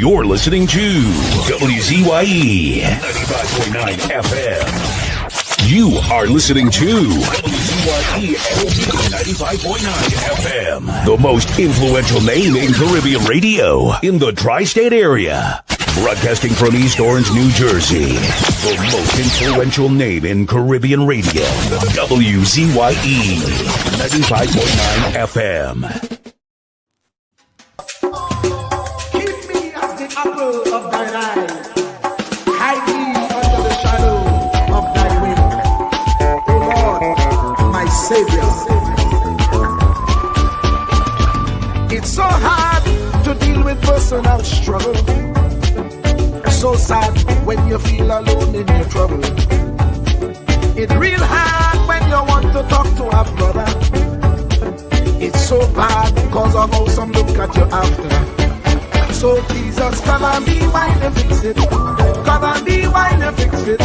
You're listening to WZYE 95.9 FM. You are listening to WZYE 95.9 FM. The most influential name in Caribbean radio in the tri-state area. Broadcasting from East Orange, New Jersey. The most influential name in Caribbean radio. WZYE 95.9 FM. Apple of thine eye, hide me under the shadow of thy wing, O Lord, my Savior. It's so hard to deal with personal struggle, so sad when you feel alone in your trouble. It's real hard when you want to talk to a brother. It's so bad because of how some look at you after. So Jesus, cover me while you fix it. Cover me while you fix it.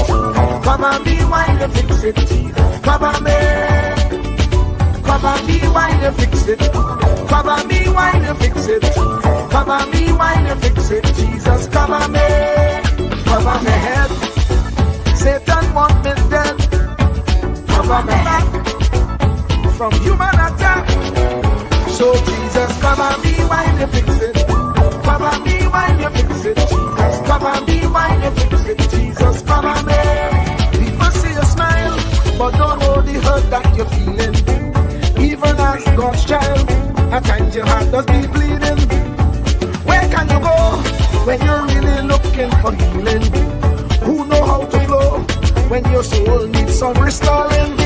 Cover me while you fix it. Jesus, cover me. Cover me while you fix it. Cover me while you fix it. Cover me while you fix it. Jesus, cover me. Cover my head. Satan want me dead. Cover my back from human attack. So Jesus, cover me while you fix it. Cover me while you fix it, Jesus. Cover me while you fix it, Jesus. Cover me. People see you smile, but don't know the hurt that you're feeling. Even as God's child, at times your heart does be bleeding. Where can you go when you're really looking for healing? Who know how to flow when your soul needs some restoring?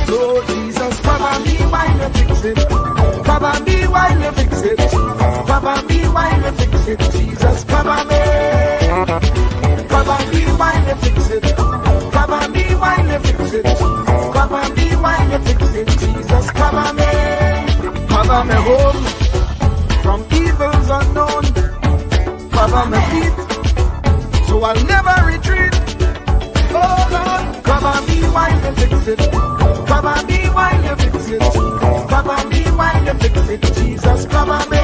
So Jesus, cover me while you fix it. Cover me while you fix it. Cover me while you fix it. Jesus, cover me. Cover me while you fix it. Cover me while you fix it. Cover me while you fix it. Jesus, cover me. Cover me home from evils unknown. Cover my feet so I'll never retreat. Oh Lord, cover me while you fix it. Cover me while you fix it. Cover me while you fix it. Jesus, cover me.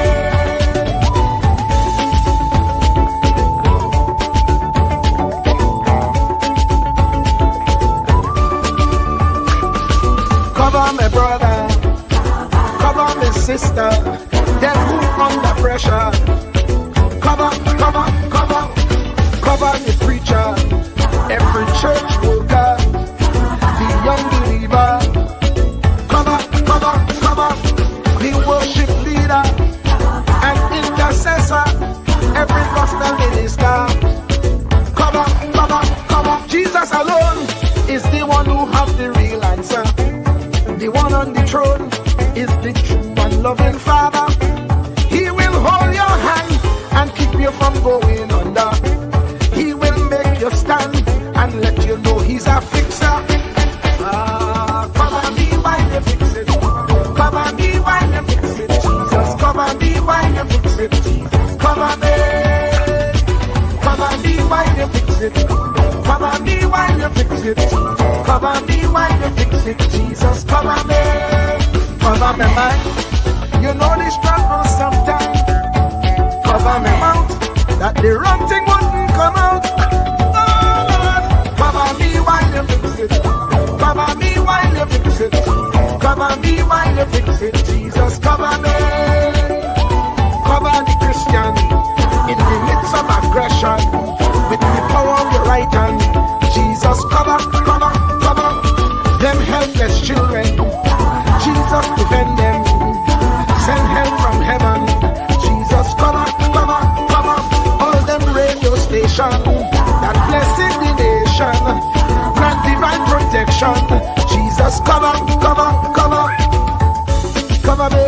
Cover my brother. Cover my sister. Them who under pressure. Cover the preacher. Every church worker. The young believer. Cover the worship leader and intercessor, every gospel minister. Cover. Jesus alone is the one who has the real answer. The one on the throne is the true and loving Father. He will hold your hand and keep you from going under. He will make you stand and let you know he's a fixer. Cover me while you fix it. Cover me while you fix it. Jesus, cover me while you fix it. Jesus, cover me. Cover me while you fix it. Cover me while you fix it. Cover me while you fix it. Jesus, cover me. Cover me mind. You know the struggle sometimes. Cover me mouth that the wrong thing wouldn't come out. Oh Lord, cover me while you fix it. Cover me while you fix it. Cover me while you fix it. Jesus, cover me. Cover the Christian in the midst of aggression with the power of your right hand. Jesus, cover them helpless children. Jesus, defend them. Send help from heaven. Jesus, cover all them radio stations that blessing the nation. Grant divine protection. Jesus, cover me. Cover me.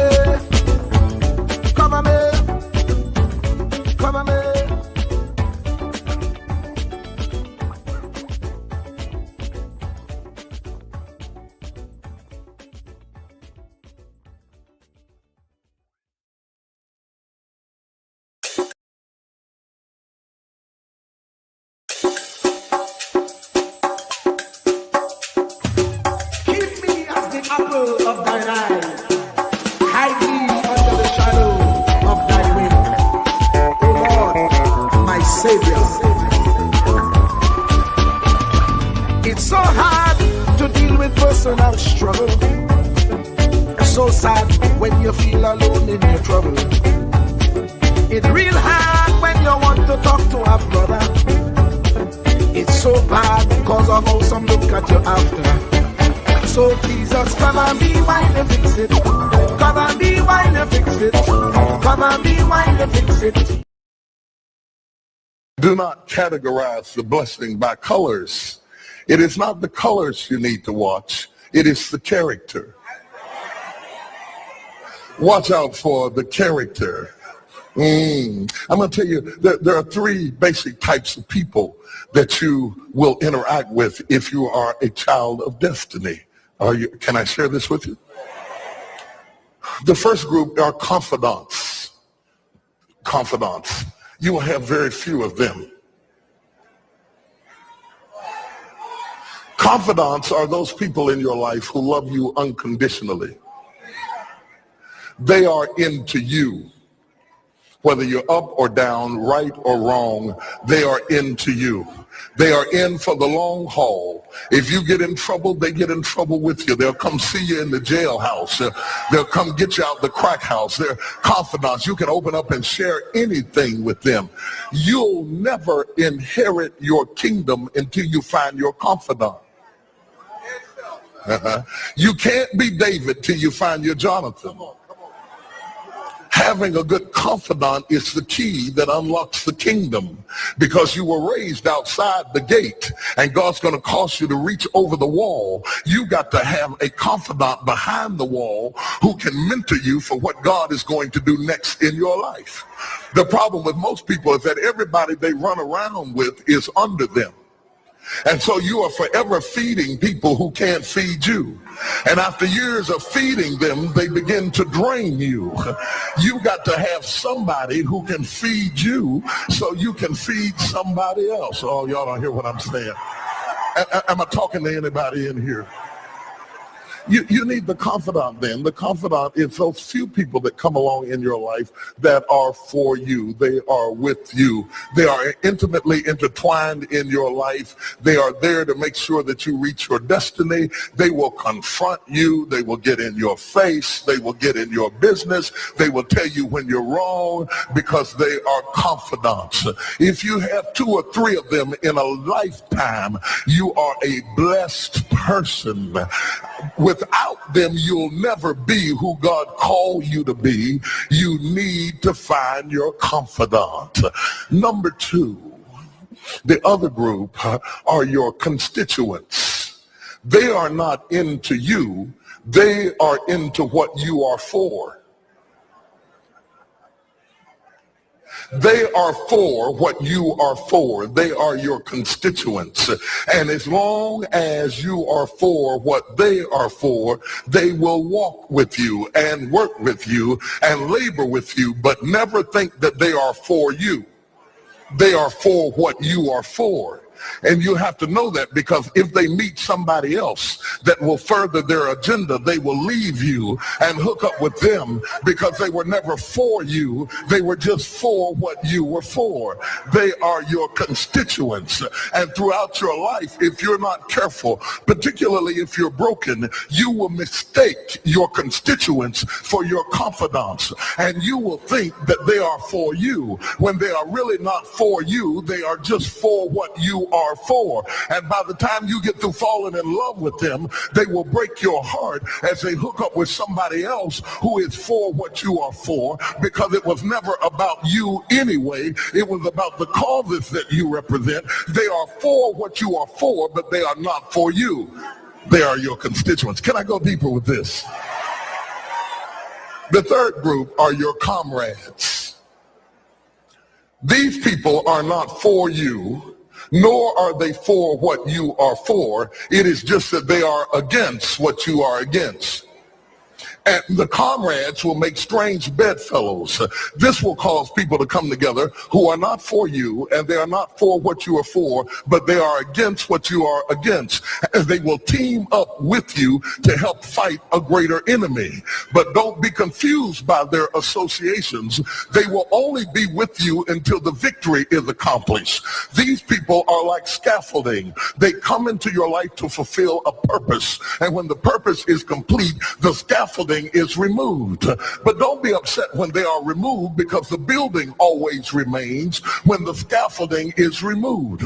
So sad when you feel alone in your trouble. It's real hard when you want to talk to a brother. It's so bad because of how some look at you after. So please just come and be while you fix it. Come and be while you fix it. Come and be while you fix it. Do not categorize the blessing by colors. It is not the colors you need to watch. It is the character. Watch out for the character. I'm going to tell you that there are three basic types of people that you will interact with if you are a child of destiny. Can I share this with you? The first group are confidants. Confidants. You will have very few of them. Confidants are those people in your life who love you unconditionally. They are into you. Whether you're up or down, right or wrong, they are into you. They are in for the long haul. If you get in trouble, they get in trouble with you. They'll come see you in the jailhouse. They'll come get you out the crack house. They're confidants. You can open up and share anything with them. You'll never inherit your kingdom until you find your confidant. You can't be David till you find your Jonathan. Having a good confidant is the key that unlocks the kingdom, because you were raised outside the gate and God's going to cause you to reach over the wall. You got to have a confidant behind the wall who can mentor you for what God is going to do next in your life. The problem with most people is that everybody they run around with is under them. And so you are forever feeding people who can't feed you. And after years of feeding them, they begin to drain you. You got to have somebody who can feed you so you can feed somebody else. Oh, y'all don't hear what I'm saying. Am I talking to anybody in here? You need the confidant then. The confidant is those few people that come along in your life that are for you. They are with you. They are intimately intertwined in your life. They are there to make sure that you reach your destiny. They will confront you. They will get in your face. They will get in your business. They will tell you when you're wrong, because they are confidants. If you have 2 or 3 of them in a lifetime, you are a blessed person. Without them, you'll never be who God called you to be. You need to find your confidant. Number 2, the other group are your constituents. They are not into you. They are into what you are for. They are for what you are for. They are your constituents. And as long as you are for what they are for, they will walk with you and work with you and labor with you, but never think that they are for you. They are for what you are for. And you have to know that, because if they meet somebody else that will further their agenda, they will leave you and hook up with them, because they were never for you. They were just for what you were for. They are your constituents. And throughout your life, if you're not careful, particularly if you're broken, you will mistake your constituents for your confidants. And you will think that they are for you when they are really not for you. They are just for what you are for. And by the time you get through falling in love with them, they will break your heart as they hook up with somebody else who is for what you are for, because it was never about you anyway. It was about the causes that you represent. They are for what you are for, but they are not for you. They are your constituents. Can I go deeper with this? The third group are your comrades. These people are not for you, nor are they for what you are for. It is just that they are against what you are against. And the comrades will make strange bedfellows. This will cause people to come together who are not for you, and they are not for what you are for, but they are against what you are against. And they will team up with you to help fight a greater enemy. But don't be confused by their associations. They will only be with you until the victory is accomplished. These people are like scaffolding. They come into your life to fulfill a purpose. And when the purpose is complete, the scaffolding scaffolding is removed. But don't be upset when they are removed, because the building always remains when the scaffolding is removed.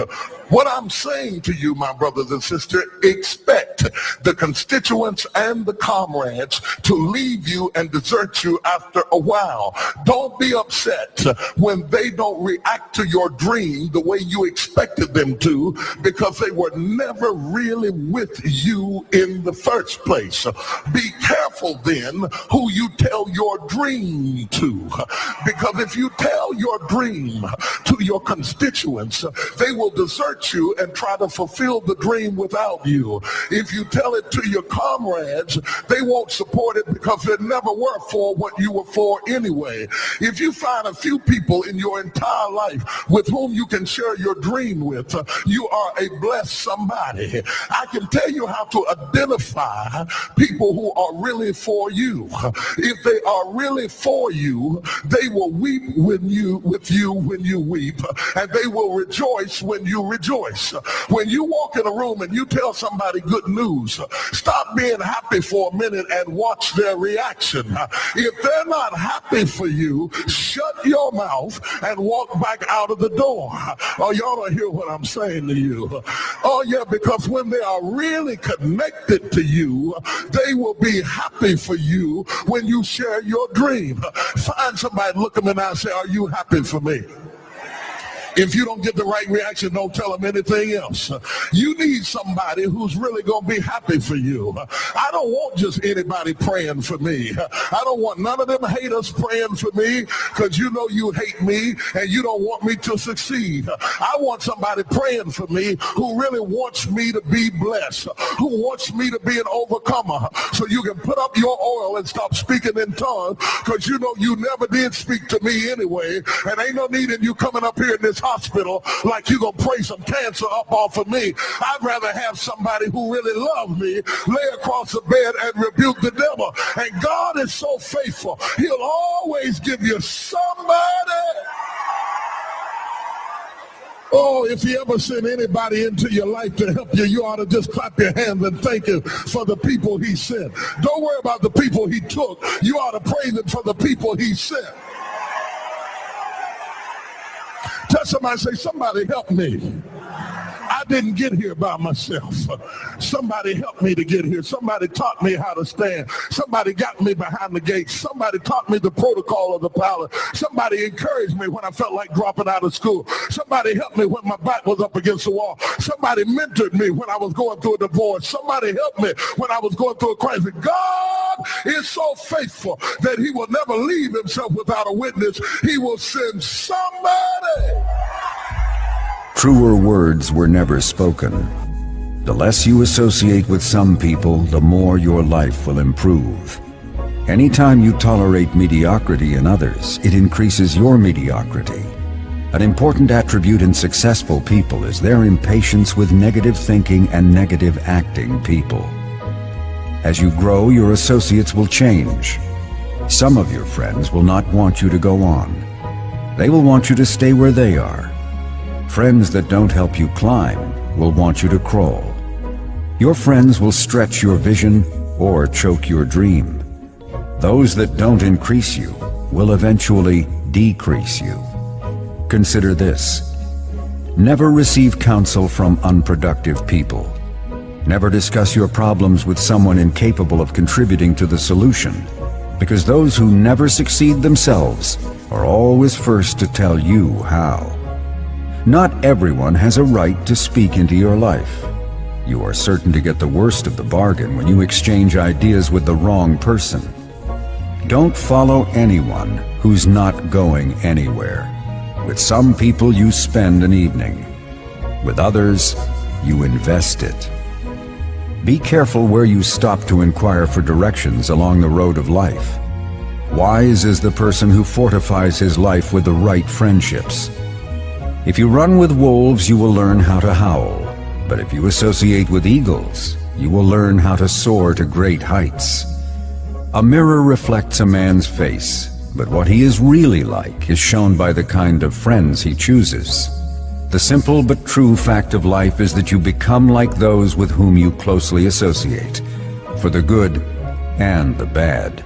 What I'm saying to you, my brothers and sisters, expect the constituents and the comrades to leave you and desert you after a while. Don't be upset when they don't react to your dream the way you expected them to, because they were never really with you in the first place. Be careful then who you tell your dream to, because if you tell your dream to your constituents, they will desert you and try to fulfill the dream without you. If you tell it to your comrades, they won't support it because they never were for what you were for anyway. If you find a few people in your entire life with whom you can share your dream with, you are a blessed somebody. I can tell you how to identify people who are really for you. If they are really for you, they will weep with you when you weep, and they will rejoice when you rejoice. When you walk in a room and you tell somebody good news, stop being happy for a minute and watch their reaction. If they're not happy for you, shut your mouth and walk back out of the door. Oh, y'all don't hear what I'm saying to you. Oh, yeah, because when they are really connected to you, they will be happy for you when you share your dream. Find somebody, look them in the eye and say, are you happy for me? If you don't get the right reaction, don't tell them anything else. You need somebody who's really going to be happy for you. I don't want just anybody praying for me. I don't want none of them haters praying for me, because you know you hate me and you don't want me to succeed. I want somebody praying for me who really wants me to be blessed, who wants me to be an overcomer, so you can put up your oil and stop speaking in tongues, because you know you never did speak to me anyway, and ain't no need in you coming up here in this hospital like you gonna pray some cancer up off of me. I'd rather have somebody who really loves me lay across the bed and rebuke the devil. And God is so faithful, he'll always give you somebody. Oh, if he ever sent anybody into your life to help you, you ought to just clap your hands and thank him for the people he sent. Don't worry about the people he took. You ought to praise him for the people he sent. Tell somebody, say, somebody help me. I didn't get here by myself. Somebody helped me to get here. Somebody taught me how to stand. Somebody got me behind the gate. Somebody taught me the protocol of the palace. Somebody encouraged me when I felt like dropping out of school. Somebody helped me when my back was up against the wall. Somebody mentored me when I was going through a divorce. Somebody helped me when I was going through a crisis. God is so faithful that he will never leave himself without a witness. He will send somebody. Truer words were never spoken. The less you associate with some people, the more your life will improve. Anytime you tolerate mediocrity in others, it increases your mediocrity. An important attribute in successful people is their impatience with negative thinking and negative acting people. As you grow, your associates will change. Some of your friends will not want you to go on. They will want you to stay where they are. Friends that don't help you climb will want you to crawl. Your friends will stretch your vision or choke your dream. Those that don't increase you will eventually decrease you. Consider this. Never receive counsel from unproductive people. Never discuss your problems with someone incapable of contributing to the solution, because those who never succeed themselves are always first to tell you how. Not everyone has a right to speak into your life. You are certain to get the worst of the bargain when you exchange ideas with the wrong person. Don't follow anyone who's not going anywhere. With some people you spend an evening. With others, you invest it. Be careful where you stop to inquire for directions along the road of life. Wise is the person who fortifies his life with the right friendships. If you run with wolves, you will learn how to howl. But if you associate with eagles, you will learn how to soar to great heights. A mirror reflects a man's face, but what he is really like is shown by the kind of friends he chooses. The simple but true fact of life is that you become like those with whom you closely associate, for the good and the bad.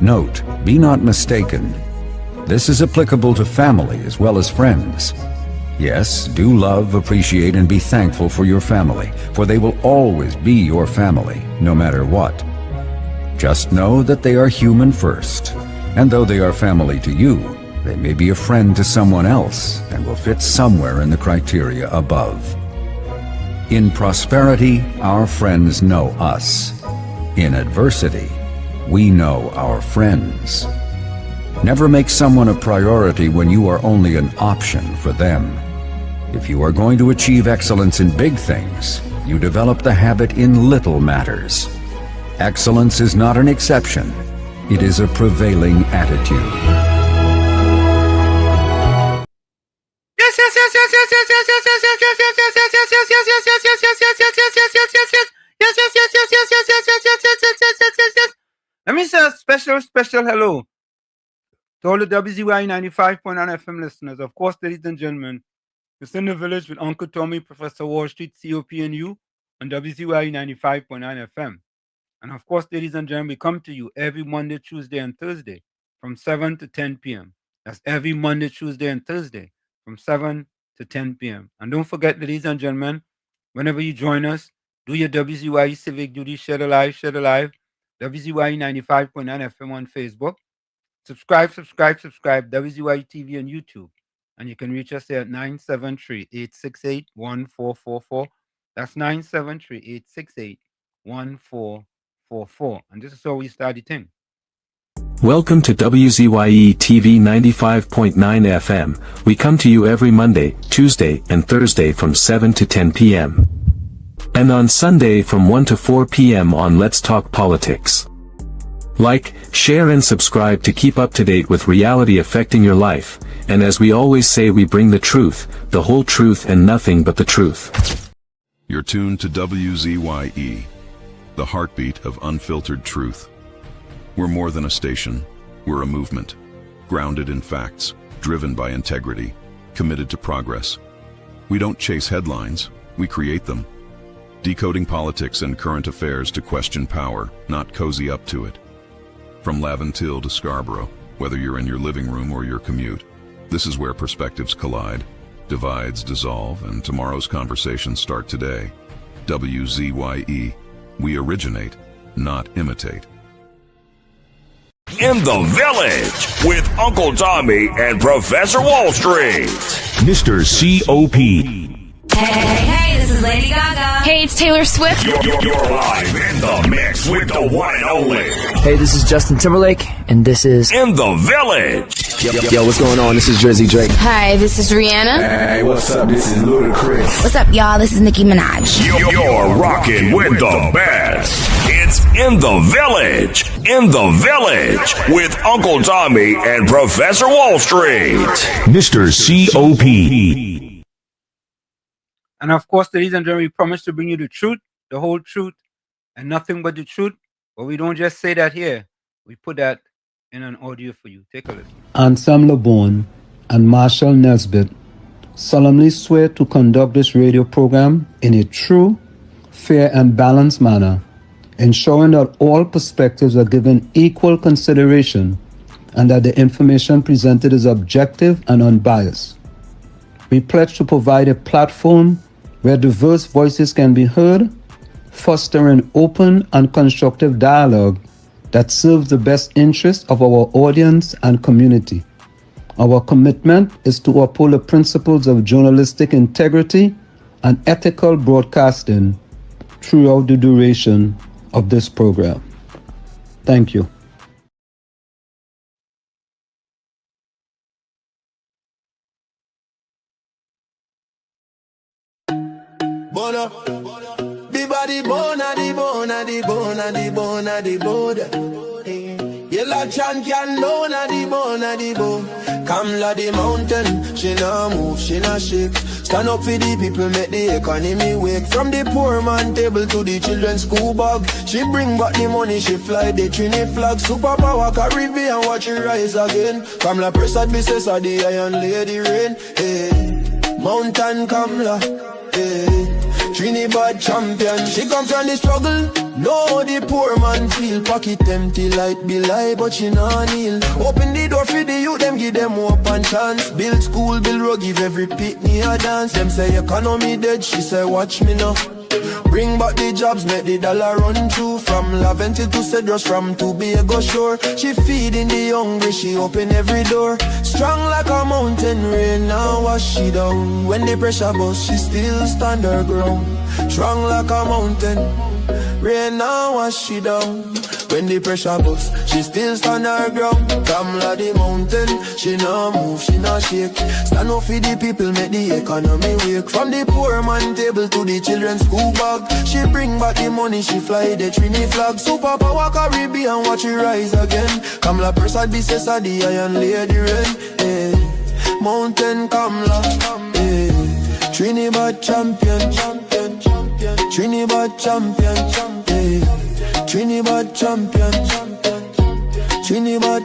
Note, be not mistaken. This is applicable to family as well as friends. Yes, do love, appreciate, and be thankful for your family, for they will always be your family, no matter what. Just know that they are human first, and though they are family to you, they may be a friend to someone else and will fit somewhere in the criteria above. In prosperity, our friends know us. In adversity, we know our friends. Never make someone a priority when you are only an option for them. If you are going to achieve excellence in big things, you develop the habit in little matters. Excellence is not an exception. It is a prevailing attitude. Let me say a special hello to all the WZYE 95.9 FM listeners. Of course, ladies and gentlemen, it's in the village with Uncle Tommy, Professor Wall Street, COPNU, on WZYE 95.9 FM. And of course, ladies and gentlemen, we come to you every Monday, Tuesday, and Thursday from 7 to 10 p.m. That's every Monday, Tuesday, and Thursday from 7 to 10 p.m. And don't forget, ladies and gentlemen, whenever you join us, do your WZYE civic duty, share the live, WZYE 95.9 FM on Facebook. Subscribe, WZYE TV on YouTube. And you can reach us there at 973-868-1444. That's 973-868-1444. And this is how we start the thing. Welcome to WZYE TV 95.9 FM. We come to you every Monday, Tuesday, and Thursday from 7 to 10 p.m. And on Sunday from 1 to 4 p.m. on Let's Talk Politics. Like, share and subscribe to keep up to date with reality affecting your life, and as we always say, we bring the truth, the whole truth and nothing but the truth. You're tuned to WZYE, the heartbeat of unfiltered truth. We're more than a station, we're a movement, grounded in facts, driven by integrity, committed to progress. We don't chase headlines, we create them. Decoding politics and current affairs to question power, not cozy up to it. From Laventille to Scarborough, whether you're in your living room or your commute, this is where perspectives collide, divides dissolve, and tomorrow's conversations start today. WZYE, we originate, not imitate. In the Village with Uncle Tommy and Professor Wall Street. Mr. C.O.P. Hey, this is Lady Gaga. Hey, it's Taylor Swift. You're live in the mix with the one and only. Hey, this is Justin Timberlake, and this is In the Village. Yo, what's going on? This is Jersey Drake. Hi, this is Rihanna. Hey, what's up? This is Ludacris. What's up, y'all? This is Nicki Minaj. You're rocking with the best. It's In the Village. In the Village with Uncle Tommy and Professor Wall Street. Mr. C.O.P. And of course, ladies and gentlemen, we promise to bring you the truth, the whole truth, and nothing but the truth. But we don't just say that here. We put that in an audio for you. Take a listen. Ansam LeBon and Marshall Nesbitt solemnly swear to conduct this radio program in a true, fair, and balanced manner, ensuring that all perspectives are given equal consideration and that the information presented is objective and unbiased. We pledge to provide a platform where diverse voices can be heard, fostering open and constructive dialogue that serves the best interests of our audience and community. Our commitment is to uphold the principles of journalistic integrity and ethical broadcasting throughout the duration of this program. Thank you. Bona, the body bona, the bona, the bona, the bona, the bona. Yella chan can lona, the bona, the bona. Kamla the mountain, she nah move, she nah shake. Stand up for the people, make the economy wake. From the poor man table to the children's school bag. She bring back the money, she fly the Trini flag. Superpower Caribbean, watch it rise again. Kamla Prasad business of the Iron Lady Rain. Hey, Mountain Kamla, hey. Trinidad champion, she come from the struggle. No, the poor man feel pocket empty like be lie, but she nah kneel. Open the door for the youth, them give them hope and chance. Build school, build road, give every pitney a dance. Them say economy dead, she say watch me now. Bring back the jobs, make the dollar run through. From Laventil to Cedros, from Tobago shore. She feeding the hungry, she open every door. Strong like a mountain, rain now wash she down. When the pressure bust, she still stand her ground. Strong like a mountain, rain now wash she down. When the pressure bust, she still stand her ground. Come like the mountain, she nah move, she nah shake. Stand up for the people, make the economy wake. From the poor man table to the children's school bag, she bring back the money, she fly the Trini flag. Superpower Caribbean, watch it rise again. Kamla Persad, be Cesar, the Iron Lady Rain. Eh. Mountain Kamla, eh. Trinidad champion, champion, champion. Trinidad champion, champion. Trinidad champion, Trinidad.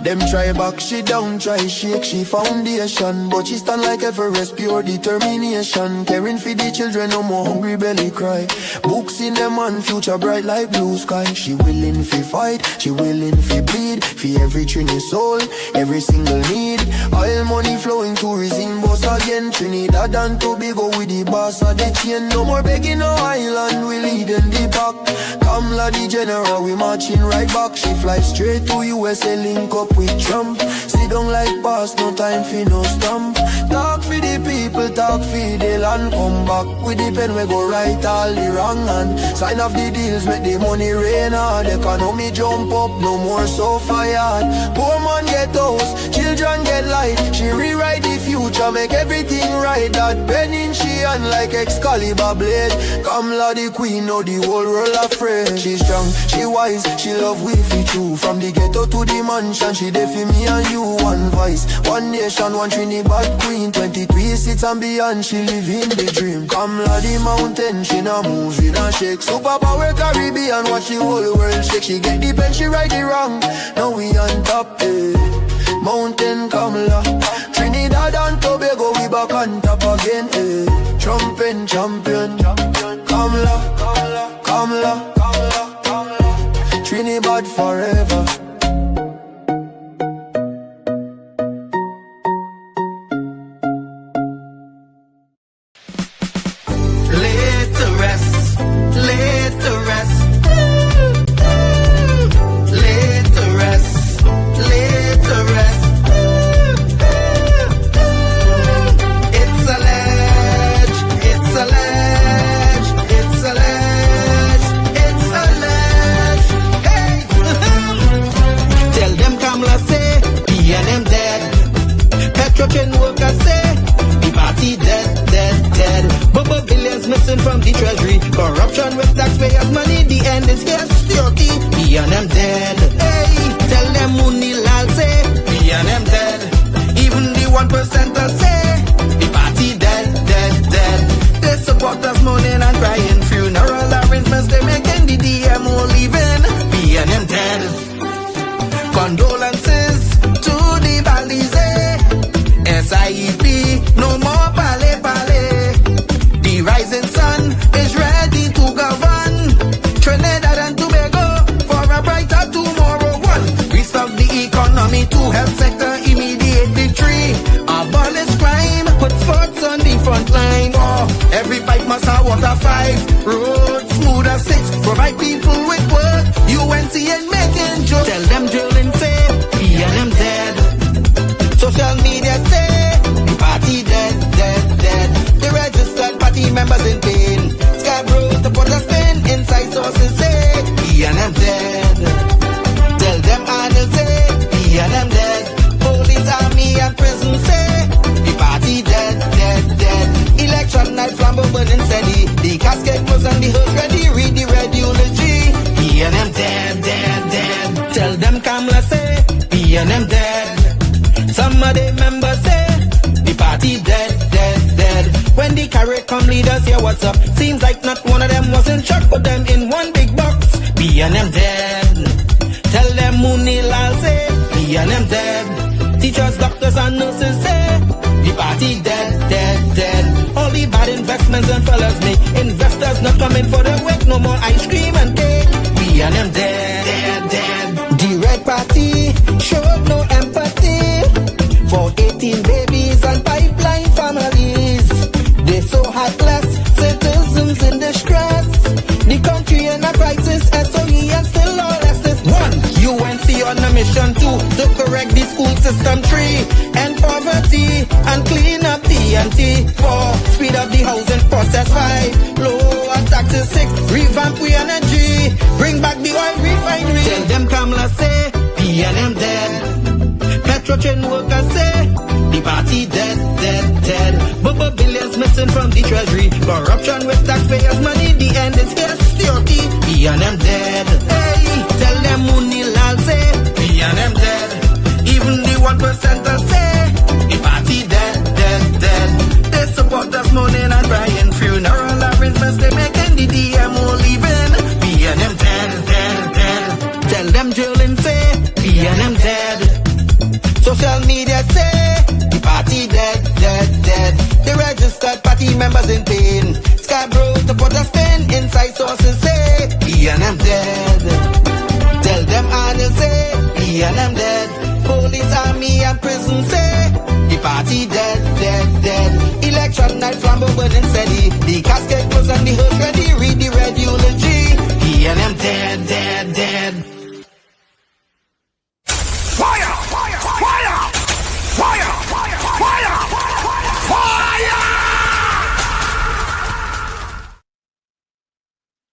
Them try back, she down, try shake, she foundation. But she stand like Everest, pure determination. Caring for the children, no more hungry belly cry. Books in them and future bright like blue sky. She willing fi fight, she willing fi bleed. For every Trini soul, every single need. Oil money flowing, tourism boss again. Trinidad and Tobago with the boss of the chain. No more begging no island, we lead in the back. Kamla the general, we marching right back. She fly straight to USA, link up with Trump. Sit down like boss, no time for no stamp. Talk for the people, talk for the land. Come back with the pen, we go right all the wrong. And sign off the deals, make the money rain hard. Economy jump up, no more so fired. Poor man get house, children get light. She rewrite the future, make everything right. That pen in she hand like Excalibur blade. Kamla the queen, know the whole world afraid. She strong, she wise, she love we fi true. From the ghetto to the mansion, she there for me and you. One voice, one nation, one Trinidad queen. 23 seats and beyond, she live in the dream. Kamla the mountain, she nah move, she nah shake. Superpower Caribbean, watch the whole world shake. She get the pen, she right the wrong. Now we on top, eh. Mountain Kamla, Trinidad and Tobago, we back on top again, eh. Trumpin' champion, Kamla, Kamla, Trinidad forever. From the treasury, corruption with taxpayers' money, the end is here, security, we and them dead. Hey, tell them Munilal say, we and them dead. Even the 1% say, the party dead, dead, dead. They support us moaning and crying, funeral arrangements they making, the DMO leaving, we and them dead. Condolences to the Balize, SIEP, no more pale pale. The rising sun is ready to govern Trinidad and Tobago for a brighter tomorrow. One, restart the economy, two, health sector, immediate victory. Abolish crime, put sports on the front line. Oh, every pipe must have water. 5, roads smooth as 6, provide people with work. UNC ain't making jokes. Tell them drilling say, we and them dead. Social media say, the party dead, dead, dead. The registered party members in pain. Scarborough to put a spin inside sources say, we and them dead. Tell them Arnold say, we and them dead. Police, army and prison say, the party dead, dead, dead. Election night flambeau burning steady. The casket was on the hearse ready. Read the red eulogy. We and them dead, dead, dead. Tell them Kamla say, we and them dead. Some of the members say, the party dead, dead, dead. When the CARICOM leaders hear what's up, seems like not one of them was in shock, put them in one big box. We and them dead. Tell them Munilal say, we and them dead. Teachers, doctors and nurses say, the party dead, dead, dead. All the bad investments and fellas make investors not coming for the work no more ice cream and cake. We and them dead. The Red Party showed no empathy for 18 babies and pipeline families. They so heartless, citizens in distress. The country in a crisis, SOE and still all less. 1. UNC on a mission 2 to correct the school system. 3. End poverty and clean up TNT. 4. Speed up the housing process. 5. Lower taxes. 6. Revamp we energy. Bring back the oil refinery. Tell them Kamala say PNM dead. Petrotrain workers say the party dead. Bubba billions missing from the treasury. Corruption with taxpayers' money. The end is here. Security. PNM dead. Hey, tell them Munilal say PNM dead. Even the 1% say the party dead. They support us mourning and crying. Funeral arrangements they making. The DMO leaving. PNM dead. Tell them drilling say PNM dead. Social media say the party dead. The registered party members in pain. Scarborough to put a spin. Inside sources say PNM dead. Tell them Arnold say PNM dead. Police, army and prison say the party dead. Election night flambeau burning steady. The casket closed and the hearse ready. Read the red eulogy. PNM dead. Fire!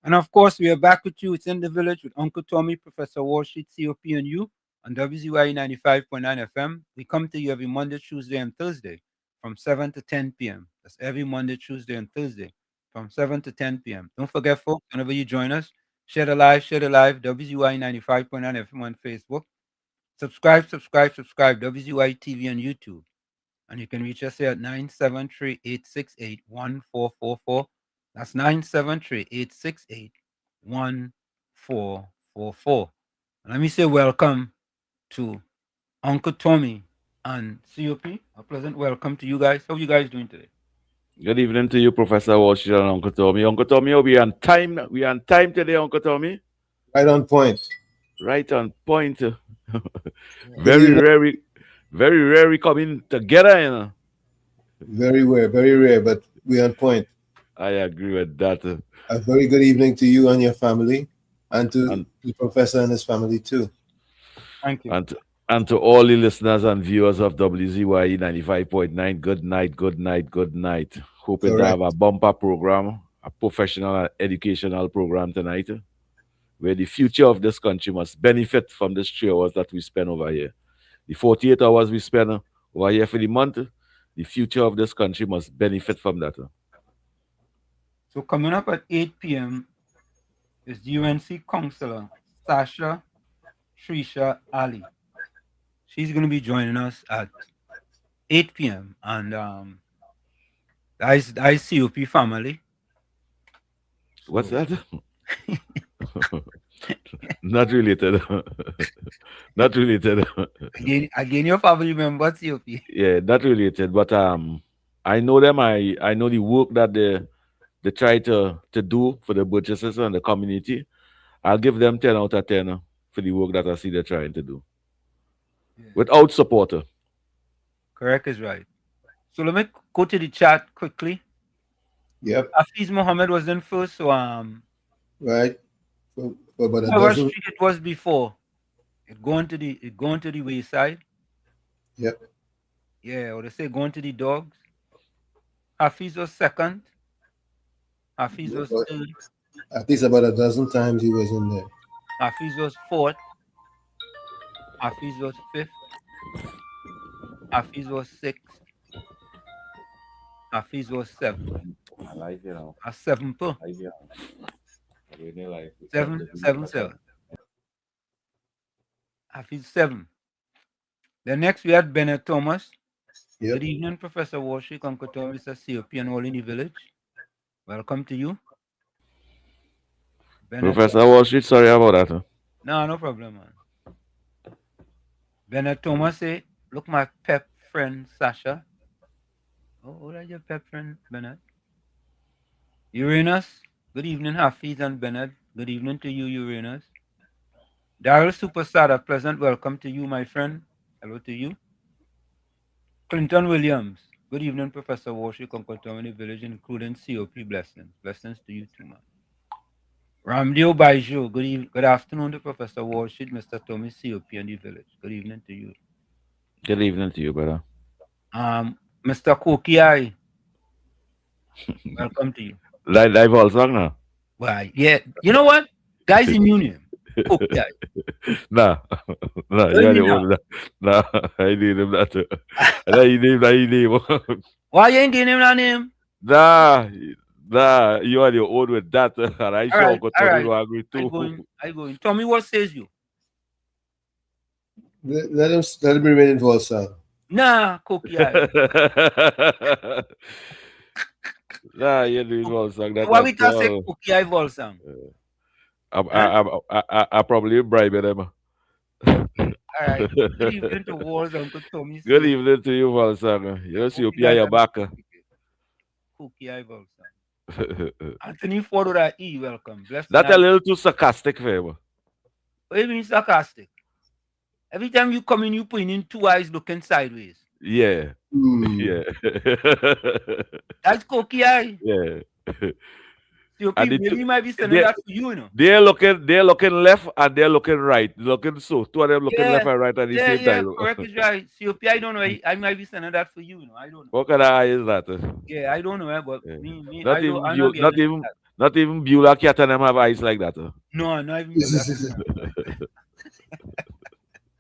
And of course, we are back with you. It's in the village with Uncle Tommy, Professor Wall Street, COPNU, on WZYE 95.9 FM. We come to you every Monday, Tuesday, and Thursday from 7 to 10 p.m. That's every Monday, Tuesday, and Thursday from 7 to 10 p.m. Don't forget, folks, whenever you join us, share the live, WZYE 95.9 FM on Facebook. Subscribe, WZYE TV on YouTube. And you can reach us here at 973-868-1444. That's 973-868-1444. And let me say welcome to Uncle Tommy and COP. A pleasant welcome to you guys. How are you guys doing today? Good evening to you, Professor Walsh and Uncle Tommy. Uncle Tommy, we on time. We on time today, Uncle Tommy. Right on point. Right on point. Very rare coming together, you know. Very rare, but we're on point. I agree with that. A very good evening to you and your family, and to the professor and his family too. Thank you. And to all the listeners and viewers of WZYE 95.9, good night. Hoping to have a bumper program, a professional and educational program tonight, where the future of this country must benefit from this 3 hours that we spend over here. The 48 hours we spend over here for the month, the future of this country must benefit from that. So coming up at 8 p.m. is the UNC Councilor, Sasha, Tricia, Ali. She's going to be joining us at 8 p.m. And I COP family. What's that? Not related. Not related. Again, your family member, COP. Yeah, not related. But I know them. I know the work that they try to do for the Burgesses and the community. I'll give them 10 out of 10 for the work that I see they're trying to do. Yeah. Without support. Correct is right. So let me go to the chat quickly. Yep. Hafiz Mohammed was in first, so right. But street it was before. It going to the wayside. Yep. Yeah, or they say going to the dogs. Hafiz was second. Hafiz was third. At least about a dozen times he was in there. Hafiz was fourth. Hafiz was fifth. Hafiz was sixth. Hafiz was seventh. I like, you know. A 7 per. Really like seven. Hafiz 7. Then next we had Bennett Thomas. Yep. Good evening, Professor Warshik, Uncle Thomas, COP, and all in the village. Welcome to you. Bennett Professor Walsh, sorry about that. No problem, man. Bennett Thomas say, look, my pep friend Sasha. Oh, what are your pep friend, Bennett? Uranus, Good evening, Hafiz and Bennett. Good evening to you, Uranus. Daryl Superstar, a pleasant welcome to you, my friend. Hello to you. Clinton Williams. Good evening, Professor Warshik on Contomini Village, including COP blessings. Blessings to you too, man. Ramdio Baiju. Good afternoon to Professor Warshik, Mr. Tommy COP and the village. Good evening to you. Good evening to you, brother. Mr. Kokiai. Welcome to you. Live also now. Why? Yeah. You know what? Guys in union. Kokiai. Nah, you are the old. Nah, I need him that. I need him. Why you ain't getting him that name? Nah, you are the old with that. And I sure All got right. to agree too. I going. Tell me what says you. Let him remain involved, sir. Nah, Kokiai. Nah, you do Volsang. That Why we can say Kokiai Volsang? I probably bribe them. All right. Good evening to Walls, Uncle Tommy. Good evening to you, Volsang. You see, you're back. Kokiai Volsang. Anthony Ford with that E, welcome. Bless That's a little too sarcastic for him. What do you mean sarcastic? Every time you come in, you put in two eyes looking sideways. Yeah. Yeah. That's Kokiai. Yeah. So people might be sending that for you, you know. They're looking left and they're looking right. Looking so. Two of them looking left and right at the same time. Correct is right. COP, I don't know. I might be sending that for you, you know. I don't know. What kind of eye is that? Yeah, I don't know, but me not even Beulah Cat and them have eyes like that. No, not even Beulah.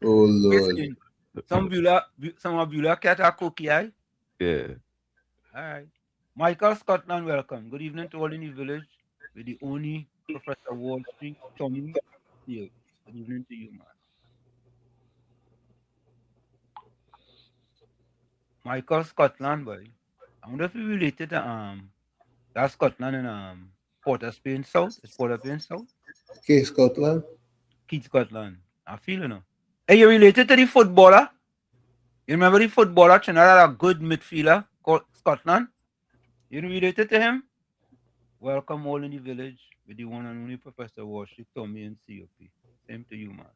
Oh Lord. Some of Beulah Cat are cookie eye. Yeah. All right. Michael Scotland, welcome. Good evening to all in the village with the only Professor Wall Street, Tommy. Here. Good evening to you, man. Michael Scotland, boy. I wonder if you related to that's Scotland and Port of Spain South. Is Port of Spain South? Keith Scotland. Keith Scotland. I feel you know. Hey, you related to the footballer? You remember the footballer Trinidad, a good midfielder called Scotland? You related to him? Welcome all in the village with the one and only Professor Warshik, Tommy, and COP. Same to you, man.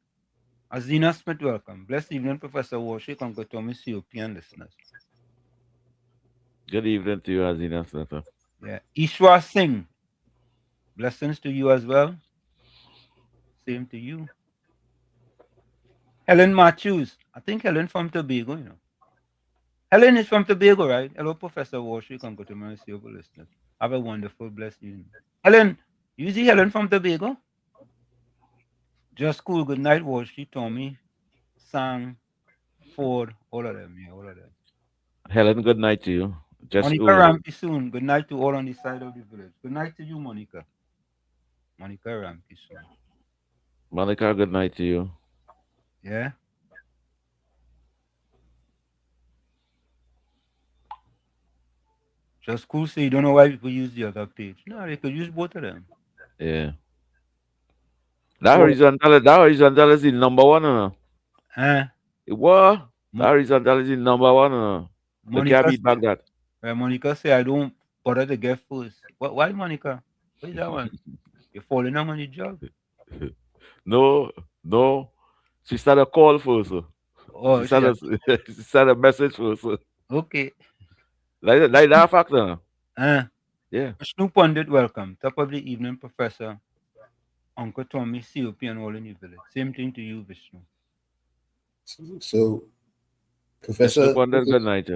Azina Smith, welcome. Blessed evening, Professor Warshik, Uncle Tommy, COP, and listeners. Good evening to you, Azina Smith. Yeah. Ishwar Singh. Blessings to you as well. Same to you. Helen Matthews. I think Helen from Tobago, you know. Helen is from Tobago, right? Hello, Professor Warshik, Uncle Tommy, and COP listeners. Have a wonderful, blessed evening. Helen, you see Helen from Tobago? Just cool. Good night, Warshik, Tommy, Sang, Ford, all of them. Yeah, all of them. Helen, good night to you. Monica Rampi soon. Good night to all on the side of the village. Good night to you, Monica. Monica Rampi soon. Monica, good night to you. Yeah. Just cool. So you don't know why people use the other page. No, they could use both of them. Yeah. That horizontal is the number one. What? That horizontal is the number one. You can't beat back that. Monica say, I don't bother to get first. Why, Monica? What is that one? You're falling on the job. No. She started a call first. Oh, she started a message first. Okay. Like that factor. Yeah. Vishnu Pandit, welcome. Top of the evening, Professor. Uncle Tommy, COP, and all in the village. Same thing to you, Vishnu. So, Professor. Pandit, good night.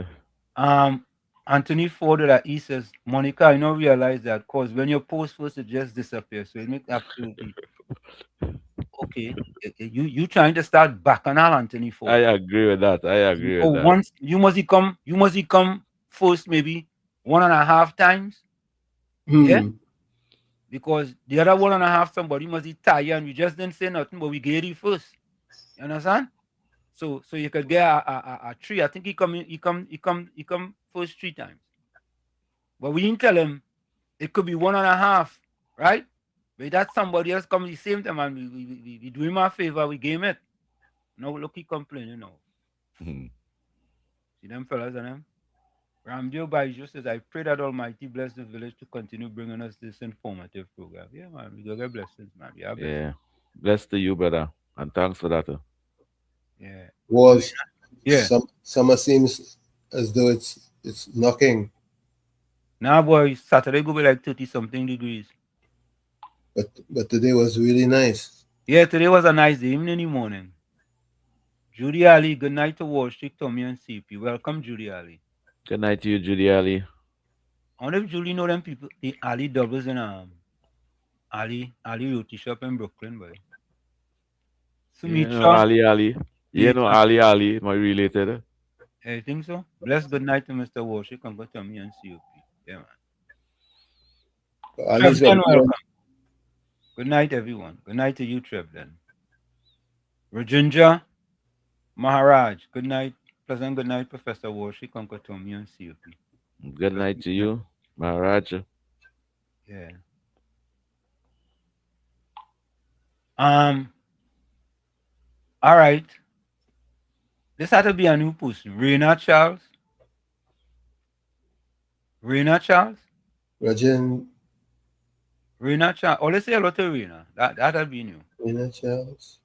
Anthony Ford that he says, Monica, I now realize that because when your post first it just disappears, so it makes absolutely okay. You trying to start back on Anthony Ford. I agree with that. Once you must come first maybe 1.5 times. Yeah. Because the other 1.5 somebody must be tired and we just didn't say nothing, but we gave you first. You understand? So you could get a 3. I think he come first 3 times. But we didn't tell him it could be 1.5, right? But that's somebody else come the same time and we do him a favor, we gave him it. No, look, he complaining now. See them fellas and them? Ramdio Baijo says, I pray that Almighty bless the village to continue bringing us this informative program. Yeah, man, we go get blessings, man. Yeah, blessings. Yeah. Bless to you, brother. And thanks for that. Yeah. Was Yeah. summer seems as though it's knocking. Now, boy, Saturday go be like 30 something degrees. But today was really nice. Yeah, today was a nice day, even in the morning. Judy Ali, good night to Wall Street, Tommy and CP. Welcome, Judy Ali. Good night to you, Judy Ali. I wonder if Julie know them people, the Ali doubles in Ali Roti Shop in Brooklyn, boy. You know Ali. You know Ali, my related. I think so. Bless good night to Mr. Walsh. Come go to me and COP. Yeah, man. Trevden, welcome. Good night, everyone. Good night to you, Trevden. Rajendra Maharaj. Good night. Pleasant good night, Professor Walsh. Come go to me and COP. Good night to you, Maharaj. Yeah. All right. This had to be a new person. Rena Charles. Rena Charles? Rena Charles. Oh, let's say hello to Rena. That'll be new. Rena Charles.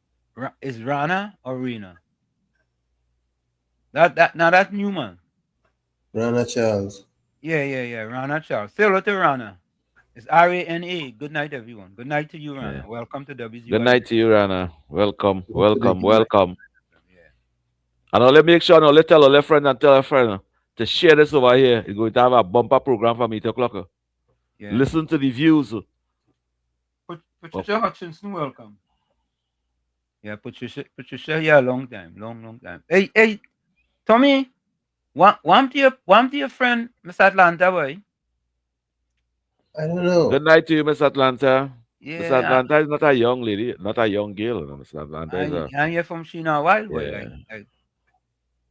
Is Rana or Rena? Now that's new, man. Rana Charles. Yeah. Rana Charles. Say hello to Rana. It's Rana. Good night, everyone. Good night to you, Rana. Yeah. Welcome to WZYE. Good night to you, Rana. Welcome. Yeah. And I'll make sure I'll tell a friend and tell a friend to share this over here. It's going to have a bumper program from 8 o'clock. Yeah. Listen to the views. Patricia Hutchinson, welcome. Yeah, Patricia here a long time. Hey, Tommy, want your friend, Miss Atlanta, boy? I don't know. Good night to you, Miss Atlanta. Yeah, Miss Atlanta is not a young lady, not a young girl. Miss Atlanta is and you're from Sheena Wild, boy. Yeah. Like,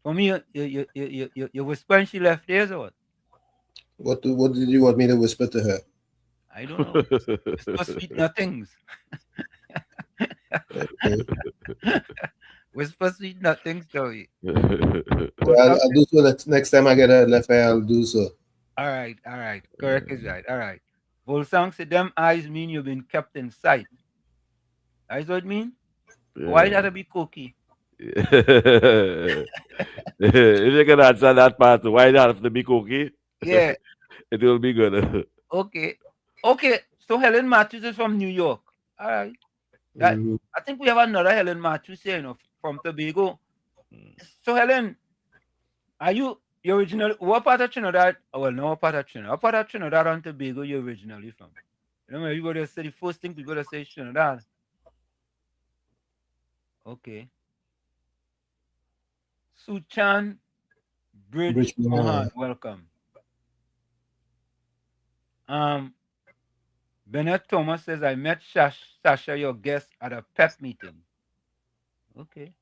for me, you whisper and she left there, or what? What did you want me to whisper to her? I don't know. Whisper sweet nothings. Whisper sweet nothings, Joey. Well, I'll do so next time I get a left eye, I'll do so. All right. Correct is right. All right. Volsang said, them eyes mean you've been kept in sight. That's what it mean? Yeah. Why gotta be cookie? If you can answer that part, why not have to be cookie? Yeah. It will be good. Okay. So Helen Matthews is from New York. All right. I think we have another Helen Matthews here, from Tobago. So Helen, are you originally, what part of Trinidad? Well, no, what part of Trinidad? What part of Trinidad and Tobago you originally from? You know, everybody say the first thing people say is Trinidad. Okay. Suchan Bridge Mohan, welcome. Bennett Thomas says, I met Sasha, your guest, at a PEP meeting. Okay.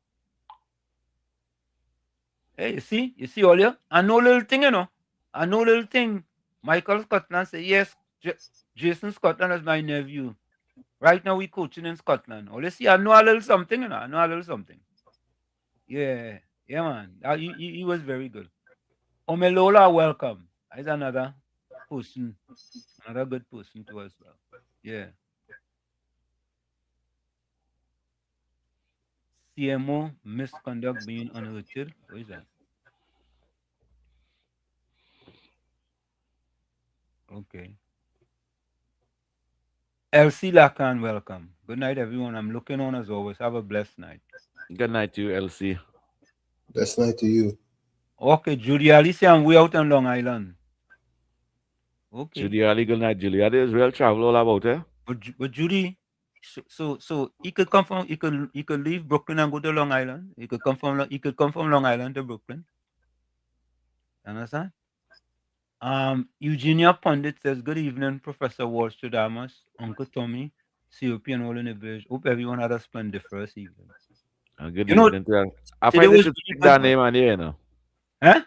Hey, you see all you? I know little thing, Michael Scotland said, yes, Jason Scotland is my nephew. Right now we coaching in Scotland. Oh, let's see, I know a little something, Yeah, man. He was very good. Omelola, welcome. He's another person. Another good person to us. Well. Yeah. CMO misconduct being unalerted. What is that? Okay. LC Lacan, welcome. Good night, everyone. I'm looking on as always. Have a blessed night. Good night to you, LC. Blessed night to you. Okay, Judy Alicia, I'm way out on Long Island. Okay. Judy Ali, good night, Judy. There's real travel all about, eh? But Judy, so he could come from he could leave Brooklyn and go to Long Island. He could come from Long Island to Brooklyn. Understand? Eugenia Pundit says, good evening, Professor Walsh-Damas, Uncle Tommy, COP and all in the village. Hope everyone had a splendid first evening. Good evening to you. I find you should speak that name on here, you know. Huh?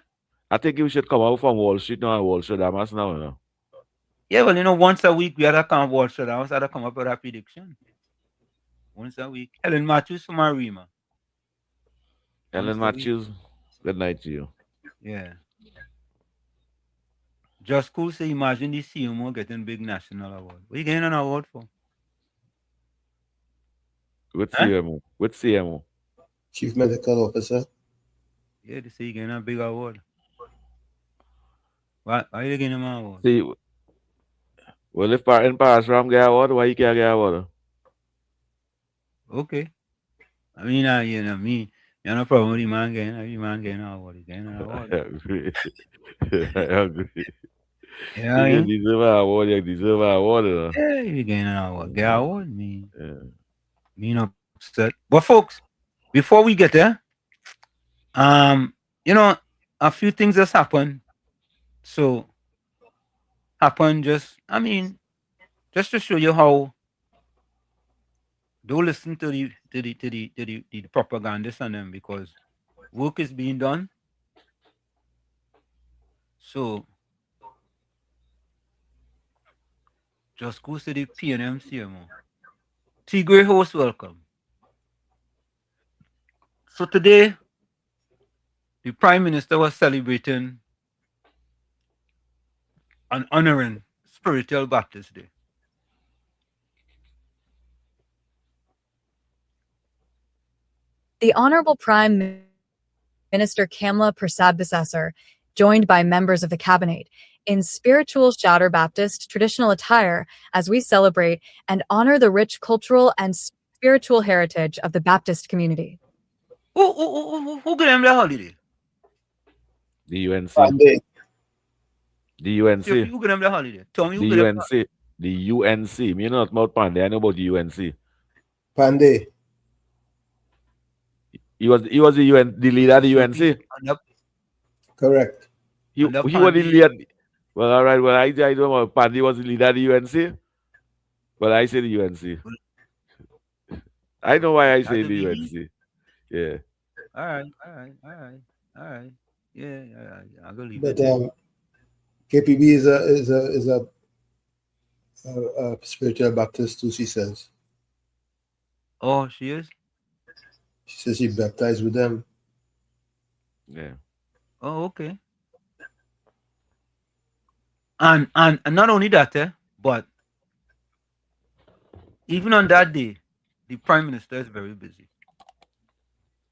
I think you should come out from Wall Street now and Walsh-Damas now, you know. Yeah, well, once a week we had to come Walsh-Damas, had to come up with a prediction. Once a week. Helen Matthews from Arima. Helen Matthews, good night to you. Yeah. Just Cool say, imagine the CMO getting big national award. What are you getting an award for? What CMO? What CMO? Chief Medical Officer. Yeah, they say you're getting a big award. Why are you getting an award? See, well, if in Parashram get award, why you can't get award? Okay. I mean, you know, me, you no problem with the man getting an award. He's getting an award. I agree. Yeah, You deserve an award. You deserve an award. Yeah, you're getting an award. Get an award, me. Yeah. Me not upset. But folks, before we get there, you know, a few things has happened. So just to show you how don't listen to the propagandists and them, because work is being done. So just go to the PNM CMO. Tigray host, welcome. So today, the Prime Minister was celebrating and honoring Spiritual Baptist Day. The Honorable Prime Minister Kamla Persad-Bissessar, joined by members of the cabinet, in spiritual Shatter Baptist traditional attire as we celebrate and honor the rich cultural and spiritual heritage of the Baptist community. Who gave them the holiday? The UNC. Pandey. The UNC. Who gave them the holiday? Tell me who the UNC. The UNC. Me not about Pandey. I know about the UNC. Pandey. He was the leader of the UNC. Correct. He was the leader. Well, all right. Well, I don't know. Pandey was the leader of the UNC. But I say the UNC. I know why I say the UNC. Yeah. All right. Yeah. I believe but, it. KPB is a spiritual Baptist too, she says. Oh, she is? She says she baptized with them. Yeah. Oh, okay. And not only that, but even on that day, the Prime Minister is very busy.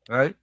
Right?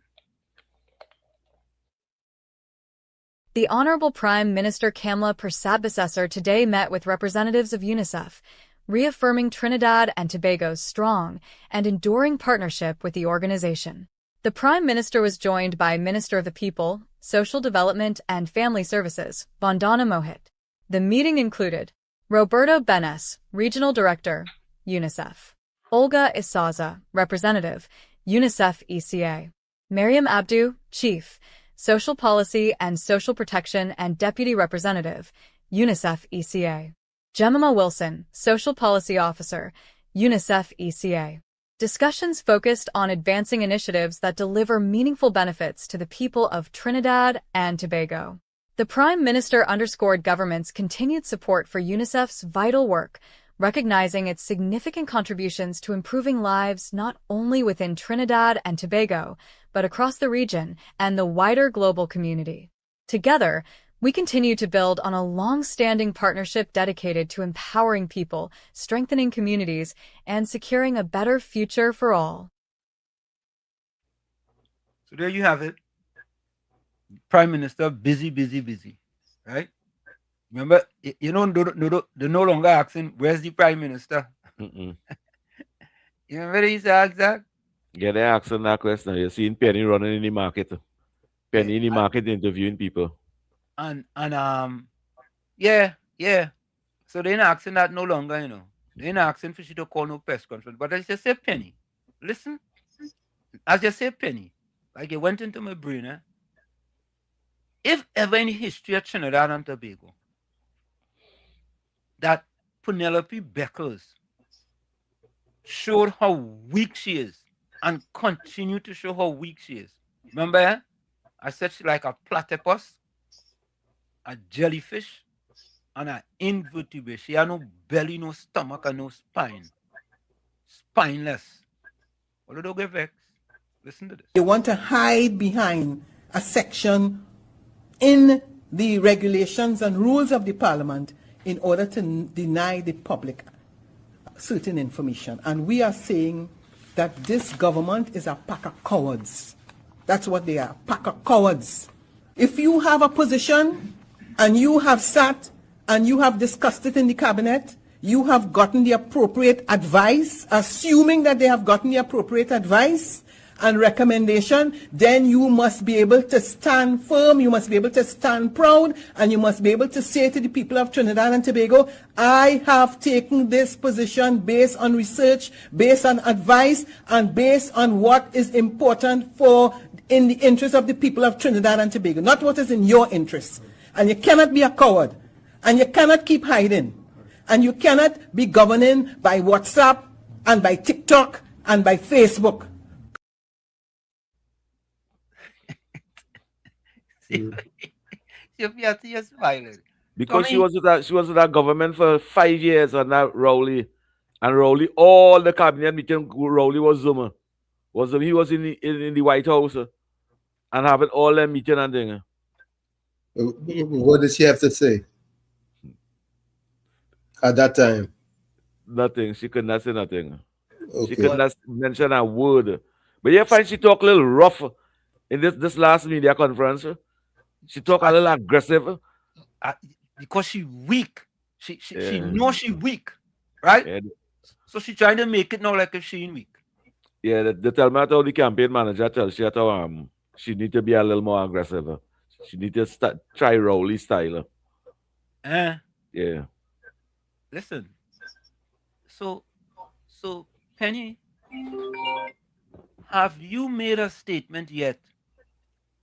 The Honorable Prime Minister Kamla Persad-Bissessar today met with representatives of UNICEF, reaffirming Trinidad and Tobago's strong and enduring partnership with the organization. The Prime Minister was joined by Minister of the People, Social Development and Family Services, Vandana Mohit. The meeting included Roberto Benes, Regional Director, UNICEF; Olga Isaza, Representative, UNICEF ECA; Mariam Abdu, Chief, Social Policy and Social Protection and Deputy Representative, UNICEF ECA; Jemima Wilson, Social Policy Officer, UNICEF ECA. Discussions focused on advancing initiatives that deliver meaningful benefits to the people of Trinidad and Tobago. The Prime Minister underscored government's continued support for UNICEF's vital work, recognizing its significant contributions to improving lives not only within Trinidad and Tobago, but across the region and the wider global community. Together, we continue to build on a long-standing partnership dedicated to empowering people, strengthening communities, and securing a better future for all. So there you have it. Prime Minister, busy, right? Remember, you know, they're no longer asking, where's the Prime Minister? You remember they used to ask that? Yeah, they're asking that question. You're seeing Penny running in the market. Penny in the market interviewing people. And yeah. So they're not asking that no longer, you know. They're not asking for she to call no press conference. But as you say, Penny, listen. As you say, Penny, like it went into my brain, if ever in the history of Trinidad and Tobago that Penelope Beckles showed how weak she is and continue to show how weak she is. Remember, I said she's like a platypus, a jellyfish, and an invertebrate. She had no belly, no stomach, and no spine. Spineless. What do they get vexed? Listen to this. They want to hide behind a section in the regulations and rules of the parliament in order to deny the public certain information. And we are saying that this government is a pack of cowards. That's what they are, a pack of cowards. If you have a position and you have sat and you have discussed it in the cabinet, you have gotten the appropriate advice, assuming that they have gotten the appropriate advice and recommendation, then you must be able to stand firm, you must be able to stand proud, and you must be able to say to the people of Trinidad and Tobago, I have taken this position based on research, based on advice, and based on what is important in the interest of the people of Trinidad and Tobago, not what is in your interest. And you cannot be a coward, and you cannot keep hiding, and you cannot be governing by WhatsApp, and by TikTok, and by Facebook. Because she was with that government for 5 years on that Rowley, and Rowley, all the cabinet meeting, Rowley was Zuma. He was in the White House and having all them meeting and thing. What did she have to say at that time? Nothing. She could not say nothing. Okay. She could not mention a word. But you find she talk a little rough in this last media conference. She talk a little aggressive. Because she weak. She knows she weak, right? Yeah. So she trying to make it now like if she weak. Yeah, they tell me how the campaign manager tells she that she need to be a little more aggressive. She need to try Rowley style. Yeah. Listen. So Penny, have you made a statement yet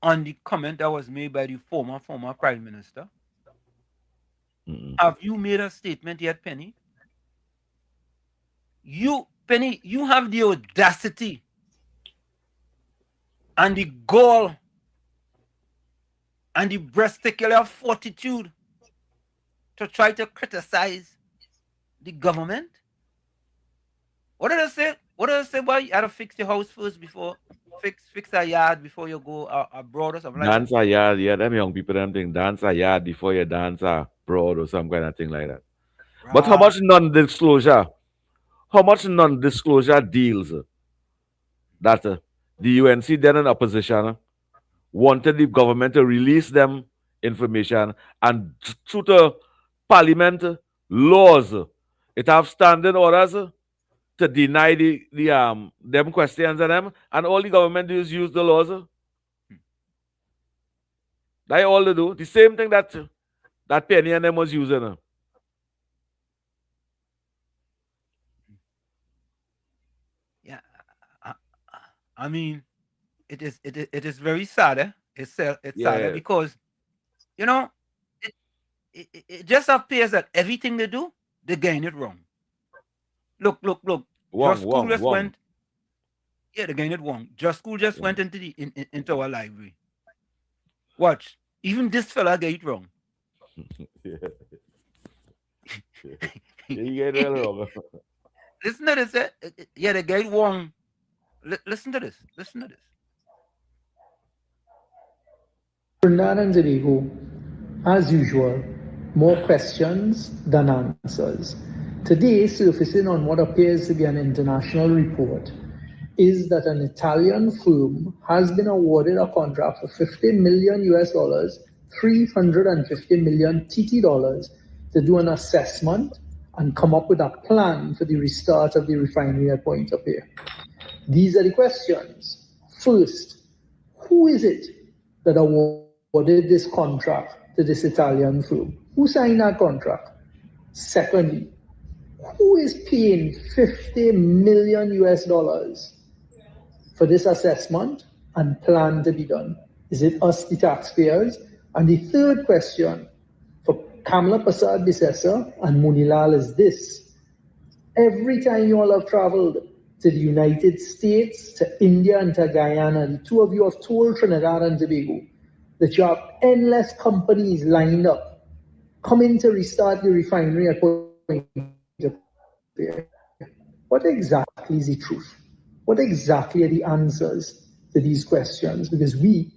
on the comment that was made by the former Prime Minister? Have you made a statement yet, Penny? Penny, you have the audacity and the gall and the breathtaking fortitude to try to criticize the government? What did I say? What did I say? Boy, you had to fix your house first before fix a yard before you go abroad or something like that. Dance a yard, yeah. Them young people, them think dance a yard before you dance abroad or some kind of thing like that. Right. But how much non-disclosure? How much non-disclosure deals that the UNC then in opposition wanted the government to release them information, and through the parliament laws, it have standing orders to deny them questions and them, and all the government do is use the laws. That's all they do. The same thing that Penny and them was using. Yeah, I mean, it is very sad. It's sad because it just appears that everything they do, they gain it wrong. Look. Just School just went. Yeah, they gain it wrong. Just School just went into our library. Watch. Even this fella get it wrong. Yeah, you get it wrong. Listen to this. Yeah, they get it wrong. Listen to this. Trinidad and Tobago, as usual, more questions than answers. Today, surfacing on what appears to be an international report, is that an Italian firm has been awarded a contract for $50 million US, 350 million TT dollars, to do an assessment and come up with a plan for the restart of the refinery at Point of Pearl. These are the questions. First, who is it that awarded this contract to this Italian firm? Who signed that contract? Secondly, who is paying $50 million US for this assessment and plan to be done? Is it us, the taxpayers? And the third question for Kamala Prasad Bisesa and Munilal is this. Every time you all have traveled to the United States, to India, and to Guyana, the two of you have told Trinidad and Tobago that you have endless companies lined up coming to restart the refinery at Point of Pearl. What exactly is the truth? What exactly are the answers to these questions? Because we,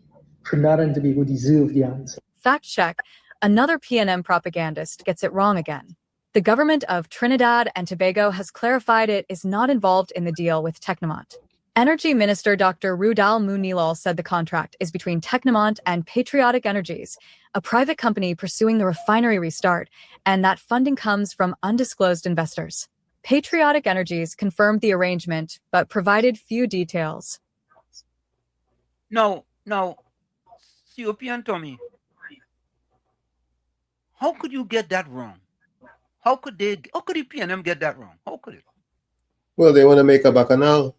Trinidad and Tobago, deserve the answer. Fact check, another PNM propagandist gets it wrong again. The government of Trinidad and Tobago has clarified it is not involved in the deal with Tecnomont. Energy Minister Dr. Rudal Munilal said the contract is between Tecnomont and Patriotic Energies, a private company pursuing the refinery restart, and that funding comes from undisclosed investors. Patriotic Energies confirmed the arrangement, but provided few details. Now, COP and Tommy, how could you get that wrong? How could the PNM get that wrong? How could it? Well, they want to make a bacchanal.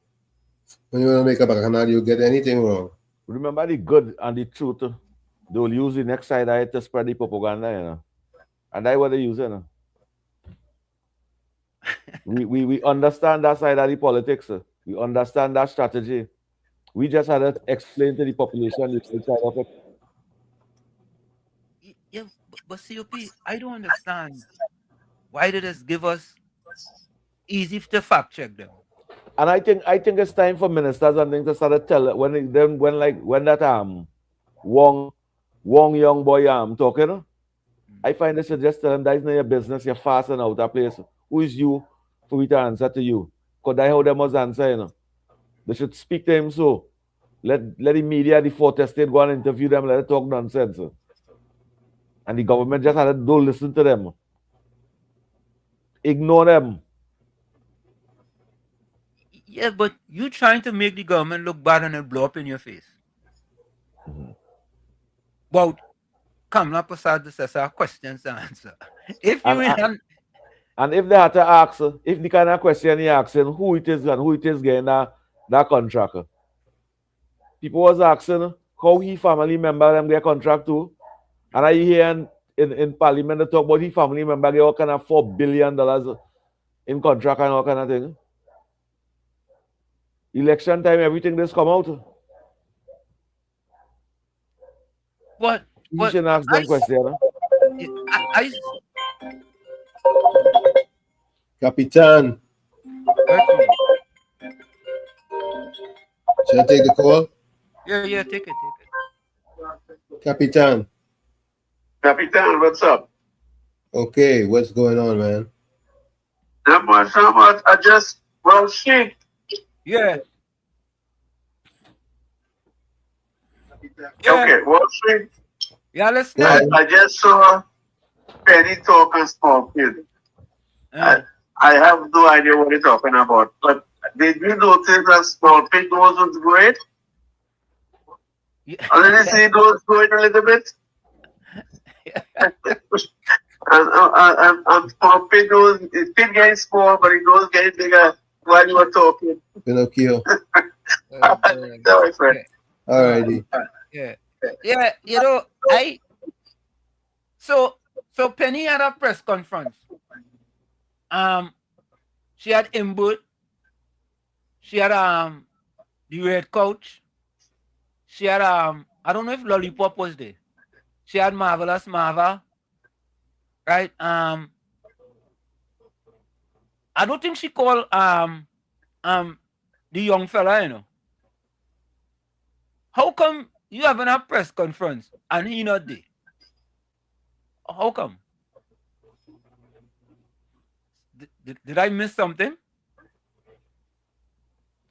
When you want to make a bacchanal, you get anything wrong. Remember the good and the truth. They will use the next side of it to spread the propaganda, you know. And that's what they use, you know. we understand that side of the politics. We understand that strategy. We just had to explain to the population the side of it. Yeah, but COP, I don't understand. Why did this give us easy to fact check them? And I think it's time for ministers and things to start to tell when that Wong young boy talking. I find they should just tell him that is not your business. You're fasting out of place. Who is you for me to answer to you? Because that's how they must answer, you know. They should speak to him so. Let the media, the fourth estate, go and interview them, let them talk nonsense. And the government just had to don't listen to them. Ignore them. Yeah, but you trying to make the government look bad and it blow up in your face. Well, Kamala Prasad says our questions to answer. And if they had to ask, if the kind of question he asking, who it is and who it is getting that contract. People was asking how he family member them get contract too. And I hear in Parliament they talk about his family member get all kind of $4 billion in contract and all kind of thing. Election time, everything just come out. You should ask them question. Capitan. Should I take the call? Yeah, take it. Capitan. Capitan, what's up? Okay, what's going on, man? Not much. I just, shit. Yeah. Okay, Wall Street. Yeah, let's know. I just saw Penny talk and small kid. I have no idea what he's talking about. But did you notice that small pig wasn't great? Yeah. Did you see those going a little bit? and small pig was, it did getting small, but it was getting bigger while you were talking. Pinocchio. That my friend. Alrighty. Yeah, you know, so Penny had a press conference. She had input. She had the red coach. She had I don't know if Lollipop was there. She had Marvelous Marva. Right? I don't think she called the young fella, you know. How come you having a press conference and he not there? How come? Did I miss something?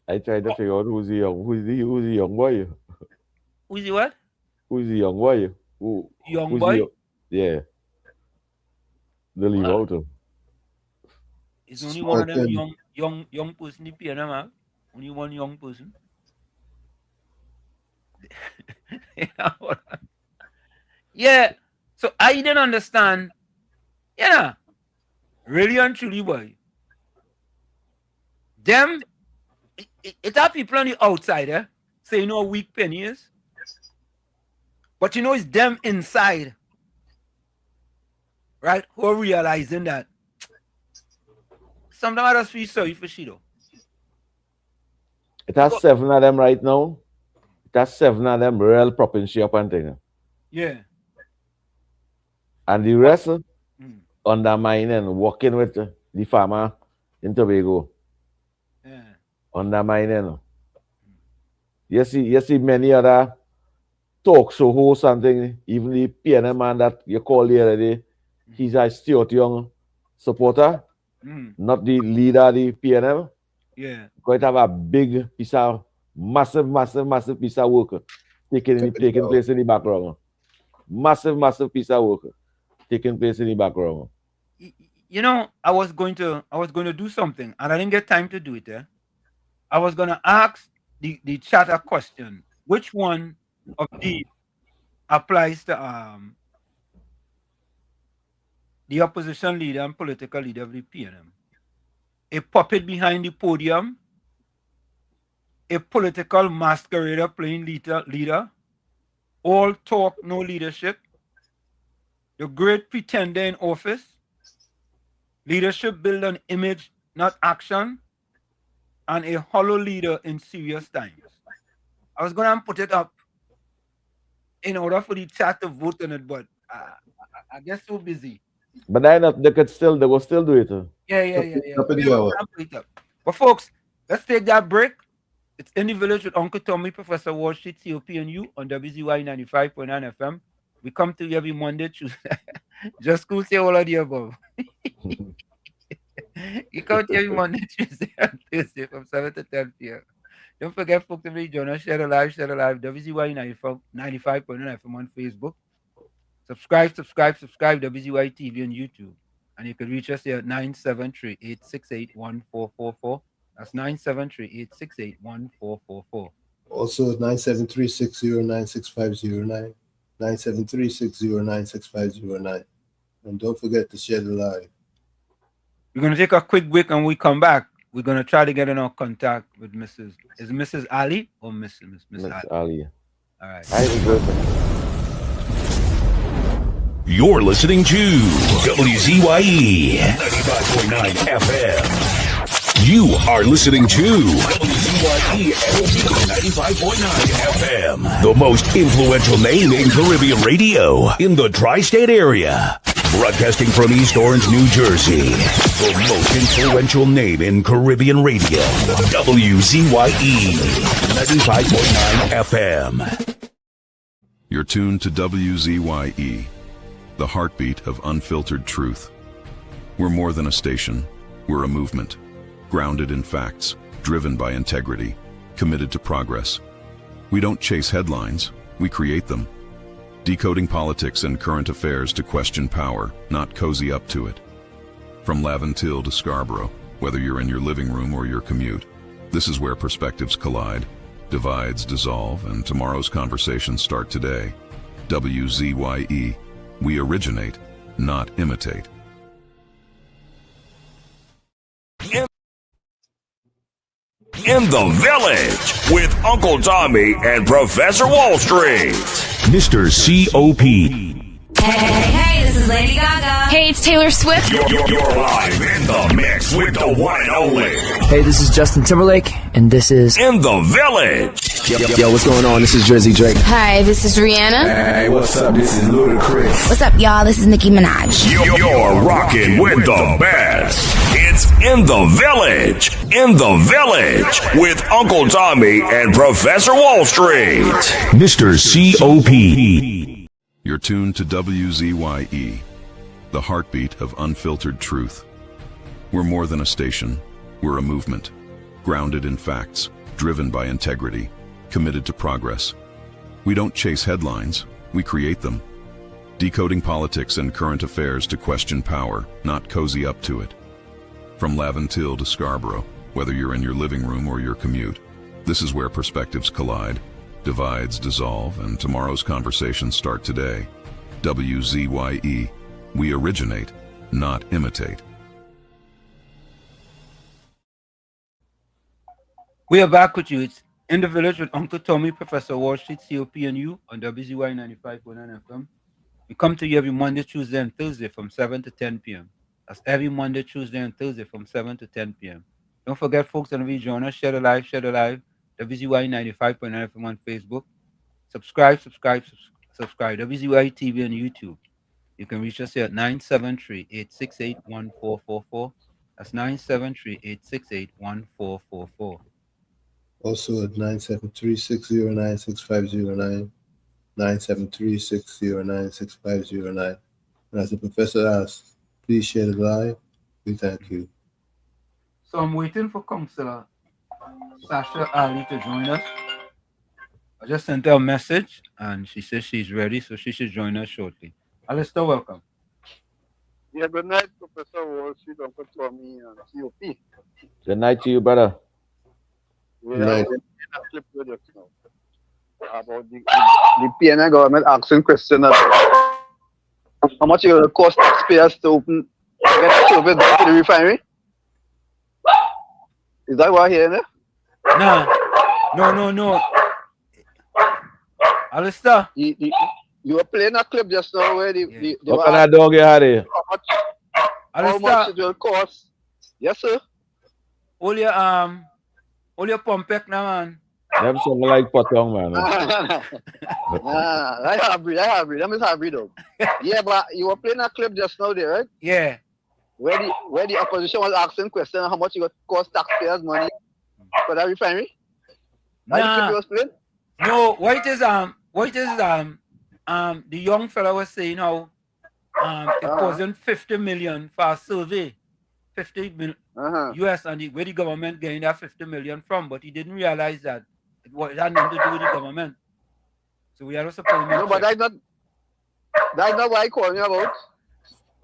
I tried to figure out who's the young boy. Who's the what? Who's the young boy? Young boy? Yeah. They leave out him. It's only one of them young person in PNM, man. Only one young person. Yeah. So I didn't understand. Yeah. Really and truly, boy. Them, it are people on the outside, say you know how weak Penny is. But you know it's them inside. Right? Who are realizing that sometimes I just feel sorry for she though. It has 7 of them right now. It has 7 of them real propping she up and thing. Yeah. And the rest undermining, working with the farmer in Tobago. Undermining. You see many other talk show host something, even the PNM man that you called the other day, he's a Stuart Young supporter, not the leader of the PNM. Yeah. Going to have a big piece of massive piece of work taking place in the background. Massive piece of work taking place in the background. You know, I was going to do something and I didn't get time to do it. I was going to ask the chat a question. Which one of these applies to the opposition leader and political leader of the PNM? A puppet behind the podium, a political masquerader playing leader, all talk, no leadership, the great pretender in office, leadership built on image, not action, and a hollow leader in serious times. I was going to put it up in order for the chat to vote on it, but I guess so busy. But they will still do it. Yeah. But folks, let's take that break. It's In the Village with Uncle Tommy, Professor Wall Street, COP, and you on WZYE 95.9 FM. We come to you every Monday, Tuesday. Just school say all of the above. You come to every Monday, Tuesday, and Thursday from 7 to 10 p.m. Don't forget, folks, to join us, share the live, WZYE 95.9 FM on Facebook. Subscribe, WZYE TV on YouTube. And you can reach us here at 973-868-1444. That's 973-868-1444. Also 973-609-6509. 973-609-6509. And don't forget to share the live. We're going to take a quick break, and when we come back, we're going to try to get in our contact with Mrs. Ali or Miss Ali? All right. You're listening to WZYE 95.9 FM. You are listening to WZYE 95.9 FM, the most influential name in Caribbean radio in the tri-state area. Broadcasting from East Orange, New Jersey, the most influential name in Caribbean radio, WZYE 95.9 FM. You're tuned to WZYE, the heartbeat of unfiltered truth. We're more than a station, we're a movement, grounded in facts, driven by integrity, committed to progress. We don't chase headlines, we create them. Decoding politics and current affairs to question power, not cozy up to it. From Laventille to Scarborough, whether you're in your living room or your commute, this is where perspectives collide, divides dissolve, and tomorrow's conversations start today. WZYE, we originate, not imitate. In the Village with Uncle Tommy and Professor Wall Street. Mr. C.O.P. Hey, this is Lady Gaga. Hey, it's Taylor Swift. You're live in the mix with the one and only. Hey, this is Justin Timberlake, and this is In the Village. Yo, what's going on? This is WZYE. Hi, this is Rihanna. Hey, what's up? This is Ludacris. What's up, y'all? This is Nicki Minaj. You're rocking with the best. It's In the Village. In the Village with Uncle Tommy and Professor Wall Street. Mr. C.O.P. You're tuned to WZYE, the heartbeat of unfiltered truth. We're more than a station, we're a movement, grounded in facts, driven by integrity, committed to progress. We don't chase headlines, we create them. Decoding politics and current affairs to question power, not cozy up to it. From Laventille to Scarborough, whether you're in your living room or your commute, this is where perspectives collide, divides dissolve, and tomorrow's conversations start today. WZYE, we originate, not imitate. We are back with you. It's In the Village with Uncle Tommy, Professor Wall Street, COP, and you on WZYE 95.9 FM. We come to you every Monday, Tuesday, and Thursday from 7 to 10 p.m. That's every Monday, Tuesday, and Thursday from 7 to 10 p.m. Don't forget, folks, and we join us, share the live, WZYE 95.9 FM on Facebook. Subscribe, WZYE TV on YouTube. You can reach us here at 973-868-1444. That's 973-868-1444. Also at 973-609-6509. 973-609-6509. And as the professor asked, please share the live. We thank you. So I'm waiting for Councilor Sasha Ali to join us. I just sent her a message and she says she's ready, so she should join us shortly. Alistair, welcome. Yeah, good night, Professor Wall Street, Uncle Tommy, and COP. Good night to you, brother. We are in a clip with us now about the PNI government asking question about how much it will cost taxpayers to get a survey done to the refinery. Is that what I hear? No. Alistair, you were playing a clip just now where they What were kind of asking dog you had here? how much it will cost. Yes, sir. All your pumpek now, man. Them something like potong, man. I have breed. That means I breed, though. Yeah, but you were playing a clip just now there, right? Yeah. Where the opposition was asking question how much it would cost taxpayers money for that refinery. That the clip you was playing? No, what is the young fella was saying how it wasn't 50 million for a survey. 50 million US and where the government getting that 50 million from, but he didn't realize that it had nothing to do with the government. So we are also paying. No, but that's not what I call you about.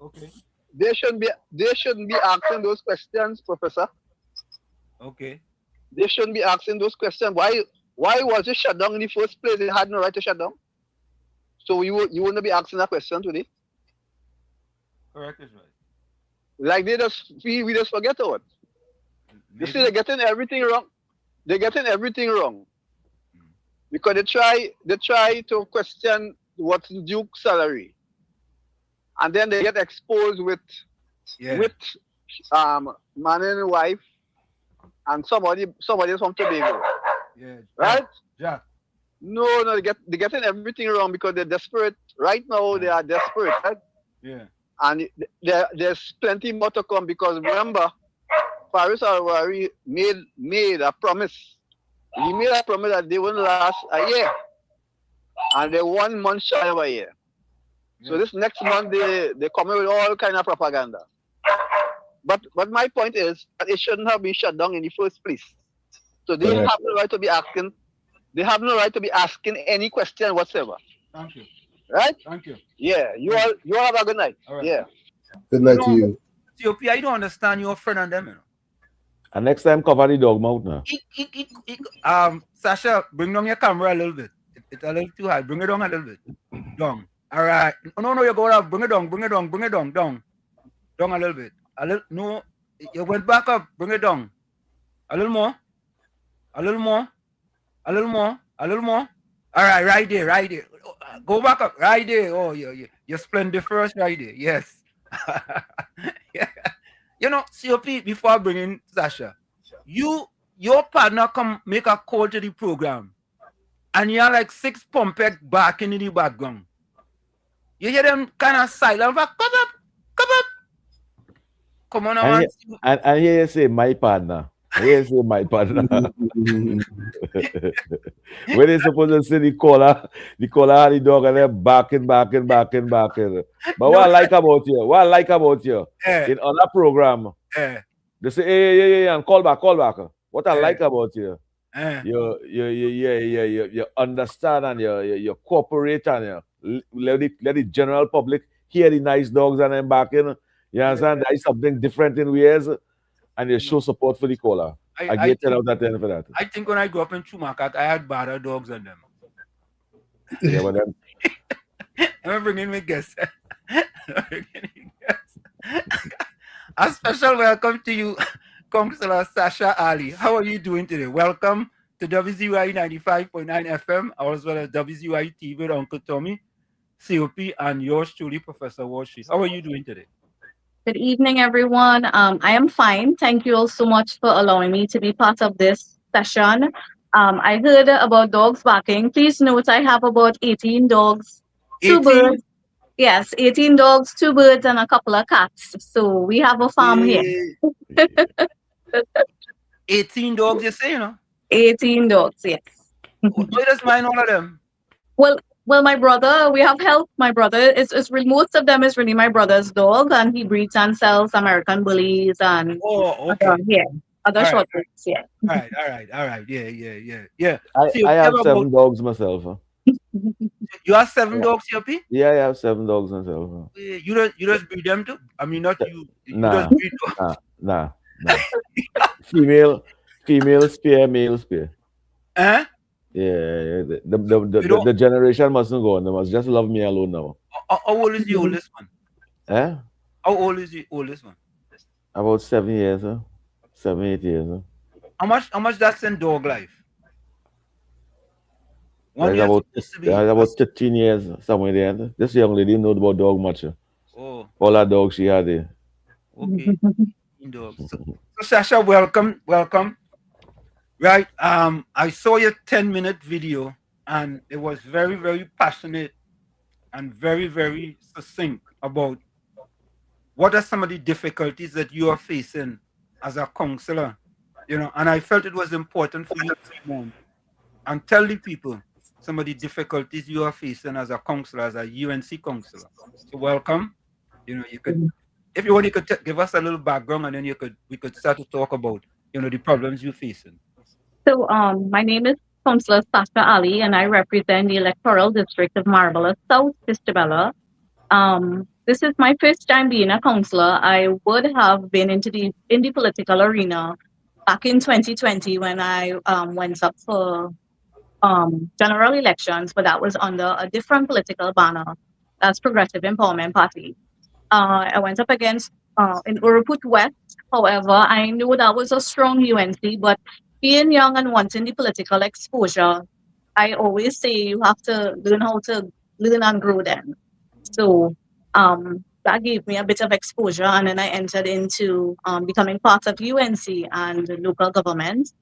Okay. They shouldn't be asking those questions, Professor. Okay. They shouldn't be asking those questions. Why was it shut down in the first place? They had no right to shut down. So you wouldn't be asking that question today. Correct, is right. Like we just forget what. You see, they're getting everything wrong. They're getting everything wrong. Because they try to question what's Duke's salary. And then they get exposed with man and wife and somebody from Tobago. Yeah. Right? Yeah. No, they're getting everything wrong because they're desperate. Right now they are desperate, right? Yeah. And there's plenty more to come because remember, Faris Alwari made a promise. He made a promise that they wouldn't last a year. And they're 1 month shy of a year. Yeah. So this next month they come in with all kind of propaganda. But my point is that it shouldn't have been shut down in the first place. So they have no right to be asking. They have no right to be asking any question whatsoever. Thank you. Right? Thank you. Yeah. You all have a good night. All right. Yeah. Good night to you. COP, I don't understand your friend and them, you know. And next time cover the dog mouth now. Sasha, bring down your camera a little bit. It's a little too high. Bring it down a little bit. Down. All right. No, you go up. Bring it down. Down a little bit. No, you went back up. Bring it down. A little more. All right, right there. Go back up. Right there. Oh, you're splendiferous right there. Yes. Yeah. You know, COP, before I bring in Sasha, your partner come make a call to the program, and you are like 6 pumpek barking in the background. You hear them kind of silent, come up. Come on, man. And here you say my partner. When they supposed to say the caller had the dog and they're barking. But what I like about you, in other program, they say, hey, and call back. What I like about you, you understand and you cooperate and you let the general public hear the nice dogs and them barking. You understand? There is something different in ways. And you show support for the caller. I get 10 out of 10 for that. I think when I grew up in Chumakat, I had better dogs than them. Yeah, but then I'm bringing me guests. A special welcome to you, Councilor Sasha Ali. How are you doing today? Welcome to WZYE 95.9 FM, as well as WZYE TV with Uncle Tommy, COP, and yours truly, Professor Wall Street. How are you doing today? Good evening, everyone. I am fine. Thank you all so much for allowing me to be part of this session. I heard about dogs barking. Please note I have about 18 dogs, 2 birds. Yes, 18 dogs, 2 birds, and a couple of cats. So we have a farm here. 18 dogs, you say, you know? 18 dogs, yes. Why does mine all of them? Well, Well, my brother, we have help. My brother, most of them is really my brother's dog, and he breeds and sells American Bullies and Okay. other All short right. breeds. Yeah. All right. Yeah. See, I you have have about 7 dogs myself. you have 7 Yeah. dogs, CLP? Yeah, I have 7 dogs myself. You just breed them too? I mean, not you. You just Nah, breed dogs. nah. Female spear, male spear. Huh? Yeah, You don't. the generation mustn't go on. They must just love me alone now. How old is the oldest one? Eh? How old is the oldest one? About 7 years, 7, 8 years. How much that's in dog life? 1 That's year about supposed to be. that's about 13 years, somewhere there. This young lady know about dog much. Oh, All her dogs she had there. okay. Dogs. So Sasha, welcome. Right. I saw your 10-minute video, and it was very, very passionate and very, very succinct about what are some of the difficulties that you are facing as a counselor. And I felt it was important for you to come on and tell the people some of the difficulties you are facing as a counselor, as a UNC counselor. So welcome. You could, if you want, you could give us a little background, and then we could start to talk about the problems you're facing. So, my name is Councilor Sasha Ali, and I represent the electoral district of Marabella South, Istabella. This is my first time being a counselor. I would have been in the political arena back in 2020 when I went up for general elections, but that was under a different political banner. That's Progressive Empowerment Party. I went up against in Uruput West. However, I knew that was a strong UNC, but being young and wanting the political exposure, I always say you have to learn how to learn and grow then. So that gave me a bit of exposure, and then I entered into becoming part of UNC and local government.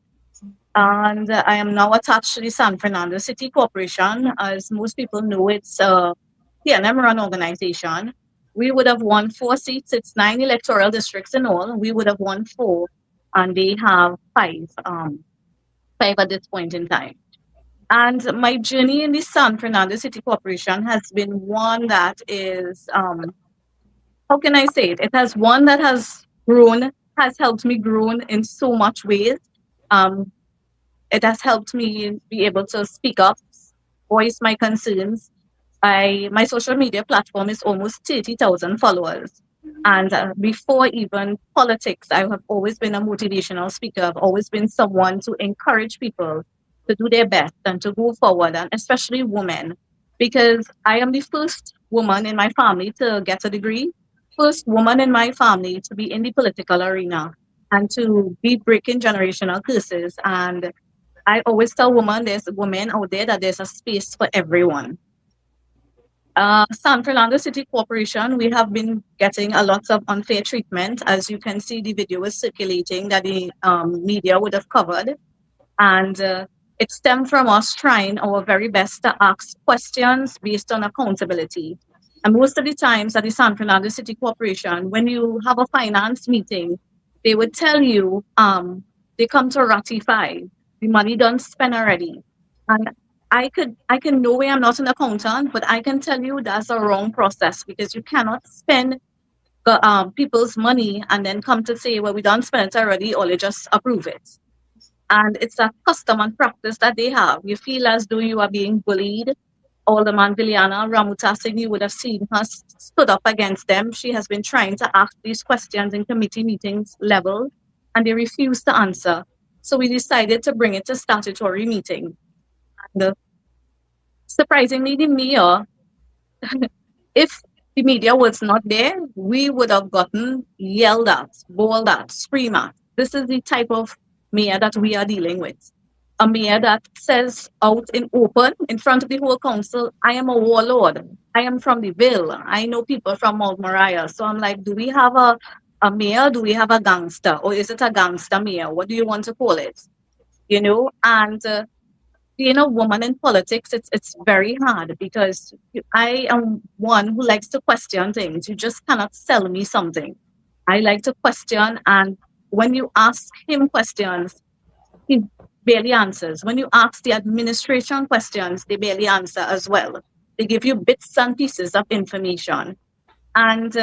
And I am now attached to the San Fernando City Corporation. As most people know, it's a PNM run organization. We would have won 4 seats. It's 9 electoral districts in all. We would have won 4, and they have 5 at this point in time. And my journey in the San Fernando City Corporation has been one that is, how can I say it? It has one that has grown, has helped me grow in so much ways. It has helped me be able to speak up, voice my concerns. My social media platform is almost 30,000 followers. And before even politics, I have always been a motivational speaker. I've always been someone to encourage people to do their best and to go forward, and especially women, because I am the first woman in my family to get a degree, first woman in my family to be in the political arena and to be breaking generational curses. And I always tell women out there that there's a space for everyone. San Fernando City Corporation, we have been getting a lot of unfair treatment. As you can see, the video is circulating that the media would have covered. And it stemmed from us trying our very best to ask questions based on accountability. And most of the times at the San Fernando City Corporation, when you have a finance meeting, they would tell you they come to ratify. The money done spent already. And I can know I'm not an accountant, but I can tell you that's a wrong process, because you cannot spend people's money and then come to say, well, we don't spend it already, or you just approve it. And it's a custom and practice that they have. You feel as though you are being bullied. Alderman Viliana Ramutasing, you would have seen her stood up against them. She has been trying to ask these questions in committee meetings level, and they refuse to answer. So we decided to bring it to statutory meeting. And surprisingly, the mayor, if the media was not there, we would have gotten yelled at, bawled at, screamed at. This is the type of mayor that we are dealing with. A mayor that says out in open, in front of the whole council, I am a warlord. I am from the Ville. I know people from Mount Moriah. So I'm like, do we have a mayor? Do we have a gangster? Or is it a gangster mayor? What do you want to call it? And being a woman in politics, it's very hard, because I am one who likes to question things. You just cannot sell me something. I like to question, and when you ask him questions, he barely answers. When you ask the administration questions, they barely answer as well. They give you bits and pieces of information. And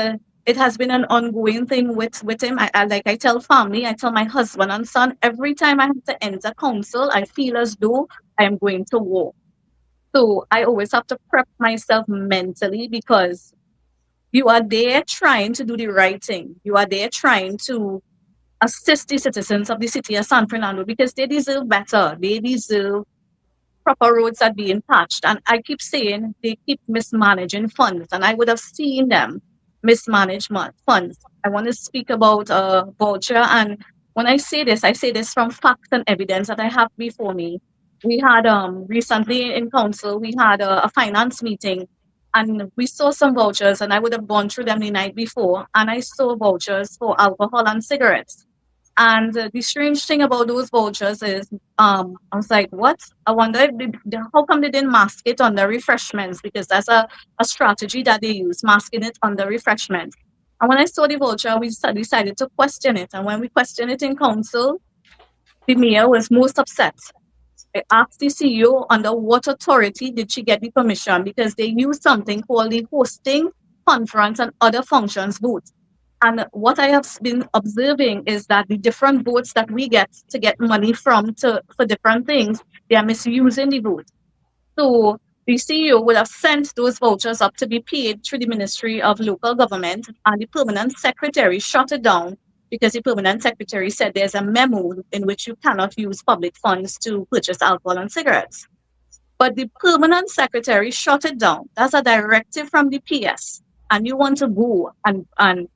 it has been an ongoing thing with him. Like I tell family, I tell my husband and son, every time I have to enter council, I feel as though I am going to war. So I always have to prep myself mentally because you are there trying to do the right thing. You are there trying to assist the citizens of the city of San Fernando because they deserve better. They deserve proper roads are being patched. And I keep saying they keep mismanaging funds, and I would have seen them mismanage funds. I want to speak about voucher. And when I say this from facts and evidence that I have before me. We had recently in council, we had a finance meeting and we saw some vouchers, and I would have gone through them the night before, and I saw vouchers for alcohol and cigarettes. And the strange thing about those vouchers is, I was like, what? I wonder if how come they didn't mask it on the refreshments? Because that's a strategy that they use, masking it on the refreshments. And when I saw the voucher, we decided to question it. And when we questioned it in council, the mayor was most upset. I asked the CEO under what authority did she get the permission, because they use something called the hosting, conference, and other functions vote. And what I have been observing is that the different votes that we get to get money from for different things, they are misusing the vote. So the CEO would have sent those vouchers up to be paid through the Ministry of Local Government, and the permanent secretary shut it down because the permanent secretary said there's a memo in which you cannot use public funds to purchase alcohol and cigarettes. But the permanent secretary shut it down. That's a directive from the PS. And you want to go and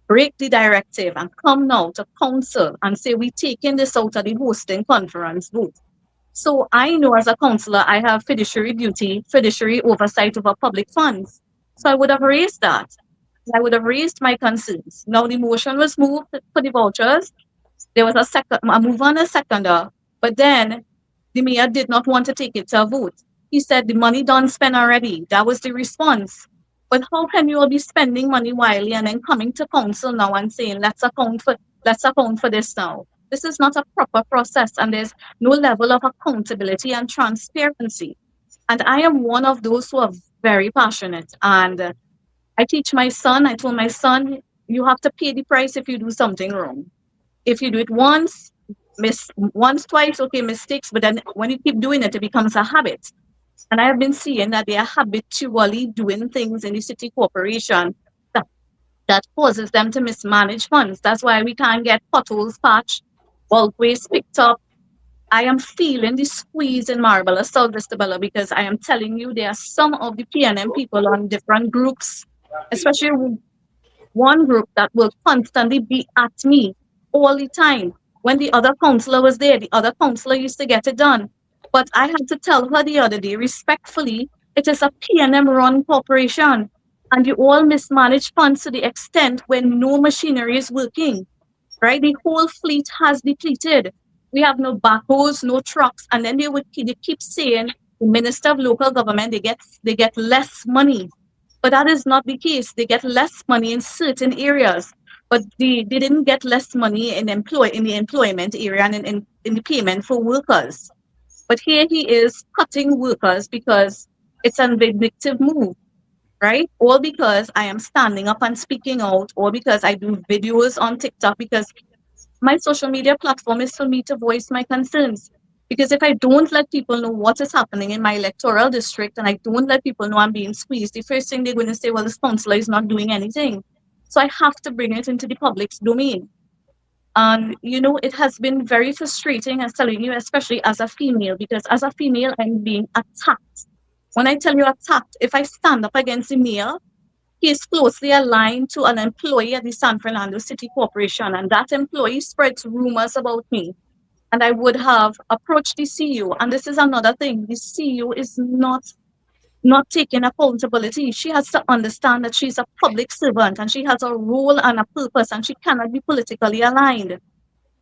break the directive and come now to council and say we're taking this out of the hosting conference vote. So I know as a councillor, I have fiduciary duty, fiduciary oversight over public funds. So I would have raised that. I would have raised my concerns. Now the motion was moved for the vouchers. There was a move on a seconder, but then the mayor did not want to take it to a vote. He said the money done spent already. That was the response. But how can you all be spending money wildly and then coming to council now and saying let's account for this now? This is not a proper process, and there's no level of accountability and transparency. And I am one of those who are very passionate. And I teach my son, I told my son, you have to pay the price if you do something wrong. If you do it once, twice, okay, mistakes, but then when you keep doing it, it becomes a habit. And I have been seeing that they are habitually doing things in the city corporation that causes them to mismanage funds. That's why we can't get potholes patched, walkways picked up. I am feeling the squeeze in Marabella, South Vistibella, because I am telling you, there are some of the PNM people on different groups, especially one group that will constantly be at me all the time. When the other councillor was there, the other councillor used to get it done. But I had to tell her the other day, respectfully, it is a PNM-run corporation, and you all mismanage funds to the extent when no machinery is working, right? The whole fleet has depleted. We have no backhoes, no trucks, and then they keep saying the Minister of Local Government, they get less money. But that is not the case. They get less money in certain areas, but they didn't get less money in the employment area and in the payment for workers. But here he is cutting workers because it's a vindictive move, right? Or because I am standing up and speaking out, or because I do videos on TikTok, because my social media platform is for me to voice my concerns. Because if I don't let people know what is happening in my electoral district, and I don't let people know I'm being squeezed, the first thing they're going to say, well, this councillor is not doing anything. So I have to bring it into the public's domain. And, it has been very frustrating, as telling you, especially as a female, because as a female, I'm being attacked. When I tell you attacked, if I stand up against the mayor, he is closely aligned to an employee at the San Fernando City Corporation, and that employee spreads rumors about me. And I would have approached the CEO. And this is another thing. The CEO is not taking accountability. She has to understand that she's a public servant and she has a role and a purpose, and she cannot be politically aligned.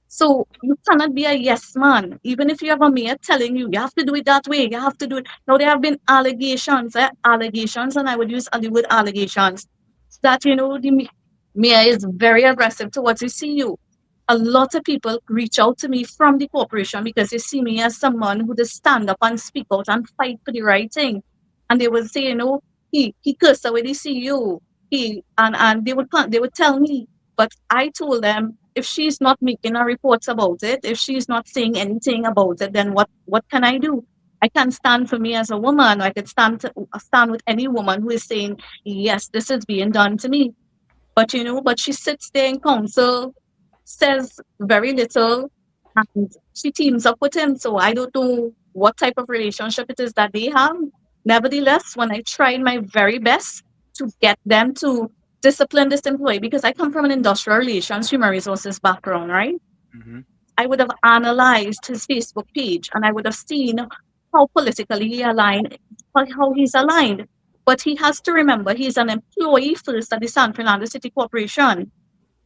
So you cannot be a yes man. Even if you have a mayor telling you, you have to do it that way, you have to do it. Now there have been allegations, and I would use the word allegations, that, the mayor is very aggressive towards the CEO. a lot of people reach out to me from the corporation because they see me as someone who does stand up and speak out and fight for the right thing. And they would say, he cursed away the CEO. And they would tell me, but I told them, if she's not making a reports about it, if she's not saying anything about it, then what can I do? I can stand for me as a woman. I could stand with any woman who is saying, yes, this is being done to me. But she sits there in council, says very little, and she teams up with him. So I don't know what type of relationship it is that they have. Nevertheless, when I tried my very best to get them to discipline this employee, because I come from an industrial relations, human resources background, right? I would have analyzed his Facebook page and I would have seen how politically he aligned, how he's aligned. But he has to remember he's an employee first at the San Fernando City Corporation.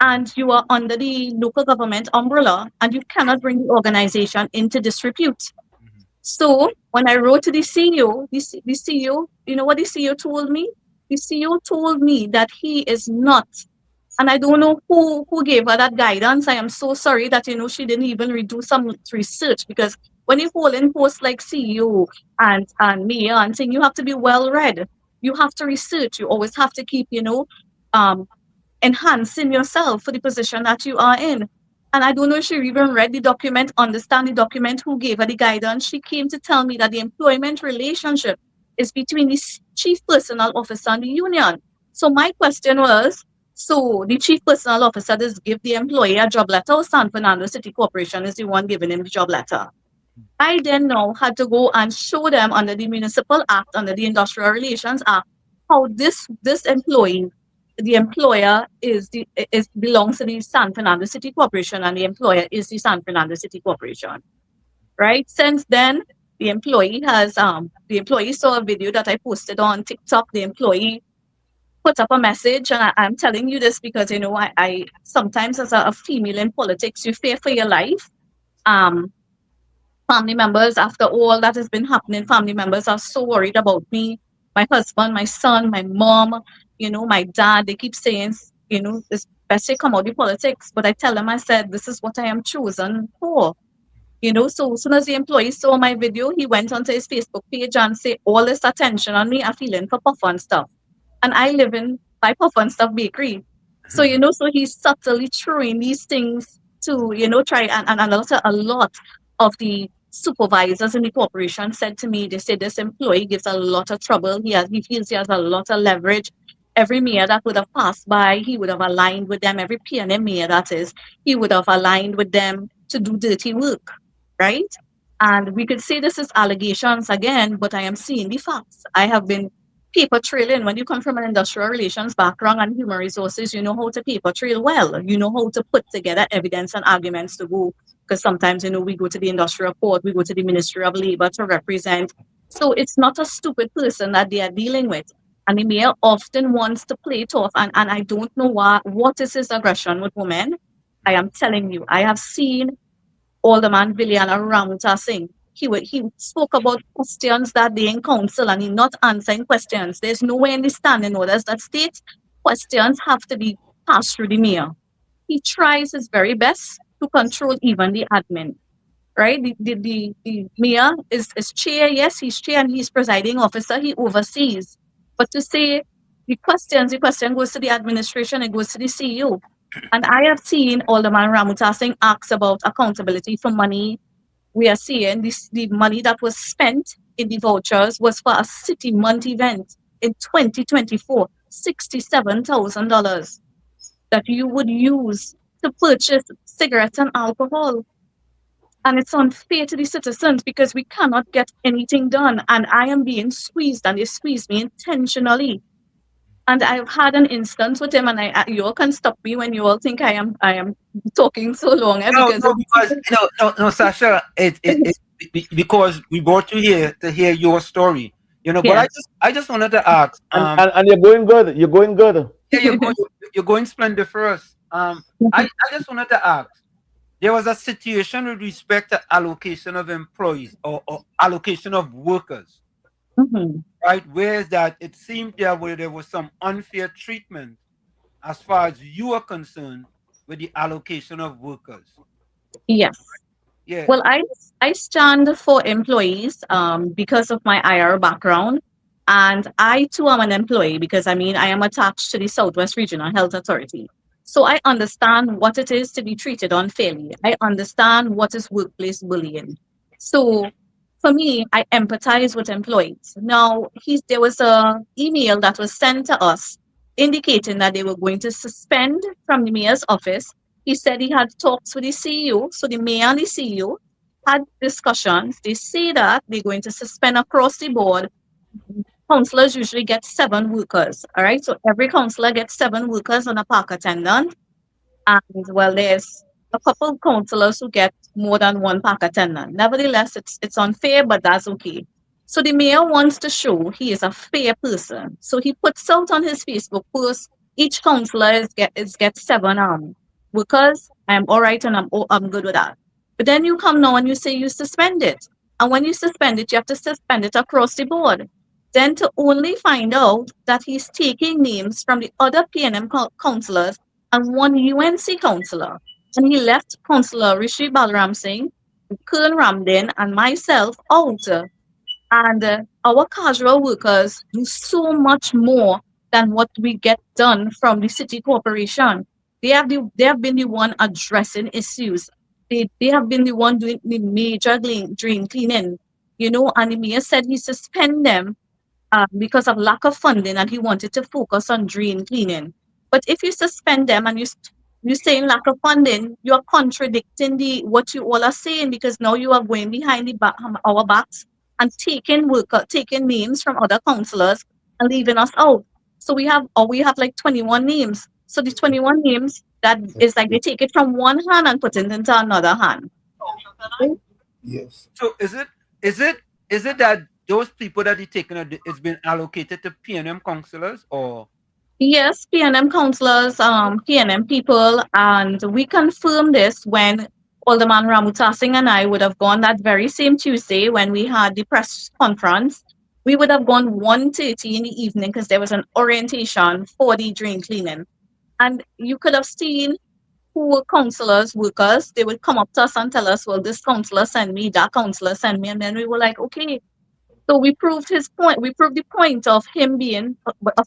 And you are under the local government umbrella and you cannot bring the organization into disrepute. So when I wrote to the CEO, the CEO, you know what the CEO told me? The CEO told me that he is not, and I don't know who gave her that guidance. I am so sorry that, she didn't even do some research, because when you hold in posts like CEO and mayor and thing, you have to be well read. You have to research. You always have to keep, enhancing yourself for the position that you are in. And I don't know if she even read the document, understand the document, who gave her the guidance. She came to tell me that the employment relationship is between the chief personnel officer and the union. So my question was, so the chief personnel officer does give the employee a job letter, or San Fernando City Corporation is the one giving him the job letter? I then now had to go and show them under the Municipal Act, under the Industrial Relations Act, how this employee, the employer belongs to the San Fernando City Corporation and the employer is the San Fernando City Corporation. Right? Since then, the employee saw a video that I posted on TikTok. The employee put up a message, and I'm telling you this because I sometimes, as a female in politics, you fear for your life. Family members, after all that has been happening, family members are so worried about me. My husband, my son, my mom, my dad, they keep saying, it's best to come out of politics. But I tell them, I said, this is what I am chosen for. So as soon as the employee saw my video, he went onto his Facebook page and said, all this attention on me, I'm feeling for Puff and Stuff. And I live in by Puff and Stuff Bakery. So, so he's subtly throwing these things to, try and a lot of the supervisors in the corporation said to me, they said this employee gives a lot of trouble. He feels he has a lot of leverage. Every mayor that would have passed by, he would have aligned with them. Every PNM mayor, that is, he would have aligned with them to do dirty work, right? And we could say this is allegations again, but I am seeing the facts. I have been paper trailing. When you come from an industrial relations background and human resources, you know how to paper trail well. You know how to put together evidence and arguments to go. Because sometimes, we go to the industrial court, we go to the Ministry of Labor to represent. So it's not a stupid person that they are dealing with. And the mayor often wants to play it off. And I don't know what is his aggression with women. I am telling you, I have seen Alderman Viliana Ramuta Singh. He spoke about questions that they in council and he not answering questions. There's nowhere in the standing orders that states questions have to be passed through the mayor. He tries his very best to control even the admin, right? The mayor is chair, yes, he's chair and he's presiding officer, he oversees. But to say the question goes to the administration, it goes to the CEO. And I have seen Alderman Ramuta Singh ask about accountability for money. We are seeing the money that was spent in the vouchers was for a city month event in 2024, $67,000 that you would use to purchase cigarettes and alcohol. And it's unfair to the citizens because we cannot get anything done. And I am being squeezed and they squeeze me intentionally. And I've had an instance with him, and you all can stop me when you all think I am talking so long. No, Sasha, because we brought you here to hear your story. But I just wanted to ask. And you're going good. You're going good. Yeah, you're going splendid for us. I just wanted to ask. There was a situation with respect to allocation of employees or allocation of workers. Right, whereas that it seemed there was some unfair treatment as far as you are concerned with the allocation of workers. Yes. Yeah. Well, I stand for employees because of my IR background, and I too am an employee because I am attached to the Southwest Regional Health Authority. So I understand what it is to be treated unfairly. I understand what is workplace bullying. So for me, I empathize with employees. Now, there was a email that was sent to us indicating that they were going to suspend from the mayor's office. He said he had talks with the CEO. So the mayor and the CEO had discussions. They say that they're going to suspend across the board. Councillors usually get 7 workers. All right. So every councillor gets 7 workers and a park attendant. And well, there's a couple of councillors who get more than 1 park attendant. Nevertheless, it's unfair, but that's okay. So the mayor wants to show he is a fair person. So he puts out on his Facebook post, each councillor gets 7 workers. I'm all right and I'm good with that. But then you come now and you say you suspend it. And when you suspend it, you have to suspend it across the board. Then to only find out that he's taking names from the other PNM councillors and 1 UNC councillor. And he left Councillor Rishi Balaram Singh, Kern Ramdin, and myself out. And our casual workers do so much more than what we get done from the city corporation. They have been the one addressing issues. They have been the one doing the major drain cleaning, and the mayor said he suspend them because of lack of funding and he wanted to focus on drain cleaning. But if you suspend them and you saying lack of funding, you are contradicting what you all are saying, because now you are going behind our backs and taking names from other councillors and leaving us out. So we have like 21 names. So the 21 names, that is like they take it from one hand and put it into another hand. Yes. So is it that those people that are taking it's been allocated to PNM councillors or? Yes, PNM councillors, PNM people, and we confirmed this when Alderman Ramuta Singh and I would have gone that very same Tuesday when we had the press conference. We would have gone 1:30 in the evening because there was an orientation for the drain cleaning. And you could have seen who were councillors, workers. They would come up to us and tell us, well, this councillor sent me, that councillor sent me. And then we were like, okay. So we proved his point. We proved the point of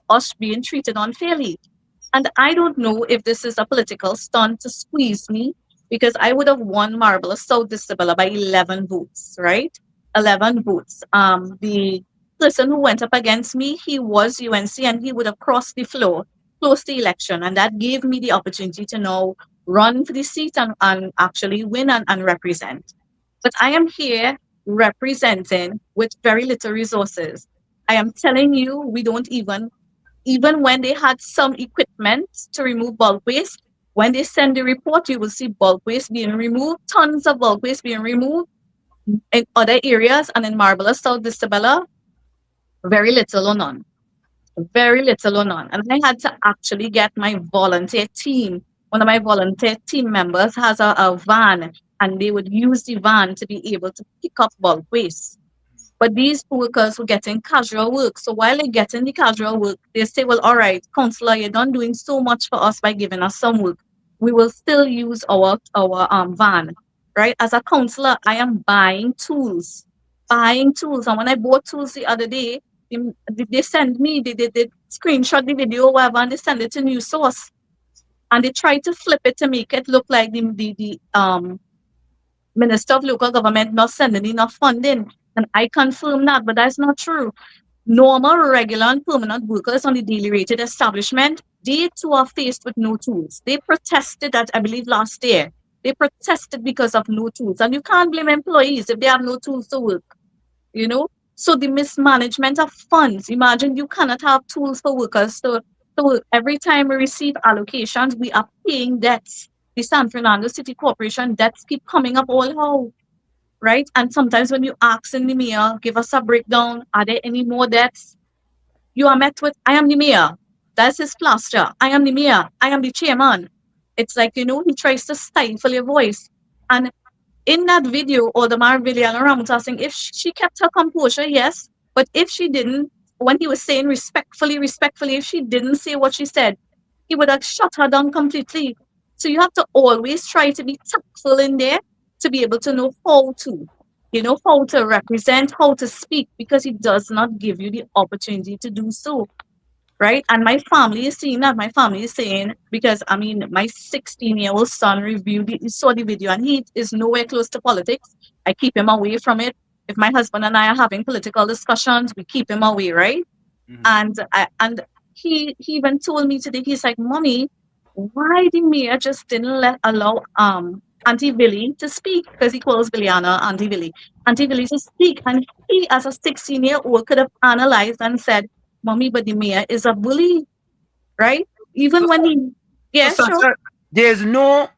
us being treated unfairly. And I don't know if this is a political stunt to squeeze me, because I would have won Marvelous South Isabella by 11 votes, right? 11 votes. The person who went up against me, he was UNC, and he would have crossed the floor, closed the election. And that gave me the opportunity to now run for the seat and actually win and represent. But I am here representing with very little resources. I am telling you, we don't even when they had some equipment to remove bulk waste, when they send the report, you will see bulk waste being removed, tons of bulk waste being removed in other areas, and in Marvelous South Isabella, very little or none. Very little or none. And I had to actually get my volunteer team. One of my volunteer team members has a van, and they would use the van to be able to pick up bulk waste. But these workers were getting casual work. So while they're getting the casual work, they say, well, all right, councillor, you're done doing so much for us by giving us some work. We will still use our van, right? As a councillor, I am buying tools. And when I bought tools the other day, they send me, they screenshot the video or whatever, and they send it to News Source. And they try to flip it to make it look like the Minister of Local Government not sending enough funding. And I confirm that, but that's not true. Normal, regular, and permanent workers on the daily rated establishment, they too are faced with no tools. They protested that, I believe, last year. They protested because of no tools. And you can't blame employees if they have no tools to work, So the mismanagement of funds, imagine you cannot have tools for workers. So every time we receive allocations, we are paying debts. The San Fernando City Corporation debts keep coming up all how, right? And sometimes when you ask in the mayor, give us a breakdown, are there any more debts? You are met with, I am the mayor. That's his plaster. I am the mayor. I am the chairman. It's like, he tries to stifle your voice. And in that video, Alderman Villiana Ramuta saying, if she kept her composure, yes. But if she didn't, when he was saying respectfully, if she didn't say what she said, he would have shut her down completely. So you have to always try to be tactful in there to be able to know how to, how to represent, how to speak, because he does not give you the opportunity to do so. Right. And my family is seeing that. My family is saying, because I mean, my 16-year-old son he saw the video, and he is nowhere close to politics. I keep him away from it. If my husband and I are having political discussions, we keep him away, right? And he even told me today, he's like, Mommy, why the mayor just didn't allow Auntie Billy to speak? Because he calls Billiana Auntie Billy to speak. And he, as a 16-year-old, could have analyzed and said, Mommy, but the mayor is a bully, right? Even when he, yeah, so, sure. Sasha, there's no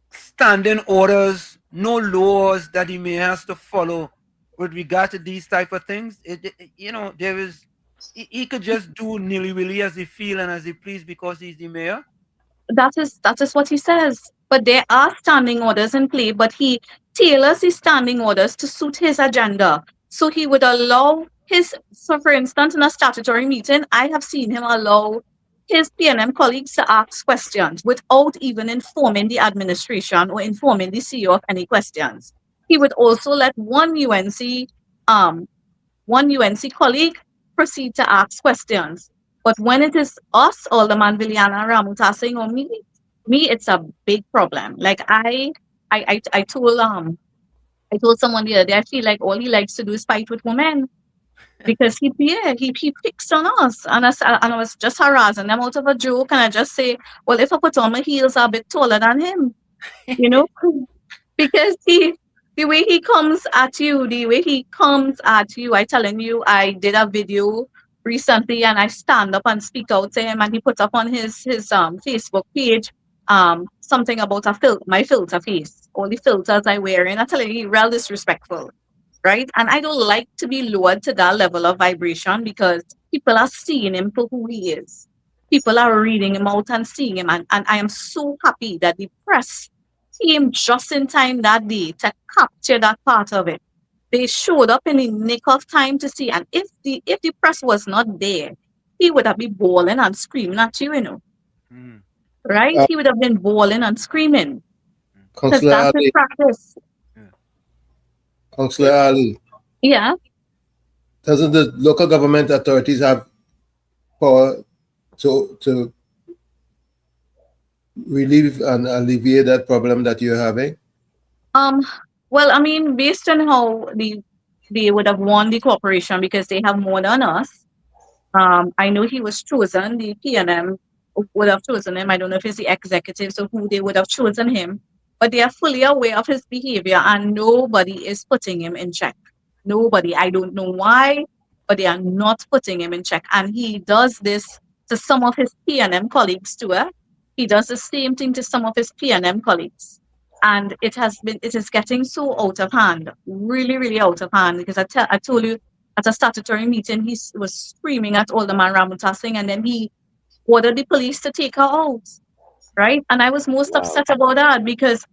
standing orders, no laws that he may has to follow with regard to these type of things. There is, he could just do nilly-willy as he feel and as he please because he's the mayor. That is what he says. But there are standing orders in play, but he tailors his standing orders to suit his agenda. So he would allow so for instance, in a statutory meeting, I have seen him allow his PNM colleagues to ask questions without even informing the administration or informing the CEO of any questions. He would also let one UNC colleague proceed to ask questions. But when it is us, Alderman Viliana Ramutasing, or me, it's a big problem. Like I told someone the other day, I feel like all he likes to do is fight with women. Because he picks on us, and I was just harassing them out of a joke, and I just say, well, if I put on my heels, I'm a bit taller than him, because the way he comes at you, I telling you, I did a video recently, and I stand up and speak out to him, and he put up on his Facebook page something about my filter face, all the filters I wear, and I telling you, real disrespectful. Right? And I don't like to be lowered to that level of vibration, because people are seeing him for who he is. People are reading him out and seeing him. And I am so happy that the press came just in time that day to capture that part of it. They showed up in the nick of time to see. And if the press was not there, he would have been bawling and screaming at you, Right? He would have been bawling and screaming. Because that's his practice. Councilor Ali. Yeah. Doesn't the local government authorities have power to relieve and alleviate that problem that you're having? Well, I mean, based on how they would have won the corporation because they have more than us. I know he was chosen. The PNM would have chosen him. I don't know if it's the executives or who they would have chosen him. But they are fully aware of his behavior, and nobody is putting him in check. Nobody. I don't know why, but they are not putting him in check. And he does this to some of his PNM colleagues too. He does the same thing to some of his PNM colleagues. And it is getting so out of hand, really, really out of hand. Because I told you, at a statutory meeting, he was screaming at Alderman Ramutasing, and then he ordered the police to take her out. Right? And I was most upset about that, because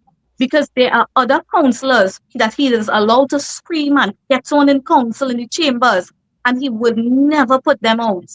there are other councillors that he is allowed to scream and get on in council in the chambers, and he would never put them out.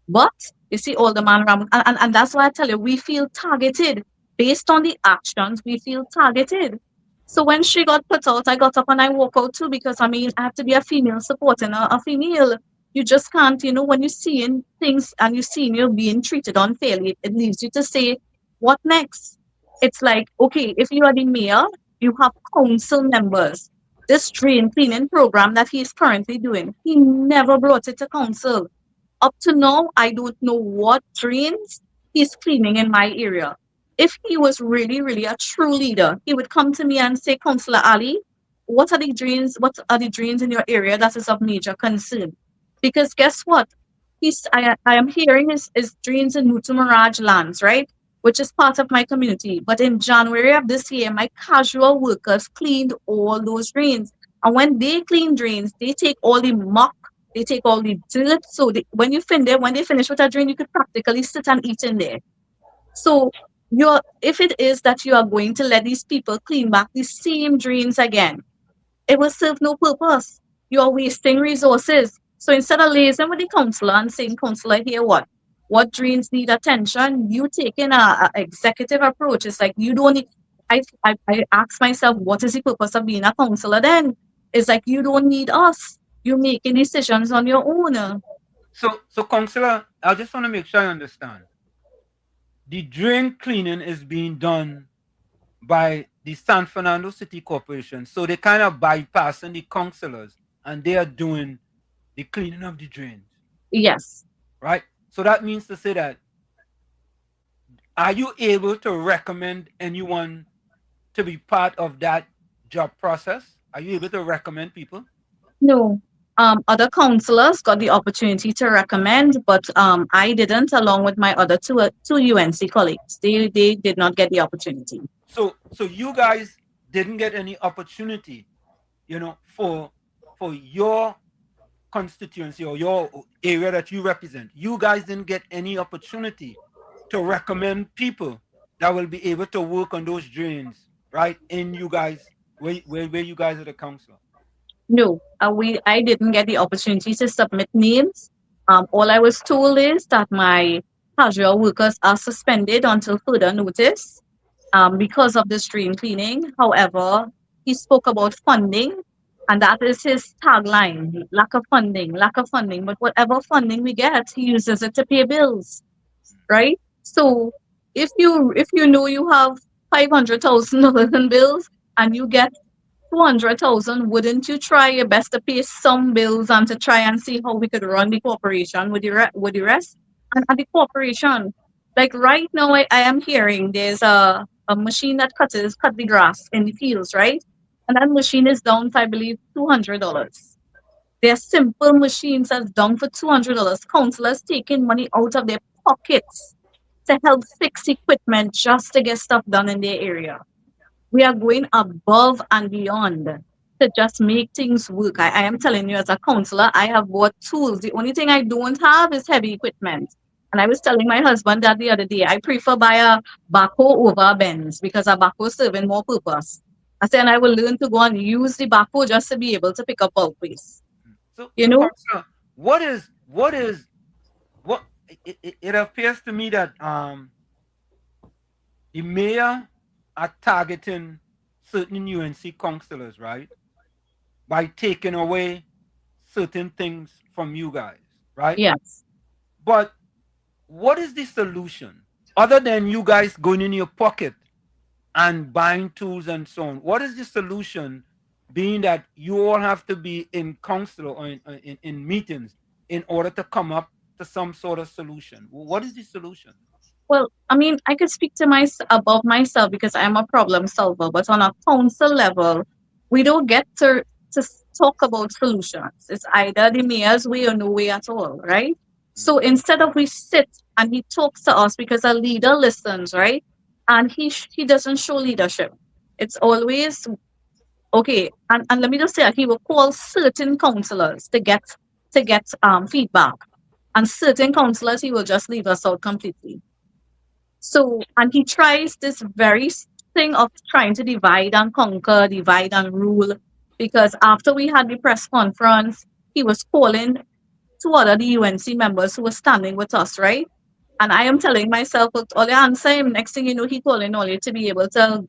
But you see, Alderman Ram, and that's why I tell you, we feel targeted. Based on the actions, we feel targeted. So when she got put out, I got up and I walk out too, because I mean, I have to be a female supporting a female. You just can't, when you're seeing things and you're being treated unfairly, it leaves you to say, what next? It's like, okay, if you are the mayor, you have council members. This drain cleaning program that he's currently doing, he never brought it to council. Up to now, I don't know what drains he's cleaning in my area. If he was really, really a true leader, he would come to me and say, Councilor Ali, what are the drains in your area that is of major concern? Because guess what? I am hearing his drains in Mutu Mirage lands, right? Which is part of my community. But in January of this year, my casual workers cleaned all those drains. And when they clean drains, they take all the muck, they take all the dirt. So when they finish with a drain, you could practically sit and eat in there. So if it is that you are going to let these people clean back the same drains again, it will serve no purpose. You are wasting resources. So instead of liaising with the councillor and saying, Councillor, here what what drains need attention, you taking a executive approach. It's like you don't need, I ask myself, what is the purpose of being a counselor then? It's like you don't need us. You're making decisions on your own. So Councilor, I just want to make sure I understand. The drain cleaning is being done by the San Fernando City Corporation. So they kind of bypassing the councilors and they are doing the cleaning of the drains. Yes. Right? So that means to say that, are you able to recommend anyone to be part of that job process? Are you able to recommend people? No. Other counselors got the opportunity to recommend, but I didn't, along with my other two UNC colleagues. They did not get the opportunity. So you guys didn't get any opportunity, for your constituency or your area that you represent. You guys didn't get any opportunity to recommend people that will be able to work on those drains, right? In you guys, where you guys are the council. No, I didn't get the opportunity to submit names. All I was told is that my casual workers are suspended until further notice because of the drain cleaning. However, he spoke about funding, and that is his tagline: lack of funding, lack of funding. But whatever funding we get, he uses it to pay bills, right? So if you know you have $500,000 in bills and you get 200,000, wouldn't you try your best to pay some bills and to try and see how we could run the corporation with the rest? And the corporation, like right now, I am hearing there's a machine that cut the grass in the fields, right? And that machine is down for, I believe, $200. They're simple machines that's down for $200. Councilors taking money out of their pockets to help fix equipment just to get stuff done in their area. We are going above and beyond to just make things work. I am telling you, as a counselor, I have bought tools. The only thing I don't have is heavy equipment. And I was telling my husband that the other day, I prefer buy a backhoe over a Benz because a backhoe is serving more purpose. I said, and I will learn to go and use the backhoe just to be able to pick up bulk waste. So, Councilor, it appears to me that the mayor are targeting certain UNC councilors, right? By taking away certain things from you guys, right? Yes. But what is the solution? Other than you guys going in your pocket and buying tools and so on, what is the solution, being that you all have to be in council or in meetings in order to come up to some sort of solution? What is the solution? Well, I mean, I could speak to above myself because I am a problem solver, but on a council level, we don't get to talk about solutions. It's either the mayor's way or no way at all, right? So instead of we sit and he talks to us, because a leader listens, right? And he doesn't show leadership. It's always okay. And let me just say, he will call certain councillors to get feedback, and certain councillors he will just leave us out completely. So, and he tries this very thing of trying to divide and conquer, divide and rule, because after we had the press conference, he was calling two other the UNC members who were standing with us, right? And I am telling myself, well, all you answer him, next thing you know, he calling all you to be able to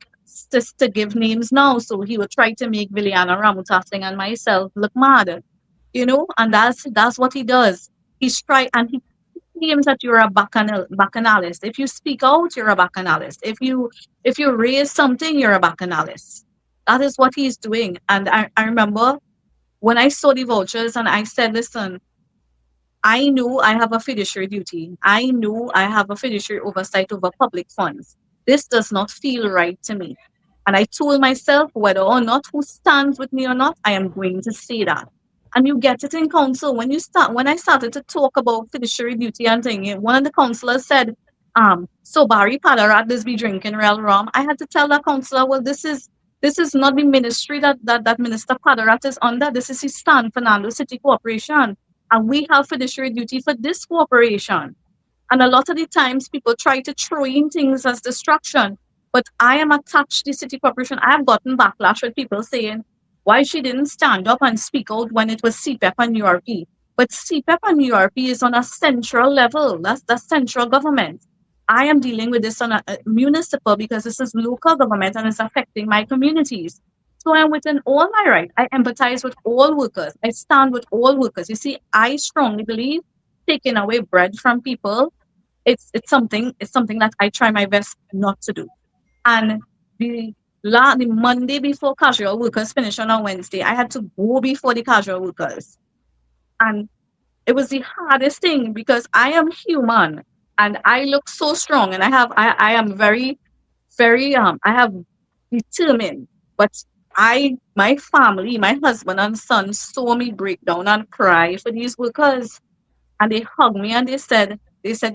give names now. So he would try to make Viliana Ramutasing and myself look mad, and that's what he does. He's trying, and he claims that you're a bacchanalist. If you speak out, you're a bacchanalist. If you raise something, you're a bacchanalist. That is what he's doing. And I remember when I saw the vouchers and I said, listen, I know I have a fiduciary duty. I know I have a fiduciary oversight over public funds. This does not feel right to me. And I told myself, whether or not who stands with me or not, I am going to say that. And you get it in council. When I started to talk about fiduciary duty and thing, one of the councillors said, so Barry Padarat does be drinking real rum. I had to tell that councillor, well, this is not the ministry that Minister Padarat is under. This is his San Fernando City Corporation. And we have fiduciary duty for this corporation. And a lot of the times people try to throw in things as distraction. But I am attached to the city corporation. I have gotten backlash with people saying, why she didn't stand up and speak out when it was CPEP and URP. But CPEP and URP is on a central level. That's the central government. I am dealing with this on a municipal because this is local government and it's affecting my communities. So I'm within all my right. I empathize with all workers. I stand with all workers. You see, I strongly believe taking away bread from people, it's something that I try my best not to do. And the Monday before casual workers finish on a Wednesday, I had to go before the casual workers. And it was the hardest thing because I am human and I look so strong and I am very, very I have determined. But my family, my husband and son saw me break down and cry for these workers. And they hugged me and they said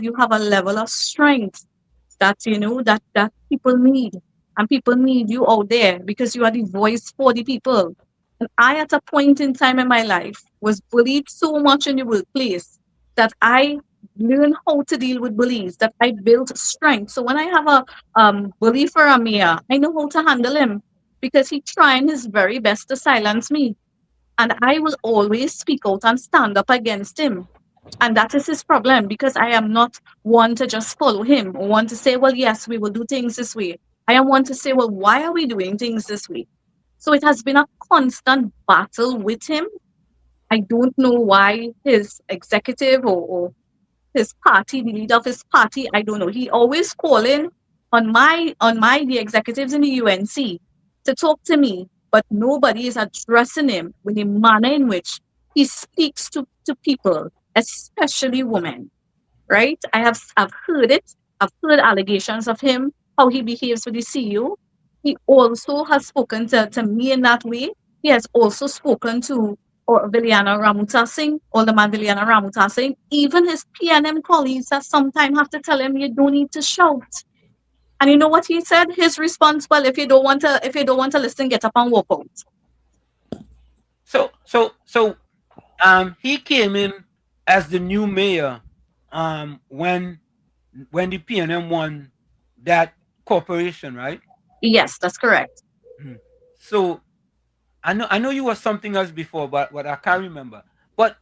you have a level of strength that that people need, and people need you out there because you are the voice for the people. And I, at a point in time in my life, was bullied so much in the workplace that I learned how to deal with bullies, that I built strength. So when I have a bully for a mayor, I know how to handle him because he trying his very best to silence me, and I will always speak out and stand up against him. And that is his problem because I am not one to just follow him or one to say, well, yes, we will do things this way. I am one to say, well, why are we doing things this way? So it has been a constant battle with him. I don't know why his executive or his party, the leader of his party, I don't know. He always calling on the executives in the UNC to talk to me, but nobody is addressing him with the manner in which he speaks to people, especially women. Right? I've heard it. I've heard allegations of him, how he behaves with the CEO. He also has spoken to me in that way. He has also spoken to Viliana Ramutasing, Alderman Viliana Ramutasing. Even his PNM colleagues that sometimes have to tell him you don't need to shout. And you know what he said? His response, well, if you don't want to listen, get up and walk out. So he came in as the new mayor when the PNM won that corporation, right? Yes, that's correct. So I know you were something else before, but I can't remember. But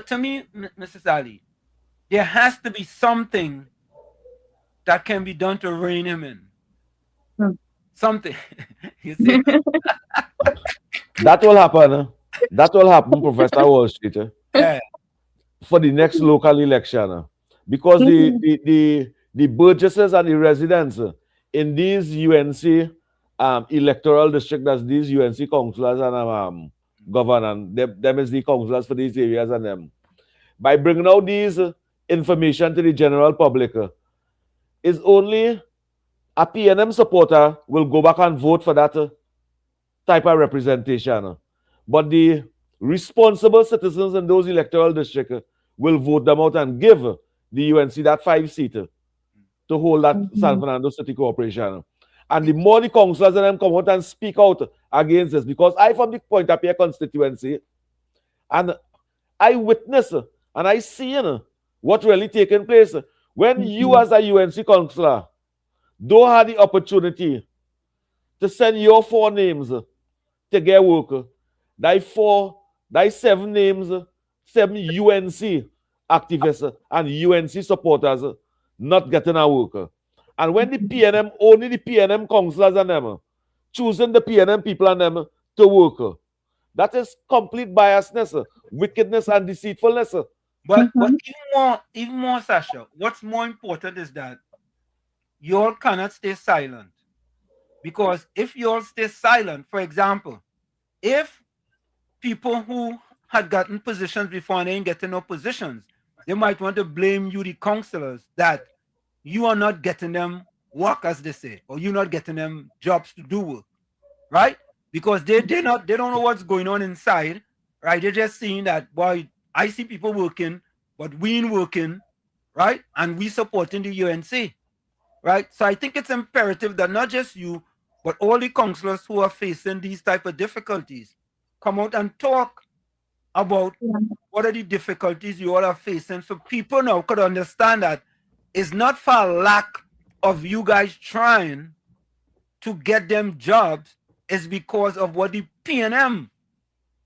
to me, Mrs. Ali, there has to be something that can be done to rein him in. Something. You see? That will happen. That will happen, Professor Wall Street. Yeah. For the next local election. Because the burgesses and the residents in these UNC electoral districts, as these UNC councillors and governors, them is the councillors for these areas and them. By bringing out these information to the general public, is only a PNM supporter will go back and vote for that type of representation. But the responsible citizens in those electoral districts will vote them out and give the UNC that 5 seat to hold that San Fernando City Corporation. And the more the councillors and them come out and speak out against this, because I from the Point of Pierre constituency, and I witness and I see what really taking place. When you as a UNC councillor don't have the opportunity to send your 4 names to get work, that 7 names, 7 UNC activists and UNC supporters not getting a work. And when the PNM, only the PNM councillors and them choosing the PNM people and them to work, that is complete biasness, wickedness, and deceitfulness. But even more, Sasha, what's more important is that you all cannot stay silent. Because if you all stay silent, for example, if people who had gotten positions before and ain't getting no positions, they might want to blame you, the councillors, that you are not getting them work, as they say, or you're not getting them jobs to do work, right? Because they don't know what's going on inside, right? They're just seeing that, boy, I see people working, but we ain't working, right? And we supporting the UNC, right? So I think it's imperative that not just you, but all the councillors who are facing these type of difficulties come out and talk about what are the difficulties you all are facing, so people now could understand that it's not for lack of you guys trying to get them jobs, it's because of what the PNM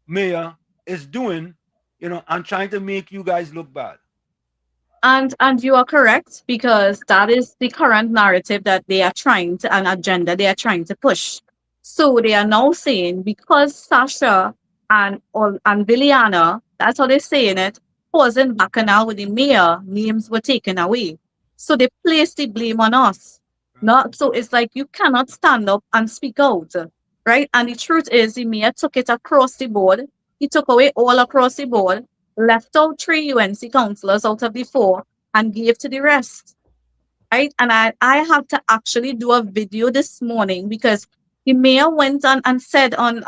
mayor is doing and trying to make you guys look bad. And you are correct, because that is the current narrative that they are trying to, an agenda they are trying to push. So they are now saying, because Sasha and Billiana, that's how they're saying it, wasn't bacchanal with the mayor, names were taken away. So they place the blame on us. Not so it's like you cannot stand up and speak out, right? And the truth is, the mayor took it across the board. He took away all across the board, left out 3 UNC councillors out of the 4, and gave to the rest, right? And I had to actually do a video this morning, because the mayor went on and said on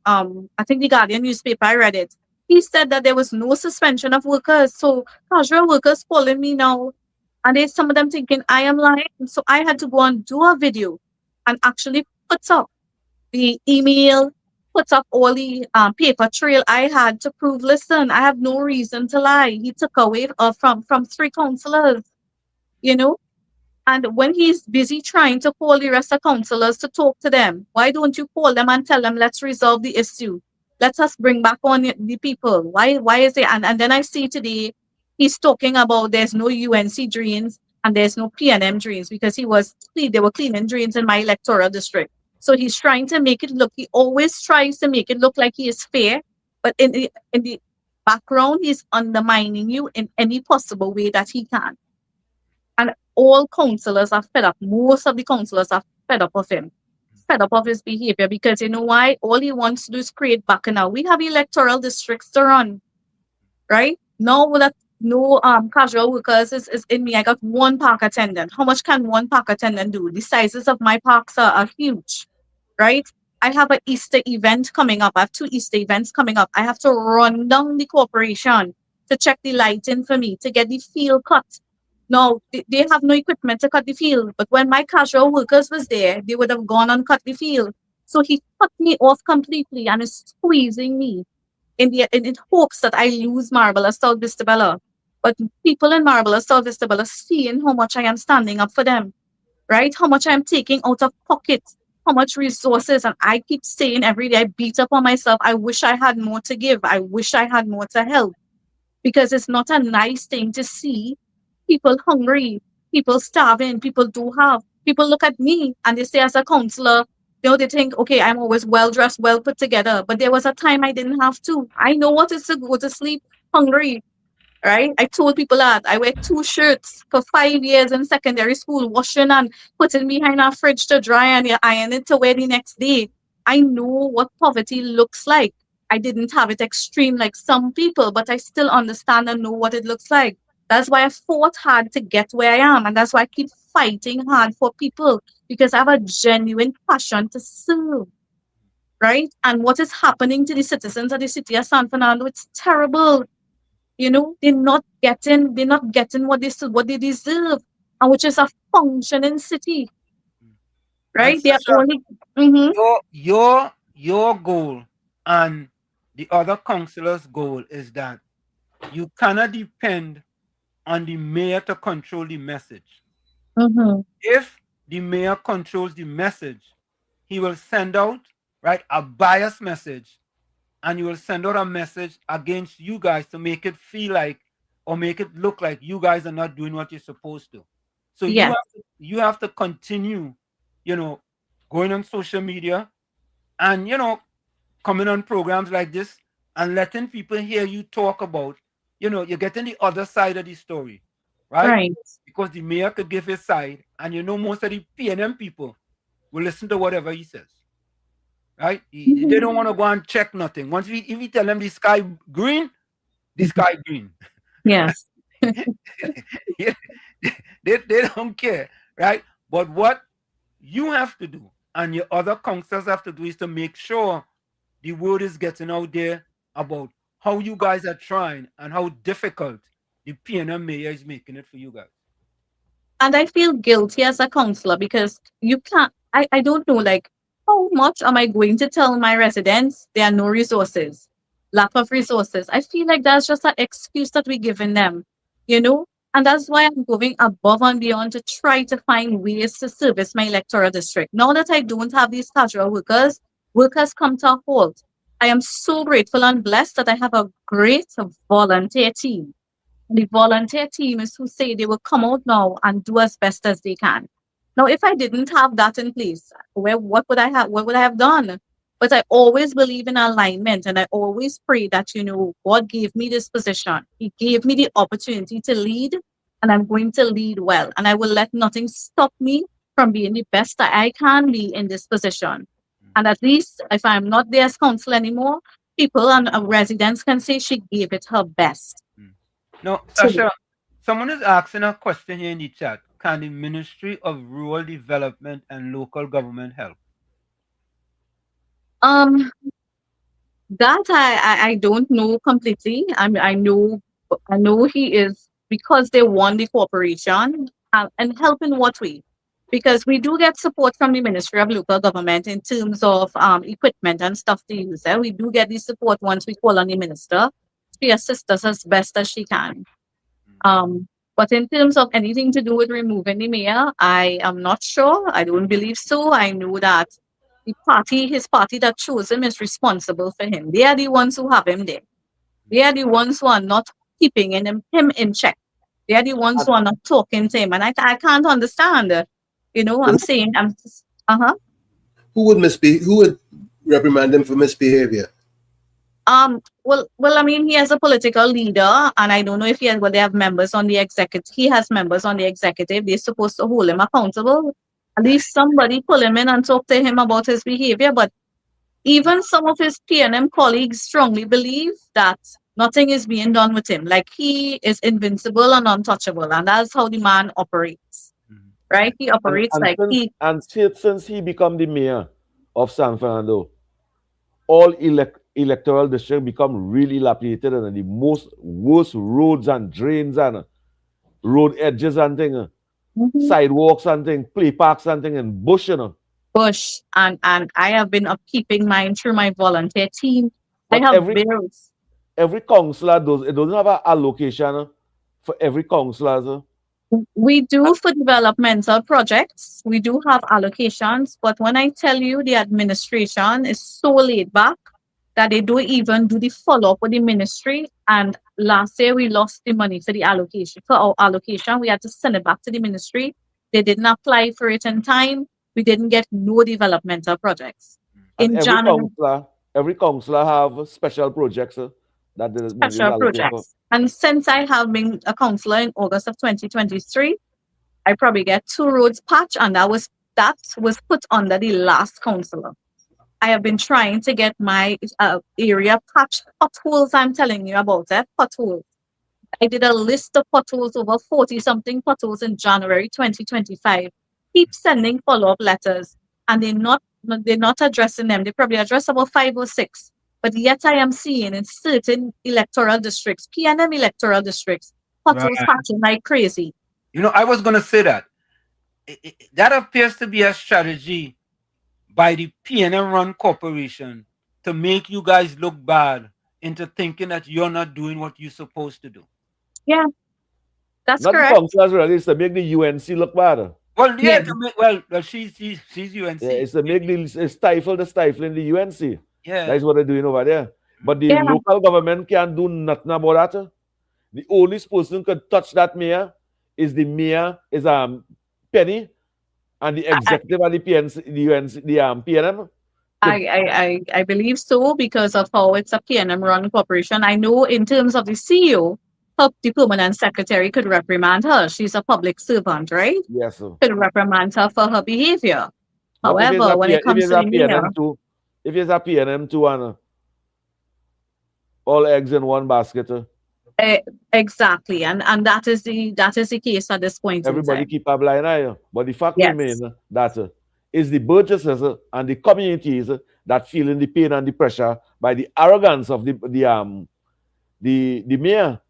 I think the Guardian newspaper, I read it. He said that there was no suspension of workers. So casual workers calling me now, and there's some of them thinking I am lying. So I had to go and do a video and actually put up the email, put up all the paper trail I had to prove, listen, I have no reason to lie. He took away from 3 councillors, you know? And when he's busy trying to call the rest of councillors to talk to them, why don't you call them and tell them, let's resolve the issue? Let us bring back on the people. Why is it? And then I see today he's talking about there's no UNC drains and there's no PNM drains, because they were cleaning drains in my electoral district. So he's trying to make it look, he always tries to make it look like he is fair, but in the background, he's undermining you in any possible way that he can. And all councillors are fed up. Most of the councillors are fed up of him, fed up of his behavior, because you know why? All he wants to do is create bacchanal. We have electoral districts to run, right? Now that no casual workers is in me, I got 1 park attendant. How much can 1 park attendant do? The sizes of my parks are huge, right? I have an Easter event coming up. I have 2 Easter events coming up. I have to run down the corporation to check the lighting for me, to get the field cut. No, they have no equipment to cut the field. But when my casual workers was there, they would have gone and cut the field. So he cut me off completely and is squeezing me in hopes that I lose Marvelous South Vistabella. But people in Marvelous South Vistabella seeing how much I am standing up for them, right? How much I am taking out of pocket, how much resources. And I keep saying every day, I beat up on myself. I wish I had more to give. I wish I had more to help, because it's not a nice thing to see people hungry, people starving, people people look at me and they say, as a councillor, they think, okay, I'm always well dressed, well put together. But there was a time I didn't have to. I know what it's to go to sleep hungry, right? I told people that I wear 2 shirts for 5 years in secondary school, washing and putting behind our fridge to dry, and you iron it to wear the next day. I know what poverty looks like. I didn't have it extreme like some people, but I still understand and know what it looks like. That's why I fought hard to get where I am. And that's why I keep fighting hard for people, because I have a genuine passion to serve, right? And what is happening to the citizens of the city of San Fernando, it's terrible. They're not getting what they deserve, and which is a functioning city, right? They are only your goal and the other councillors' goal is that you cannot depend on the mayor to control the message. If the mayor controls the message, he will send out a biased message, and you will send out a message against you guys to make it feel like, or make it look like, you guys are not doing what you're supposed to. So you have to continue, going on social media and coming on programs like this and letting people hear you talk about, you're getting the other side of the story, right? Because the mayor could give his side, and most of the PNM people will listen to whatever he says. Right? They don't want to go and check nothing. If we tell them the sky green, the sky green. Yes. they don't care, right? But what you have to do, and your other councillors have to do, is to make sure the word is getting out there about how you guys are trying and how difficult the PNM mayor is making it for you guys. And I feel guilty as a councillor, because you can't, I don't know, like, how much am I going to tell my residents there are no resources, lack of resources? I feel like that's just an excuse that we're giving them, and that's why I'm going above and beyond to try to find ways to service my electoral district. Now that I don't have these casual workers come to a halt. I am so grateful and blessed that I have a great volunteer team. The volunteer team is who say they will come out now and do as best as they can. Now, if I didn't have that in place, what would I have? What would I have done? But I always believe in alignment, and I always pray that God gave me this position. He gave me the opportunity to lead, and I'm going to lead well. And I will let nothing stop me from being the best that I can be in this position. And at least if I'm not there as council anymore, people and residents can say she gave it her best. No, Sasha, someone is asking a question here in the chat. Can the Ministry of Rural Development and Local Government help? That I don't know completely. I know he is, because they won the cooperation, and help in what way? Because we do get support from the Ministry of Local Government in terms of equipment and stuff to use. We do get the support once we call on the minister. She assists us as best as she can. But in terms of anything to do with removing the mayor, I am not sure. I don't believe so. I know that his party that chose him is responsible for him. They are the ones who have him there. They are the ones who are not keeping him in check. They are the ones who are not talking to him. And I can't understand. I'm saying, Who would reprimand him for misbehavior? Well, I mean, he has a political leader, and I don't know if they have members on the executive. He has members on the executive. They're supposed to hold him accountable. At least somebody pull him in and talk to him about his behavior. But even some of his PNM colleagues strongly believe that nothing is being done with him. Like, he is invincible and untouchable, and that's how the man operates. Right? He operates since he become the mayor of San Fernando, all electoral districts become really dilapidated, and the worst roads and drains and road edges and things, sidewalks and things, play parks and things, and bush, Bush, and I have been upkeeping mine through my volunteer team. But I have bills. Every councillor doesn't have an allocation for every councillor. We do for developmental projects. We do have allocations, but when I tell you the administration is so laid back that they don't even do the follow-up with the ministry. And last year we lost the money for the allocation. For our allocation, we had to send it back to the ministry. They didn't apply for it in time. We didn't get no developmental projects. In January, every councillor have special projects special projects. And since I have been a councillor in August of 2023, I probably get 2 roads patched, and that was put under the last councillor. I have been trying to get my area patched. Potholes, I'm telling you about it. Potholes. I did a list of potholes, over 40-something potholes in January 2025. Keep sending follow-up letters, and they're not addressing them. They probably address about 5 or 6. But yet I am seeing in certain electoral districts, PNM electoral districts, potholes patching like crazy. I was going to say that. That appears to be a strategy by the PNM-run corporation to make you guys look bad into thinking that you're not doing what you're supposed to do. Yeah, that's not correct. Not the councillors really, it's to make the UNC look bad. Well, yeah, she's UNC. Yeah, it's to make stifle the stifling the UNC. Yeah. That's what they're doing over there. But the local government can't do nothing about that. The only person who can touch that mayor is the mayor, is Penny, and the executive and the PNC, the UNC, the PNM. I believe so, because of how it's a PNM-run corporation. I know in terms of the CEO, the permanent secretary could reprimand her. She's a public servant, right? Yes, sir. Could reprimand her for her behavior. However, when it comes to the mayor, if it's a PNM too, and all eggs in one basket. Exactly, and that is the case at this point. Everybody keep a blind eye, but the fact remains that is the burgesses and the communities that feeling the pain and the pressure by the arrogance of the mayor,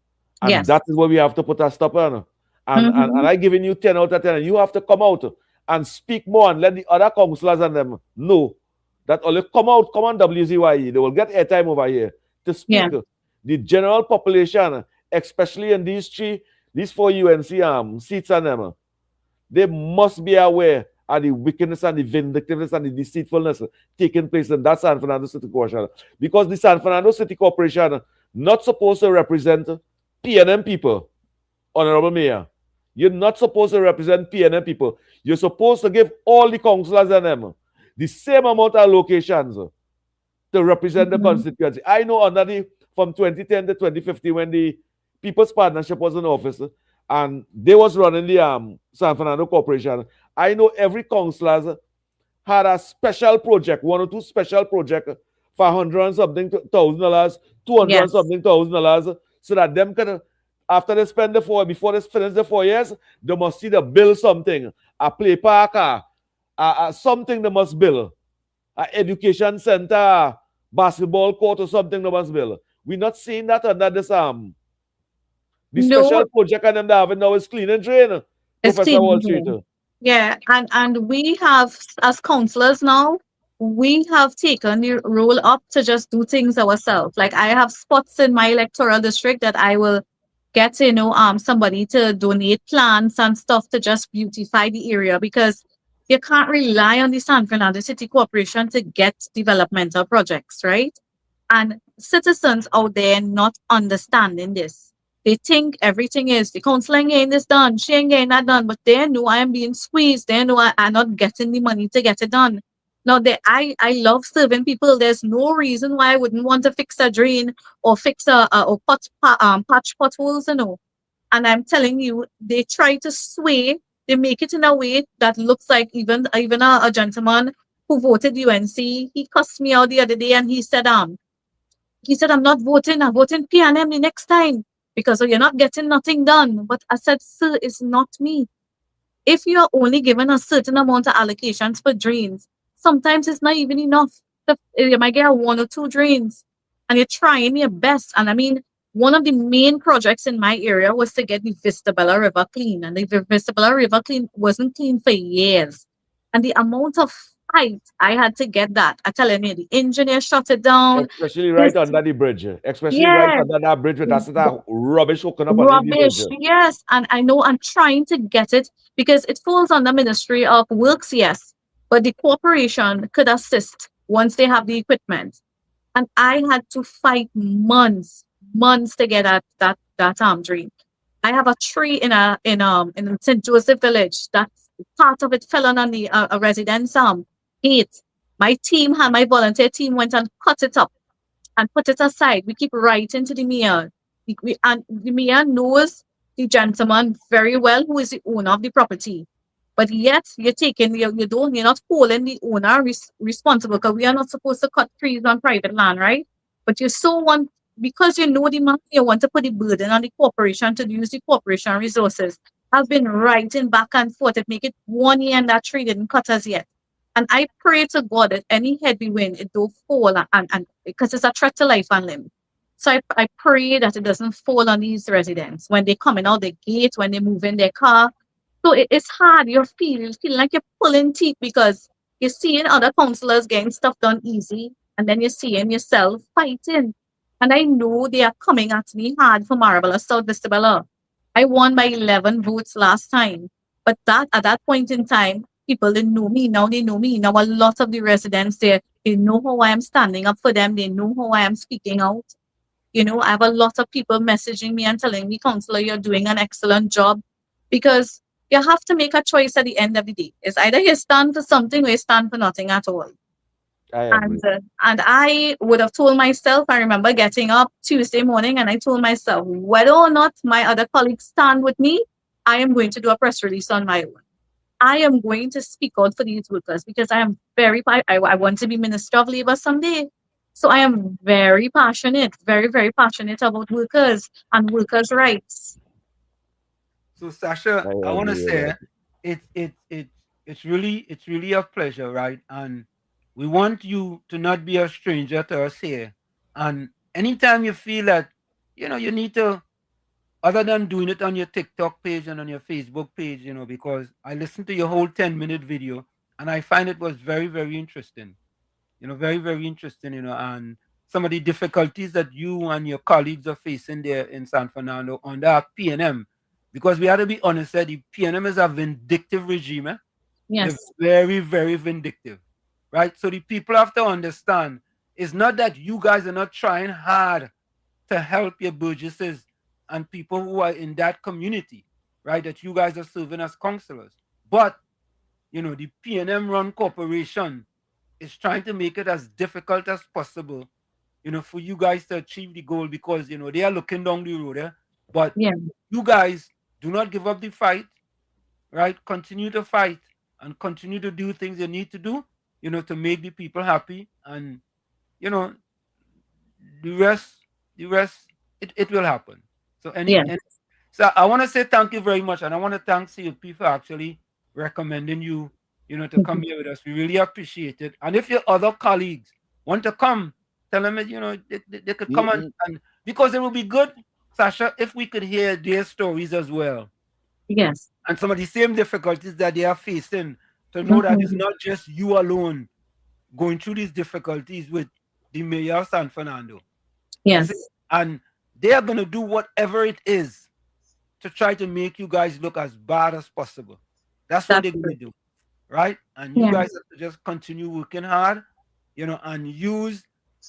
and that is what we have to put a stop on. And I giving you 10 out of 10. You have to come out and speak more and let the other councillors and them know that only come on WZYE. They will get airtime over here to speak. Yeah. The general population, especially in these 4 UNC seats and them, they must be aware and the wickedness and the vindictiveness and the deceitfulness taking place in that San Fernando City Corporation. Because the San Fernando City Corporation not supposed to represent PNM people, Honorable Mayor. You're not supposed to represent PNM people. You're supposed to give all the councillors and them the same amount of allocations to represent the constituency. I know from 2010 to 2015 when the People's Partnership was in office and they was running the San Fernando Corporation, I know every councillor had a special project, one or two special projects for $100 and something $1,000, $200 and something $1,000, so that them can, after they spend before they finish the 4 years, they must see the build something, a play park, something they must build, an education center, basketball court or something they must build. We're not seeing that under this the special project and them that have now is clean and drain, Professor Wall Street. Yeah, and we have, as councillors now, we have taken the role up to just do things ourselves. Like I have spots in my electoral district that I will get, somebody to donate plants and stuff to just beautify the area, because you can't rely on the San Fernando City Corporation to get developmental projects, right? And citizens out there not understanding this. They think everything is the council ain't getting this done, she ain't getting that done, but they know I am being squeezed. They know I'm not getting the money to get it done. Now, I love serving people. There's no reason why I wouldn't want to fix a drain or fix or patch potholes, And I'm telling you, they try to sway. They make it in a way that looks like even a gentleman who voted UNC. He cussed me out the other day and he said, I'm not voting. I'm voting PNM the next time because you're not getting nothing done. But I said, sir, it's not me. If you're only given a certain amount of allocations for drains, sometimes it's not even enough. You might get 1 or 2 drains and you're trying your best. And I mean, one of the main projects in my area was to get the Vistabella River clean. And the Vistabella River wasn't clean for years. And the amount of fight I had to get that, I'm telling you, the engineer shut it down. Especially right under the bridge. Especially right under that bridge with that rubbish hooking up on the bridge. Yes. And I know I'm trying to get it because it falls under Ministry of Works, yes. But the corporation could assist once they have the equipment. And I had to fight months to get that drain. I have a tree in St. Joseph Village. That part of it fell on the a residence gate. My volunteer team went and cut it up and put it aside. We keep writing to the mayor. And the mayor knows the gentleman very well who is the owner of the property. But yet you're not holding the owner responsible, because we are not supposed to cut trees on private land, right? But because you know the money, you want to put the burden on the corporation to use the corporation resources. I've been writing back and forth to make it 1 year and that tree didn't cut us yet. And I pray to God that any heavy wind, it don't fall and because it's a threat to life and limb. So I pray that it doesn't fall on these residents when they're coming out the gate, when they move in their car. So it's hard. You're feeling like you're pulling teeth because you're seeing other councillors getting stuff done easy, and then you're seeing yourself fighting. And I know they are coming at me hard for Marabella South Vistabella. I won by 11 votes last time. But at that point in time, people didn't know me. Now they know me. Now a lot of the residents there, they know how I am standing up for them. They know how I am speaking out. I have a lot of people messaging me and telling me, Councilor, you're doing an excellent job. Because you have to make a choice at the end of the day. It's either you stand for something or you stand for nothing at all. And I would have told myself, I remember getting up Tuesday morning and I told myself, whether or not my other colleagues stand with me, I am going to do a press release on my own. I am going to speak out for these workers because I want to be Minister of Labour someday. So I am very passionate, very, very passionate about workers and workers' rights. So Sasha, I want to say it's really a pleasure, right? And we want you to not be a stranger to us here. And anytime you feel that, you need to, other than doing it on your TikTok page and on your Facebook page, because I listened to your whole 10-minute video and I find it was very, very interesting. Very, very interesting, and some of the difficulties that you and your colleagues are facing there in San Fernando under PNM. Because we have to be honest, the PNM is a vindictive regime. They're very, very vindictive, right? So the people have to understand it's not that you guys are not trying hard to help your burgesses and people who are in that community, right? That you guys are serving as councillors. But, the PNM run corporation is trying to make it as difficult as possible, for you guys to achieve the goal because, they are looking down the road. But you guys do not give up the fight, right? Continue to fight and continue to do things you need to do, to make the people happy. And, the rest, it will happen. So so I want to say thank you very much. And I want to thank CLP for actually recommending you, to come here with us. We really appreciate it. And if your other colleagues want to come, tell them, they could come and because it will be good, Sasha, if we could hear their stories as well. Yes. And some of the same difficulties that they are facing, to know that it's not just you alone going through these difficulties with the mayor of San Fernando. Yes. And they are going to do whatever it is to try to make you guys look as bad as possible. That's what they're going to do, right? And you guys have to just continue working hard, and use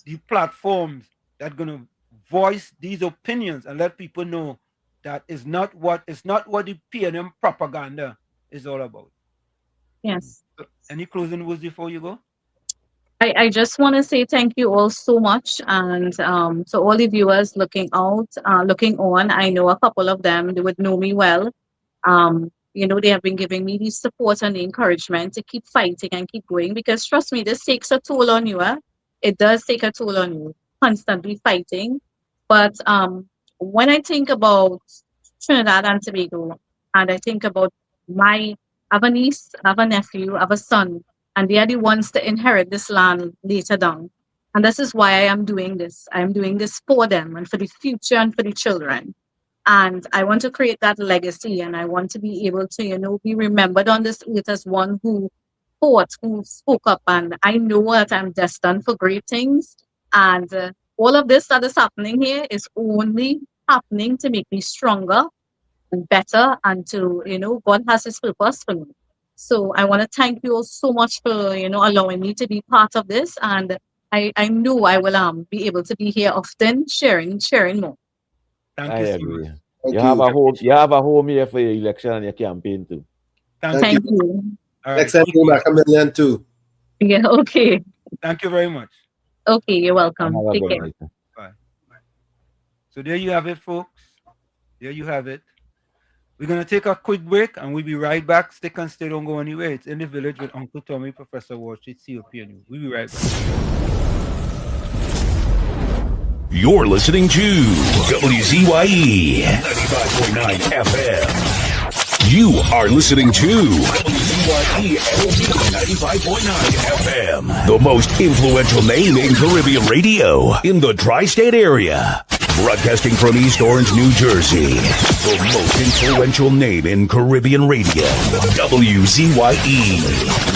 the platforms that are going to voice these opinions and let people know that it's not what the PNM propaganda is all about. Yes. So, any closing words before you go? I just want to say thank you all so much, and to all the viewers looking on. I know a couple of them, they would know me well. They have been giving me the support and the encouragement to keep fighting and keep going, because trust me, this takes a toll on you. It does take a toll on you, constantly fighting. But when I think about Trinidad and Tobago, and I think about I have a niece, I have a nephew, I have a son, and they are the ones to inherit this land later down. And this is why I am doing this. I am doing this for them and for the future and for the children. And I want to create that legacy, and I want to be able to, be remembered on this earth as one who fought, who spoke up. And I know that I'm destined for great things. And all of this that is happening here is only happening to make me stronger and better, and to, God has his purpose for me. So I want to thank you all so much for, allowing me to be part of this. And I know I will be able to be here often, sharing more. Thank you so much. You have a home here for your election and your campaign too. Thank you. All right. Next time you back a million too. Yeah, okay. Thank you very much. Okay, you're welcome. Take care. Bye. So there you have it, folks. There you have it. We're going to take a quick break and we'll be right back. Stick and stay, don't go anywhere. It's In the Village with Uncle Tommy, Professor Wall Street, COPNU. We'll be right back. You're listening to WZYE 95.9 FM. You are listening to WZYE 95.9 FM, the most influential name in Caribbean radio in the tri-state area. Broadcasting from East Orange, New Jersey, the most influential name in Caribbean radio, WZYE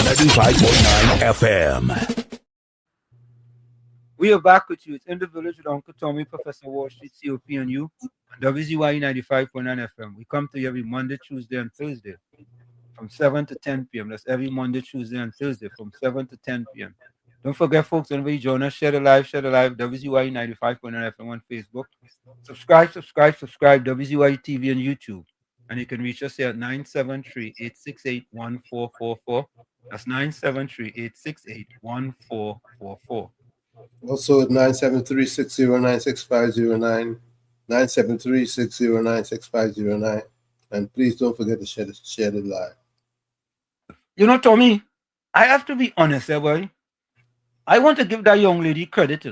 95.9 FM. We are back with you. It's In the Village with Uncle Tommy, Professor Wall Street, COPNU, WZYE 95.9 FM. We come to you every Monday, Tuesday, and Thursday from 7 to 10 p.m. That's every Monday, Tuesday, and Thursday from 7 to 10 p.m. Don't forget, folks, whenever you join us, share the live, WZYE 95.9 FM on Facebook. Subscribe, WZYE TV on YouTube. And you can reach us here at 973-868-1444. That's 973-868-1444. Also at 973-609-6509, 973-609-6509. And please don't forget to share it live. Tommy, I have to be honest, boy. I want to give that young lady credit,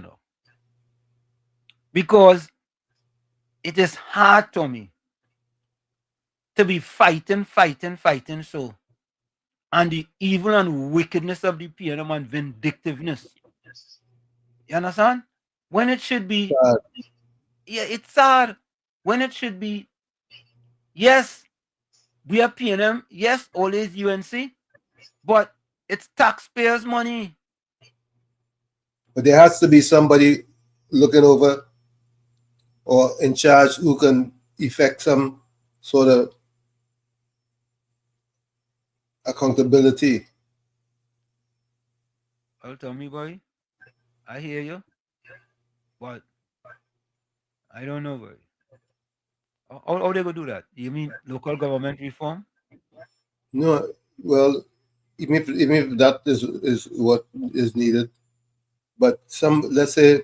because it is hard, Tommy, to be fighting so. And the evil and wickedness of the PNM and vindictiveness. You understand? When it should be, it's sad. When it should be, yes, we are PNM, yes, always UNC, but it's taxpayers' money. But there has to be somebody looking over or in charge who can effect some sort of accountability. Well, tell me, boy. I hear you, but I don't know, boy. How they gonna do that? You mean local government reform? No, well, even if that is what is needed, but let's say,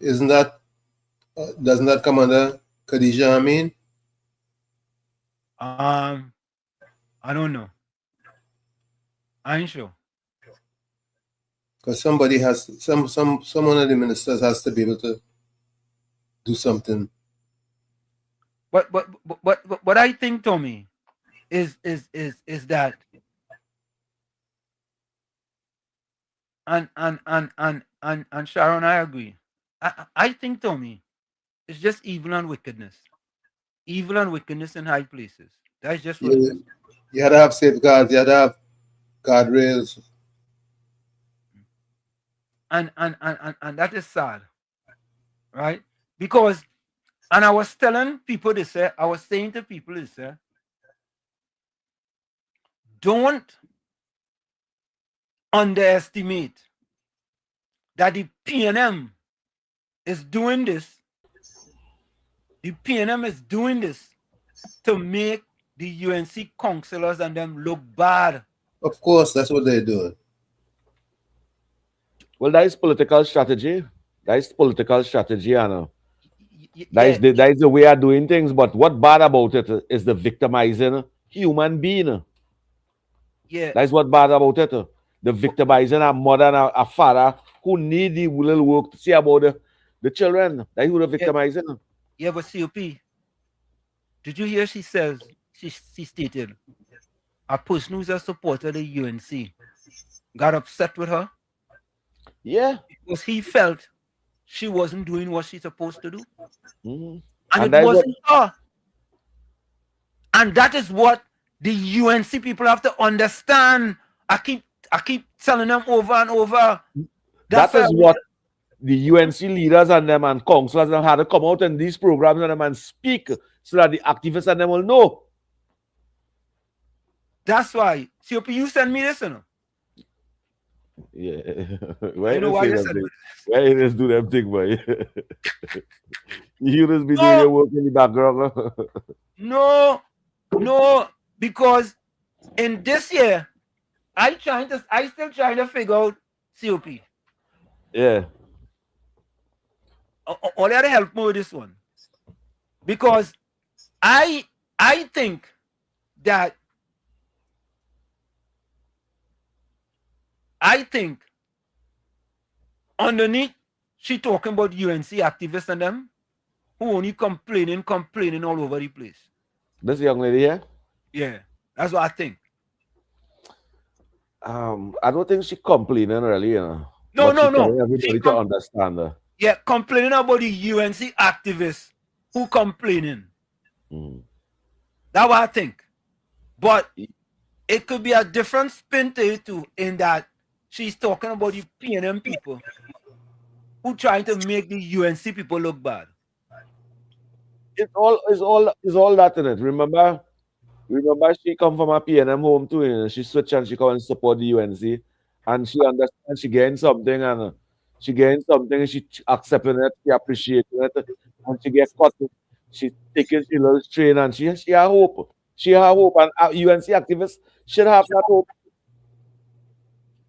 isn't that doesn't that come under Khadija Amin? I don't know. I ain't sure. Because somebody has someone of the ministers has to be able to do something. What I think, Tommy, is that and Sharon, I agree. I think, Tommy, it's just evil and wickedness. Evil and wickedness in high places. That's just what it is. You had to have safeguards, you had to have guardrails. And that is sad. Right? Because, and I was telling people this, I was saying to people this, don't underestimate that the PNM is doing this. The PNM is doing this to make the UNC councillors and them look bad. Of course, that's what they're doing. Well, that is political strategy. That is political strategy, Anna. That is the way of doing things. But what bad about it is the victimizing human being. Yeah. That's what bad about it. The victimizing a mother and a father who need the little work to see about the children. That's who the victimizing. Yeah, but COP, did you hear she says, she stated, a person who's a supporter of the UNC got upset with her? Yeah. Because he felt she wasn't doing what she's supposed to do. Mm-hmm. And it wasn't her. And that is what the UNC people have to understand. I keep telling them over and over. That is what the UNC leaders and them and councillors have had to come out in these programs and them and speak so that the activists and them will know. That's why. COP, you send me this, you know? Yeah. Why you send me this? Why you just do them thing, boy? You just be doing your work in the background. No, because in this year, I still trying to figure out COP. Yeah. All you have to help me with this one. Because I think that underneath she talking about UNC activists and them who only complaining all over the place. This young lady here? Yeah, that's what I think. I don't think she complaining really, you know. No. Everybody to understand her. Yeah, complaining about the UNC activists who complaining. That's what I think. But it could be a different spin to it too, in that she's talking about the PNM people who trying to make the UNC people look bad. It's all that in it. Remember she come from a PNM home too, and she switch and she come and support the UNC, and she understands she gained something and she accepting it, she appreciating it, and she get caught. She taking she little strain and she have hope. She have hope, and UNC activists should have that hope.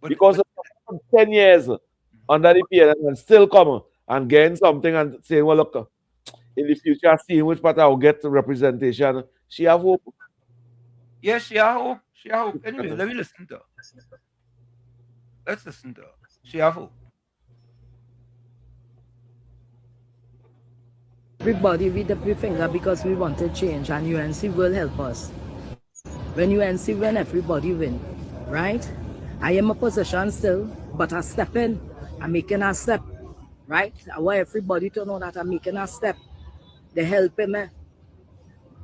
Because of 10 years under the PNM and still come and gain something and say, well, look, in the future, seeing which part I will get representation, she have hope. Yes, she have hope. She have hope. Anyway, let me listen to her. Let's listen to her. She have hope. Everybody with the finger because we want to change, and UNC will help us. When UNC win, everybody win, right? I am a position still, but I step in. I'm making a step, right? I want everybody to know that I'm making a step. They're helping me,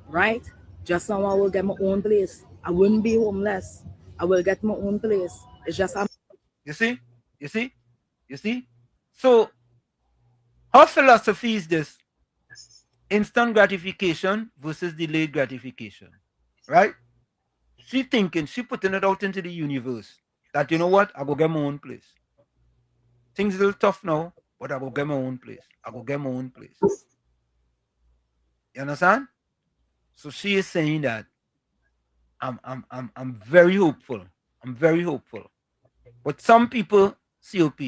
right? Just now I will get my own place. I wouldn't be homeless. I will get my own place. It's just You see? So her philosophy is this: instant gratification versus delayed gratification, right? She thinking, she putting it out into the universe that, you know what, I go get my own place. Things a little tough now, but I go get my own place. I go get my own place. You understand? So she is saying that I'm very hopeful. I'm very hopeful. But some people, COP,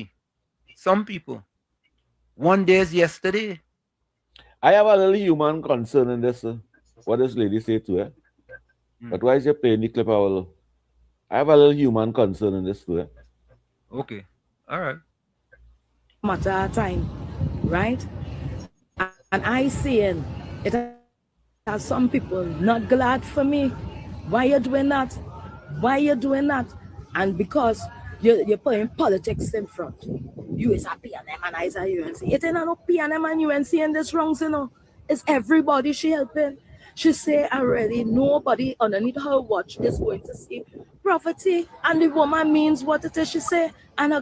some people, one day is yesterday. I have a little human concern in this. What this lady say to her? But why is you playing the clip? I have a little human concern in this too. Okay. All right. Matter of time, right? And I seeing it has some people not glad for me. Why you doing that? Why you doing that? And because you're putting politics in front. You is a PNM and I is a UNC. It ain't no PNM and UNC in this wrongs, you know. It's everybody she helping. She say already nobody underneath her watch is going to see poverty. And the woman means what it is she say. And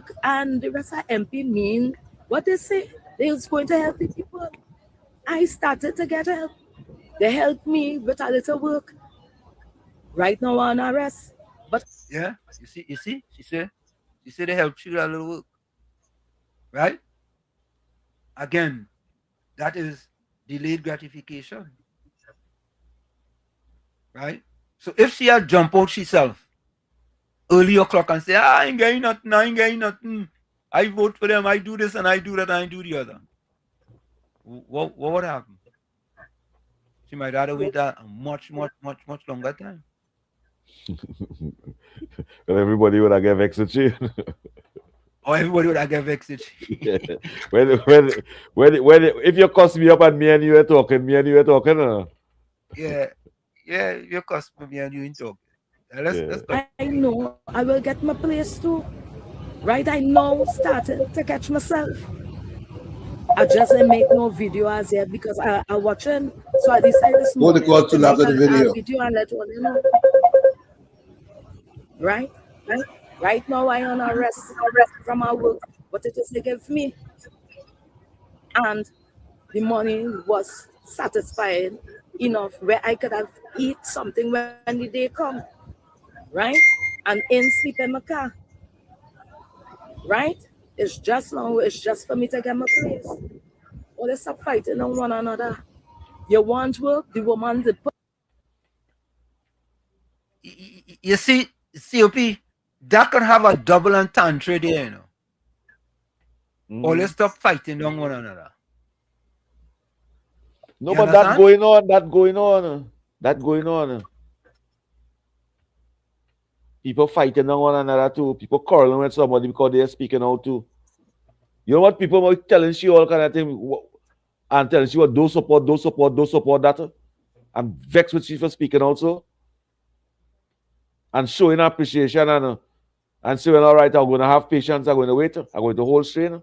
the rest of MP mean what they say. They're going to help the people. I started to get help. They helped me with a little work. Right now on arrest. But yeah, you see, she said they helped you a little work. Right? Again, that is delayed gratification. Right? So if she had jump out herself early o'clock and say, I ain't getting nothing, I ain't getting nothing. I vote for them, I do this and I do that and I do the other. What would happen? She might rather wait a much longer time. Well, everybody would have get vexed with you. Or everybody would have get vexed with you. Yeah. when if you cuss me up and me and you were talking, Yeah, you cuss me and you ain't talking. Let's go. I know I will get my place too. Right? I know started to catch myself. I just didn't make no video as yet because I watching. So I decided this morning to make a video and let all you know. Right? Right now I on arrest from my work, but it is they give me. And the money was satisfying enough where I could have eat something when the day come. Right? And in sleep in my car. Right? It's just for me to get my place. Or they stop fighting on one another. You want work, the woman the You see, COP, that could have a double entendre there, you know. Or let's stop fighting on one another. No, but that's going on. People fighting on one another too. People quarreling with somebody because they're speaking out too. You know what? People are telling you all kind of thing and telling you what don't support that. I'm vexed with you for speaking out so. And showing appreciation and saying, all right, I'm going to have patience, I'm going to wait, I'm going to hold strain.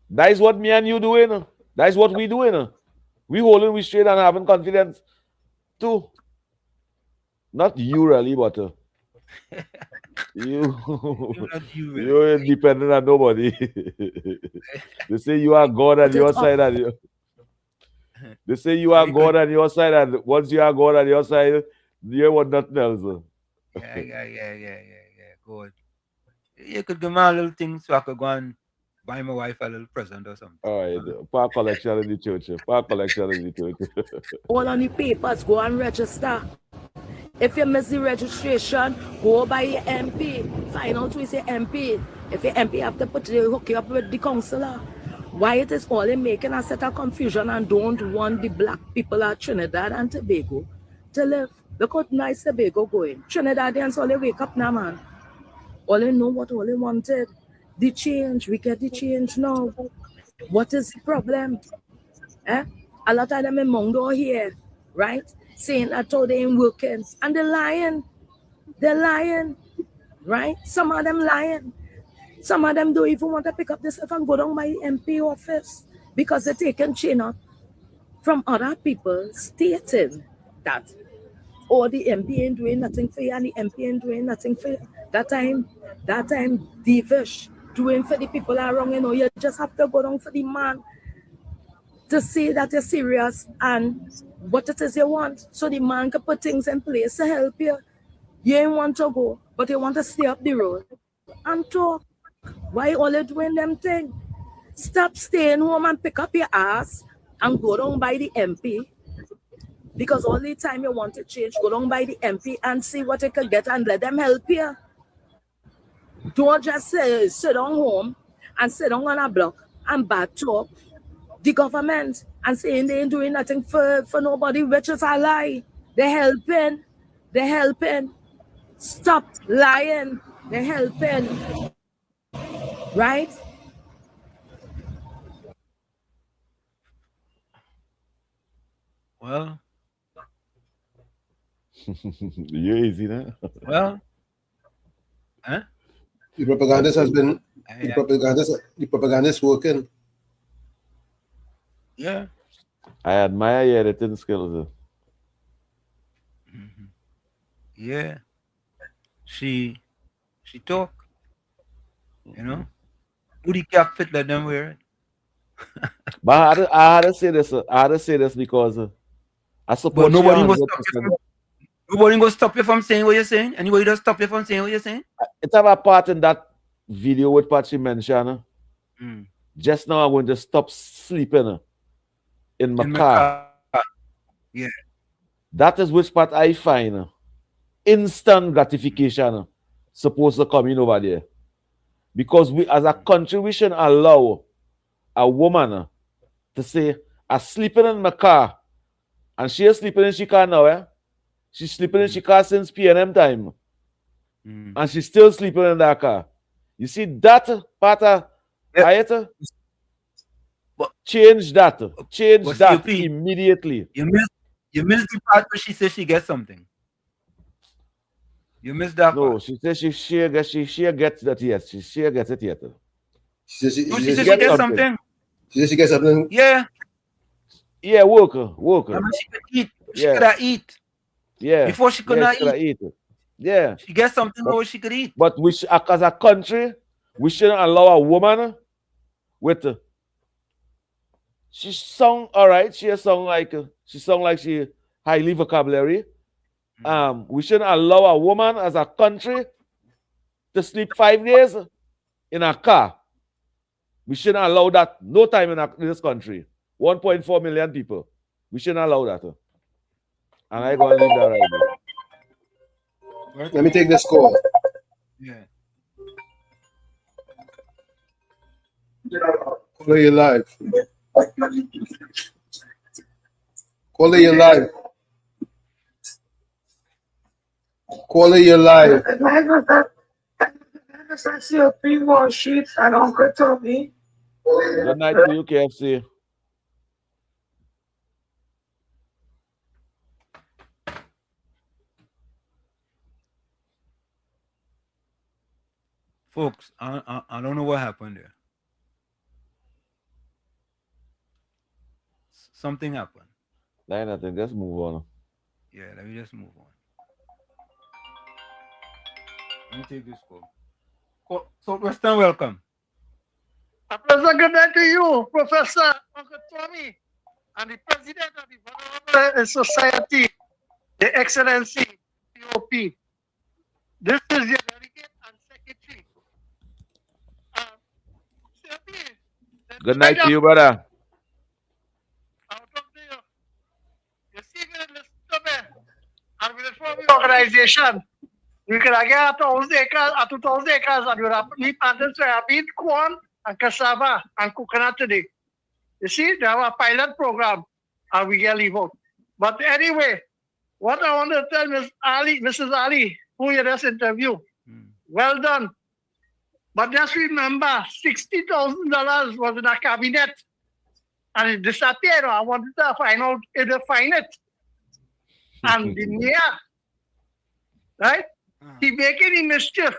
That is what me and you doing. That is what we doing. We holding we straight and having confidence too. Not you really, but you ain't dependent on nobody. They say you are God on your side and they say you are God on your side, and once you are God on your side, you want nothing else. Yeah. Good. You could give me a little thing so I could go and buy my wife a little present or something. All right, park collection in the church. All on the papers, go and register. If you miss the registration, go by your MP. Find out who is your MP. If your MP have to hook you up with the councilor. Why it is only making a set of confusion and don't want the black people of Trinidad and Tobago to live. Look how nice Tobago going. Trinidadians only wake up now, man. Only know what only wanted. The change, we get the change now. What is the problem? A lot of them in Mondo here, right? Saying that how they ain't working. And they're lying, right? Some of them lying. Some of them don't even want to pick up this and go down my MP office because they're taking China from other people stating that the MP ain't doing nothing for you and the MP ain't doing nothing for you. That time, Divish doing for the people are wrong, you know, you just have to go down for the man. to see that you're serious and what it is you want. So the man can put things in place to help you. You ain't want to go, but you want to stay up the road and talk. Why all you doing them thing? Stop staying home and pick up your ass and go down by the MP. Because all the time you want to change, go down by the MP and see what you can get and let them help you. Don't just sit down home and sit down on a block and bad talk the government and saying they ain't doing nothing for nobody, which is a lie. They're helping. They're helping. Stop lying. They're helping. Right? Well, you're easy, now. Well, huh? The propagandist has been the propagandist working. Yeah. I admire your editing skills. Mm-hmm. Yeah. She talk. You know? Who the cap fit let them wear it? But I had to say this. I had to say this because I support but nobody you will stop you from. Nobody will stop you from saying what you're saying. Anybody does stop you from saying what you're saying. It have a part in that video with Patsy mentioned. Just now I'm going to stop sleeping in my car. Yeah. That is which part I find instant gratification supposed to come in over there. Because we as a country, we shouldn't allow a woman to say, I'm sleeping in my car. And she is sleeping in she car now, eh? She's sleeping in she car since PNM time. And she's still sleeping in that car. You see that part of it? Change that. Change that COP, immediately. You missed the part where she says she gets something. You missed that part. No, she says she gets that yet. She gets it yet. She says she gets something. She says she gets something. Yeah. Yeah, worker. I mean, she could eat. She could eat. Yeah. Before she could not eat. Yeah. She gets something where she could eat. But we as a country, we shouldn't allow a woman with she sung all right. She sung like she highly vocabulary. We shouldn't allow a woman as a country to sleep 5 days in a car. We shouldn't allow that no time in this country. 1.4 million people. We shouldn't allow that. And I'm going to leave that right there. Let me take this call. Yeah. Caller, you live. Caller, you live. Caller, you live. I see a 3 more sheets and Uncle Tommy. Good night to you, KFC. Folks, I don't know what happened there. Something happened. Like nothing, just move on. Yeah, let me just move on. Let me take this call. Southwestern, welcome. A pleasant good night to you, Professor Uncle Tommy, and the President of the Vulnerable Society, the Excellency COP. This is your delegate and secretary. Good night to you, brother. You see, you listen to me. And with the organization, we can get 1,000 acres, 2,000 acres, and we'll need planted soybean, corn, and cassava, and coconut today. You see, they have a pilot program, and we get leave out. But anyway, what I want to tell Mrs. Ali, who you just interviewed, well done. But just remember, $60,000 was in a cabinet, and it disappeared. I wanted to find out if they find it. And the mayor, right? He making the mischief.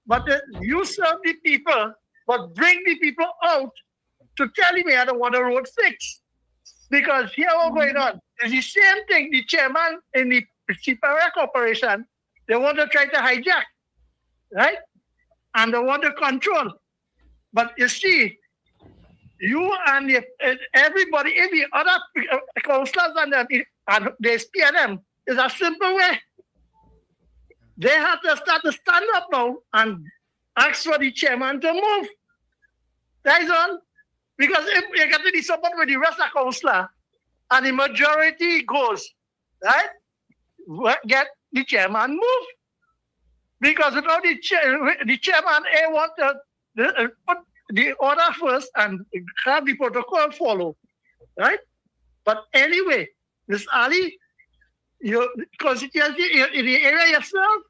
But you serve the people, but bring the people out to tell the mayor they want the road fixed. Because here what's going on is the same thing the chairman in the Chipawa Corporation, they want to try to hijack, right? And they want to control. But you see, you and everybody, every other councillors and there's PNM, is a simple way. They have to start to stand up now and ask for the chairman to move. That is all. Because if you get to the support with the rest of the councillor and the majority goes, right? Get the chairman move. Because without the chairman, I want to put the order first and have the protocol follow, right? But anyway, Ms. Ali, your constituency in the area yourself,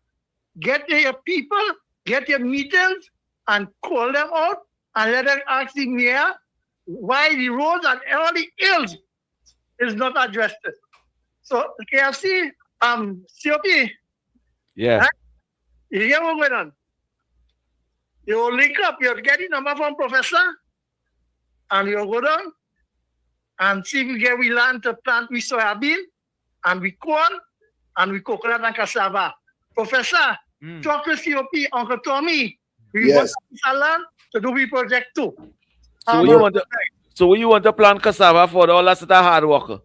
get your people, get your meetings, and call them out, and let them ask the mayor why the roads and all the hills is not addressed. So KFC, COP. Yeah. Right? You hear what's going on? You link up, you get the number from Professor, and you go down and see if we get we land to plant we soybean, and we corn, and we coconut and cassava. Professor, talk to COP, Uncle Tommy. We want this land to do we project too. So you want to plant cassava for all that hard work?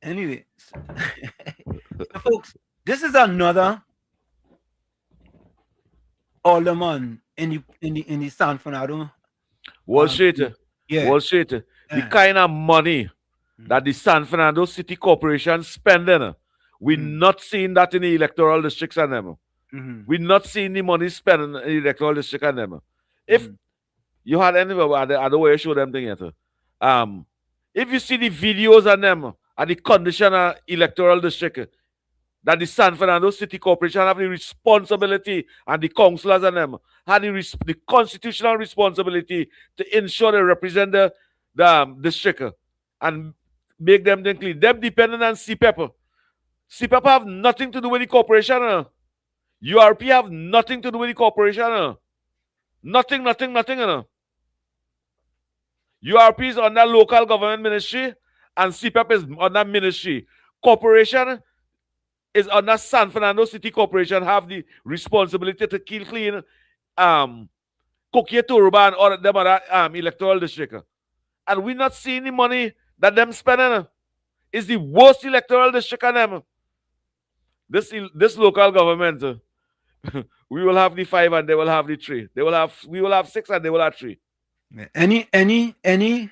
Anyway, folks, this is another alderman in the San Fernando. Wall Street. Yeah. Wall Street. The kind of money that the San Fernando City Corporation spending, we're not seeing that in the electoral districts and them. We're not seeing the money spent in the electoral district and them. If you had any other way to show them thing yet, if you see the videos on them at the condition of electoral district, that the San Fernando City Corporation have the responsibility, and the councillors and them have the constitutional responsibility to ensure they represent the district and make them clean. Them dependent on CPEP. CPEP have nothing to do with the corporation. URP have nothing to do with the corporation. Nothing. URP is under local government ministry and CPEP is under ministry. Corporation is under San Fernando City Corporation have the responsibility to kill clean Coquia Turban or them other electoral district. And we're not seeing the money that them spending. It's the worst electoral district on them. This local government, we will have the 5 and they will have the 3. We will have 6 and they will have 3. Any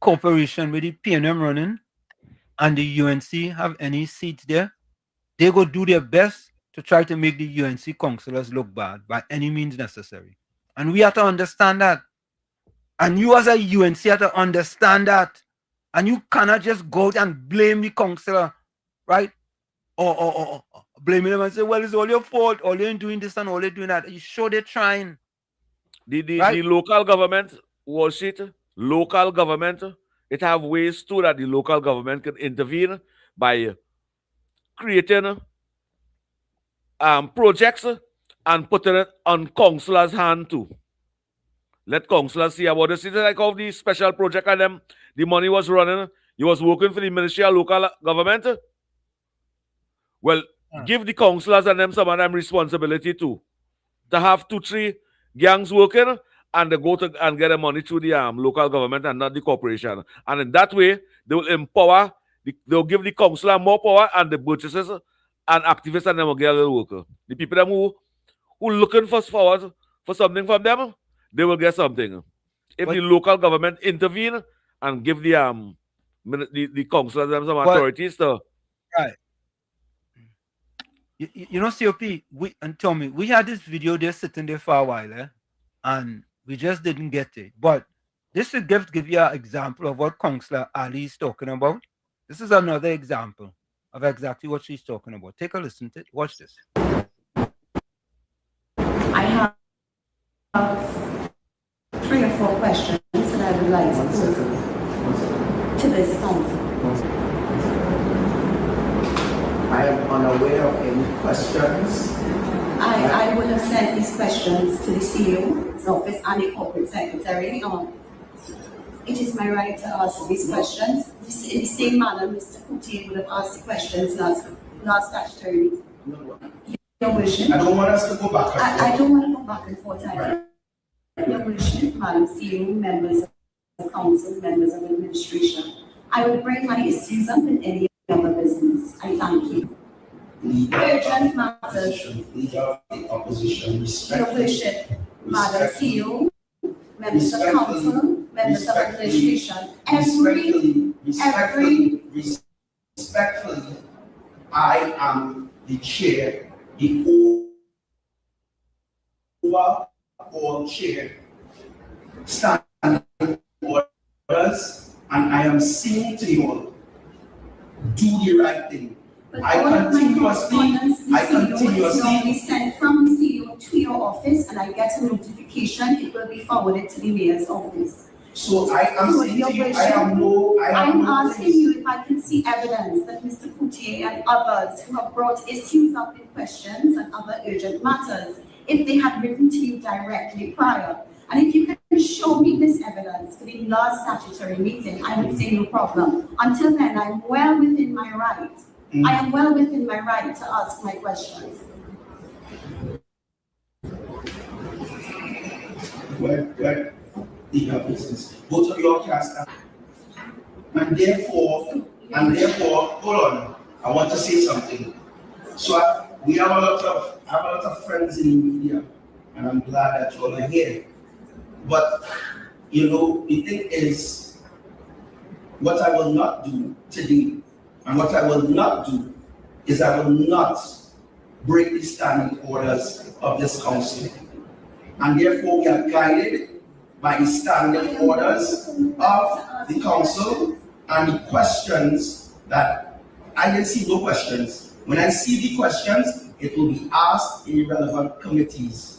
corporation with the PNM running and the UNC have any seats there, they go do their best to try to make the UNC councillors look bad by any means necessary. And we have to understand that. And you as a UNC have to understand that. And you cannot just go out and blame the councillor, right? Or blaming them and say, well, it's all your fault. All they're doing this and all they're doing that. You sure they're trying. The local government, Wall Street, local government, it have ways too that the local government can intervene by creating projects and putting it on councillors' hand too. Let councillors see about this. It's like how the special project and them, the money was running. You was working for the Ministry of Local Government. Well, give the councillors and them some of them responsibility too. To have 2-3 gangs working and they go to and get the money through the local government and not the corporation. And in that way, they will empower, they'll give the councillor more power and the purchasers and activists and them will get a little worker. The people them who looking for something from them, they will get something. If the local government intervene and give the councillors them some authorities to... Right. You know, COP, and Tommy, we had this video there sitting there for a while, and we just didn't get it. But this will give you an example of what Councillor Ali is talking about. This is another example of exactly what she's talking about. Take a listen to it. Watch this. I have 3 or 4 questions that I would like to pose to this council. I am unaware of any questions. I would have sent these questions to the CEO's office and the corporate secretary. It is my right to ask these questions. In the same manner, Mr. Kuti would have asked the questions last statutory meeting. I don't want us to go back and forth. I don't want to go back and forth. your worship, Madam CEO, members of council, members of administration, I will bring my issues up in any other business. I thank you. Urgent matters. Leader of the opposition, Your worship, Madam CEO, members of council, members of administration, respectfully, I am the chair, the overall chair, standing orders, and I am saying to you all, do the right thing. I continuously send from the CEO to your office, and I get a notification. It will be forwarded to the mayor's office. So I am saying to you, I'm asking you if I can see evidence that Mr. Coutier and others who have brought issues up in questions and other urgent matters, if they had written to you directly prior. And if you can show me this evidence for the last statutory meeting, I would say no problem. Until then, I'm well within my right. I am well within my right to ask my questions. Well, the business. Both of your cast, and therefore, hold on. I want to say something. So we have a lot of friends in the media, and I'm glad that you all are here. But you know, the thing is, what I will not do today, and what I will not do is I will not break the standing orders of this council. And therefore, we are guided by the standing orders of the council and the questions that I didn't see no questions. When I see the questions, it will be asked in the relevant committees.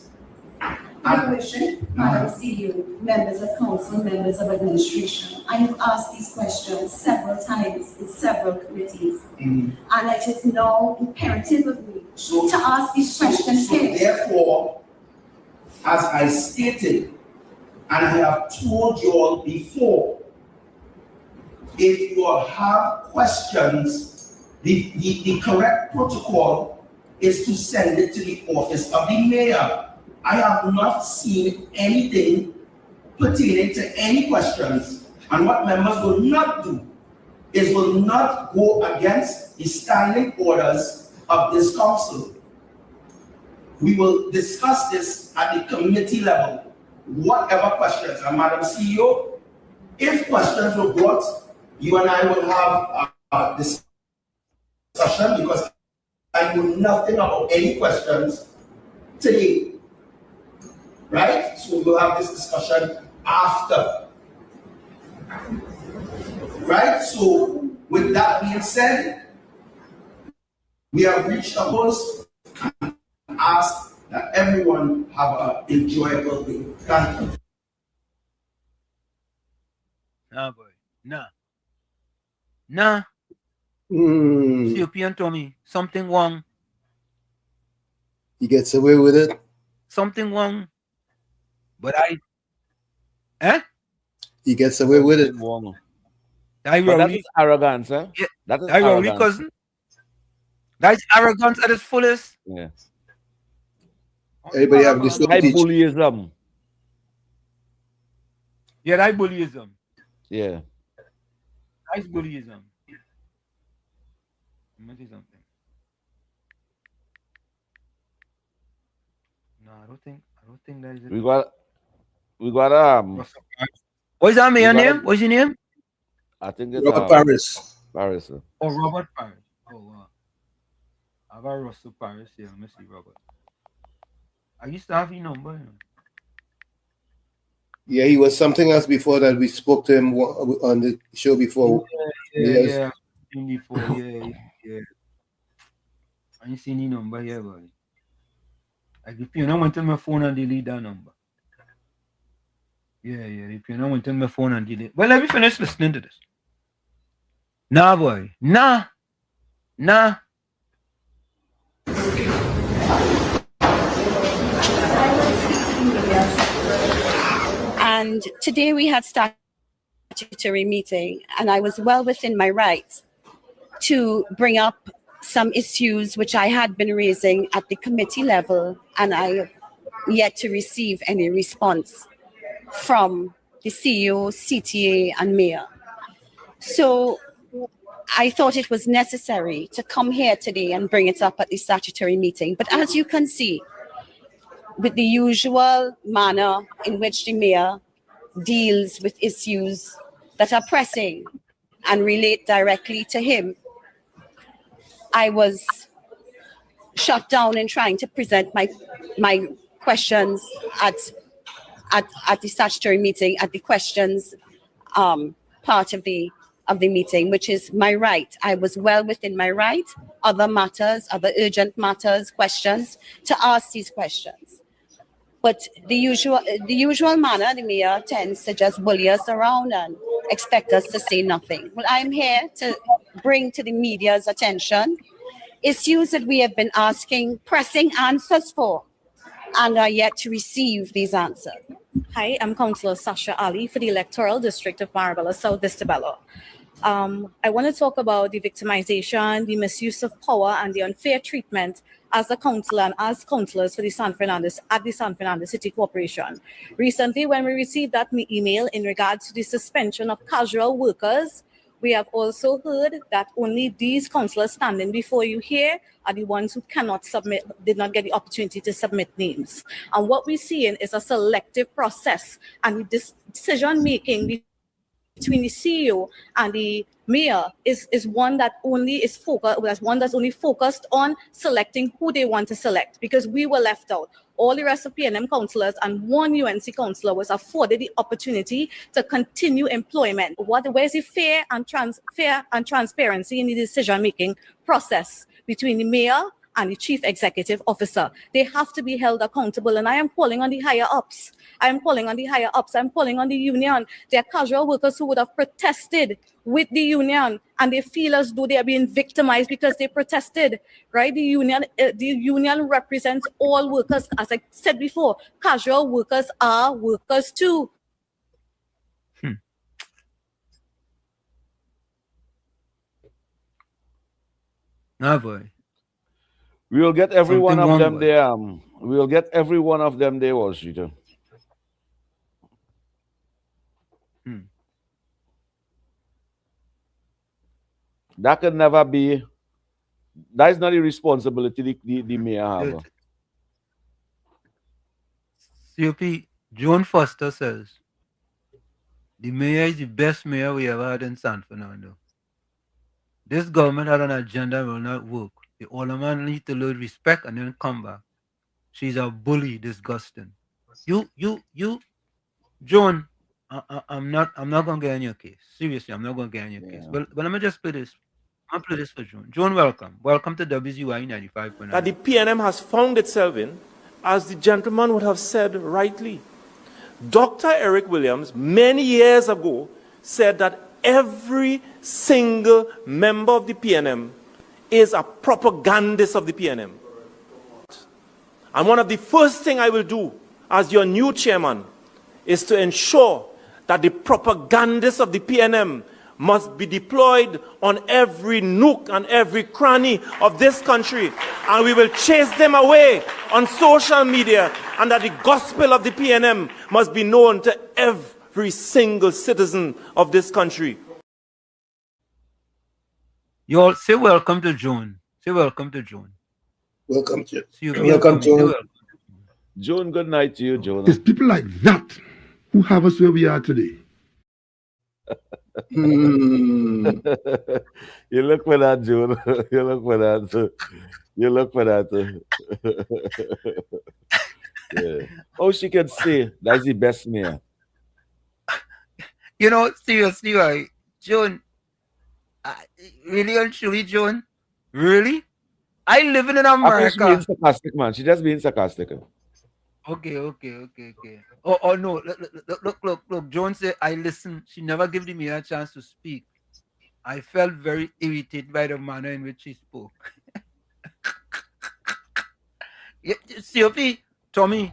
Madam CEO, members of council, members of administration, I have asked these questions several times in several committees, and it is now imperative of me to ask these questions here. Therefore, as I stated, and I have told you all before, if you all have questions, the correct protocol is to send it to the office of the mayor. I have not seen anything pertaining to any questions, and what members will not do is will not go against the standing orders of this council. We will discuss this at the committee level, whatever questions. And Madam CEO, if questions were brought, you and I will have a discussion, because I know nothing about any questions today. Right? So we will have this discussion after. Right? So with that being said, we have reached a post and asked that everyone have an enjoyable day. Thank you. Nah, boy. Nah. COP and Tommy, something wrong. He gets away with it. Something wrong. But he gets away with it. That is arrogance, eh? Yeah. That is arrogance, cousin. That's arrogance at its fullest. Yeah. Everybody have this bullyism. Yeah, that's bullyism. Yeah. That's bullyism. Let me say something. No, I don't think that is it. We got What's that man's name? What's your name? I think it's Robert Paris. Paris. Oh, Robert Paris. Oh, wow. I got Russell Paris here. Let me see, Robert. I used to have your number. You know? Yeah, he was something else before that. We spoke to him on the show before. Yeah. Before, yeah. I ain't seen your number here, buddy. Like, if you know, went to my phone and delete that number. Yeah. If you know, went to my phone and delete. Well, let me finish listening to this. Nah, boy. Nah. And today we had statutory meeting, and I was well within my rights to bring up some issues which I had been raising at the committee level, and I yet to receive any response from the CEO, CTA, and mayor. So I thought it was necessary to come here today and bring it up at the statutory meeting. But as you can see, with the usual manner in which the mayor deals with issues that are pressing and relate directly to him, I was shut down in trying to present my questions at the statutory meeting, at the questions part of the meeting, which is my right. I was well within my right, other matters, other urgent matters, questions, to ask these questions. But the usual manner, the mayor tends to just bully us around and expect us to say nothing. Well, I'm here to bring to the media's attention issues that we have been asking pressing answers for and are yet to receive these answers. Hi, I'm Councilor Sasha Ali for the Electoral District of Marabella South Distabello. I want to talk about the victimization, the misuse of power, and the unfair treatment as a councillor and as councillors for the San Fernando City Corporation. Recently, when we received that email in regards to the suspension of casual workers, we have also heard that only these councillors standing before you here are the ones who cannot submit, did not get the opportunity to submit names. And what we're seeing is a selective process, and the decision making between the CEO and the mayor is one that only is focused on selecting who they want to select, because we were left out. All the rest of PNM councillors and one UNC councillor was afforded the opportunity to continue employment. Where's the fair and transparency in the decision-making process between the mayor and the chief executive officer? They have to be held accountable, and I am calling on the higher ups. I'm calling on the union. There are casual workers who would have protested with the union, and they feel as though they are being victimized because they protested, right? The union represents all workers. As I said before, casual workers are workers too. No, boy. We will get every one of them there. We will get every one of them there, Wall Streeter. That could never be. That is not the responsibility the mayor have. COP, Joan Foster says, the mayor is the best mayor we ever had in San Fernando. This government had an agenda will not work. The older man need to learn respect and then come back. She's a bully, disgusting. You, Joan, I'm not gonna get on your case. Seriously, I'm not gonna get on your case. But let me just play this. I'll play this for Joan. Joan, welcome. Welcome to WZYE 95.9. That the PNM has found itself in, as the gentleman would have said rightly. Dr. Eric Williams, many years ago, said that every single member of the PNM is a propagandist of the PNM. And one of the first things I will do as your new chairman is to ensure that the propagandists of the PNM must be deployed on every nook and every cranny of this country, and we will chase them away on social media, and that the gospel of the PNM must be known to every single citizen of this country. You all say welcome to Joan. Say welcome to Joan. Welcome to you. Welcome, Joan. Joan, good night to you, Joan. It's people like that who have us where we are today. You look for that, Joan. You look for that. You look for that. Yeah. Oh, she can say that's the best mayor. You know, seriously, right? Joan, really and truly, Joan? Really? I live in America. She's being sarcastic, man. She's just being sarcastic. Okay. Oh no, look. Joan said, I listened. She never gave me a chance to speak. I felt very irritated by the manner in which she spoke. COP, Tommy,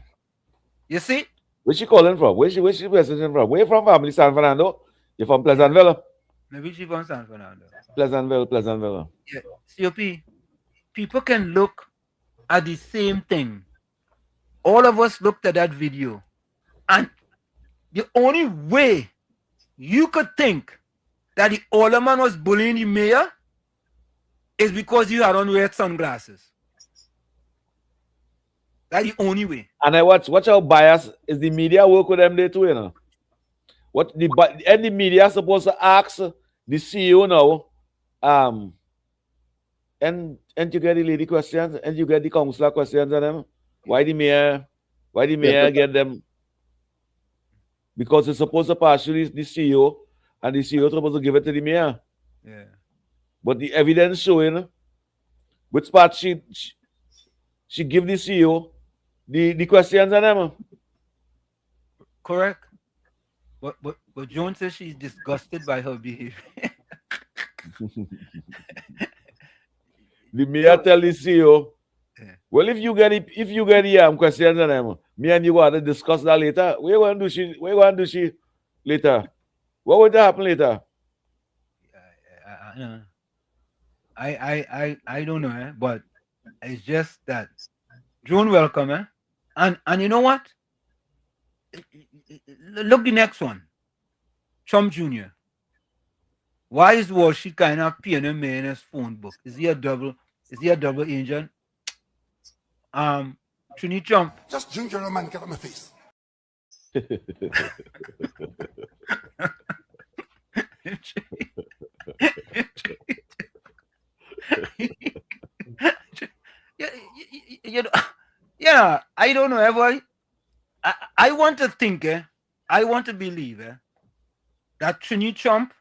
you see? Where she calling from? Where she president from? Where you from, family? San Fernando? You from Pleasantville? Maybe she from San Fernando. Pleasantville. Yeah, COP, people can look at the same thing all of us looked at that video, and the only way you could think that the alderman was bullying the mayor is because you had on red sunglasses. That's the only way. And I watch how biased is the media work with them there too, you know. What the media supposed to ask the CEO now, and you get the lady questions, and you get the councillor questions on them. Why the mayor get them? Because it's supposed to pass through the CEO, and the CEO is supposed to give it to the mayor. Yeah. But the evidence showing which part she give the CEO the questions on them. Correct. But Joan says she's disgusted by her behavior. The mayor tell the CEO, well, if you get the questions on them, me and you want to discuss that later. We're going to do she later. What would happen later? I don't know, but it's just that Joan welcome, and you know what? Look the next one, Trump Jr. Why is Walsh kind of peeing him in his phone book? Is he a double agent? Trini Trump. Just ginger a man, get on my face. Yeah, I don't know, boy. I want to think, I want to believe that Trini Trump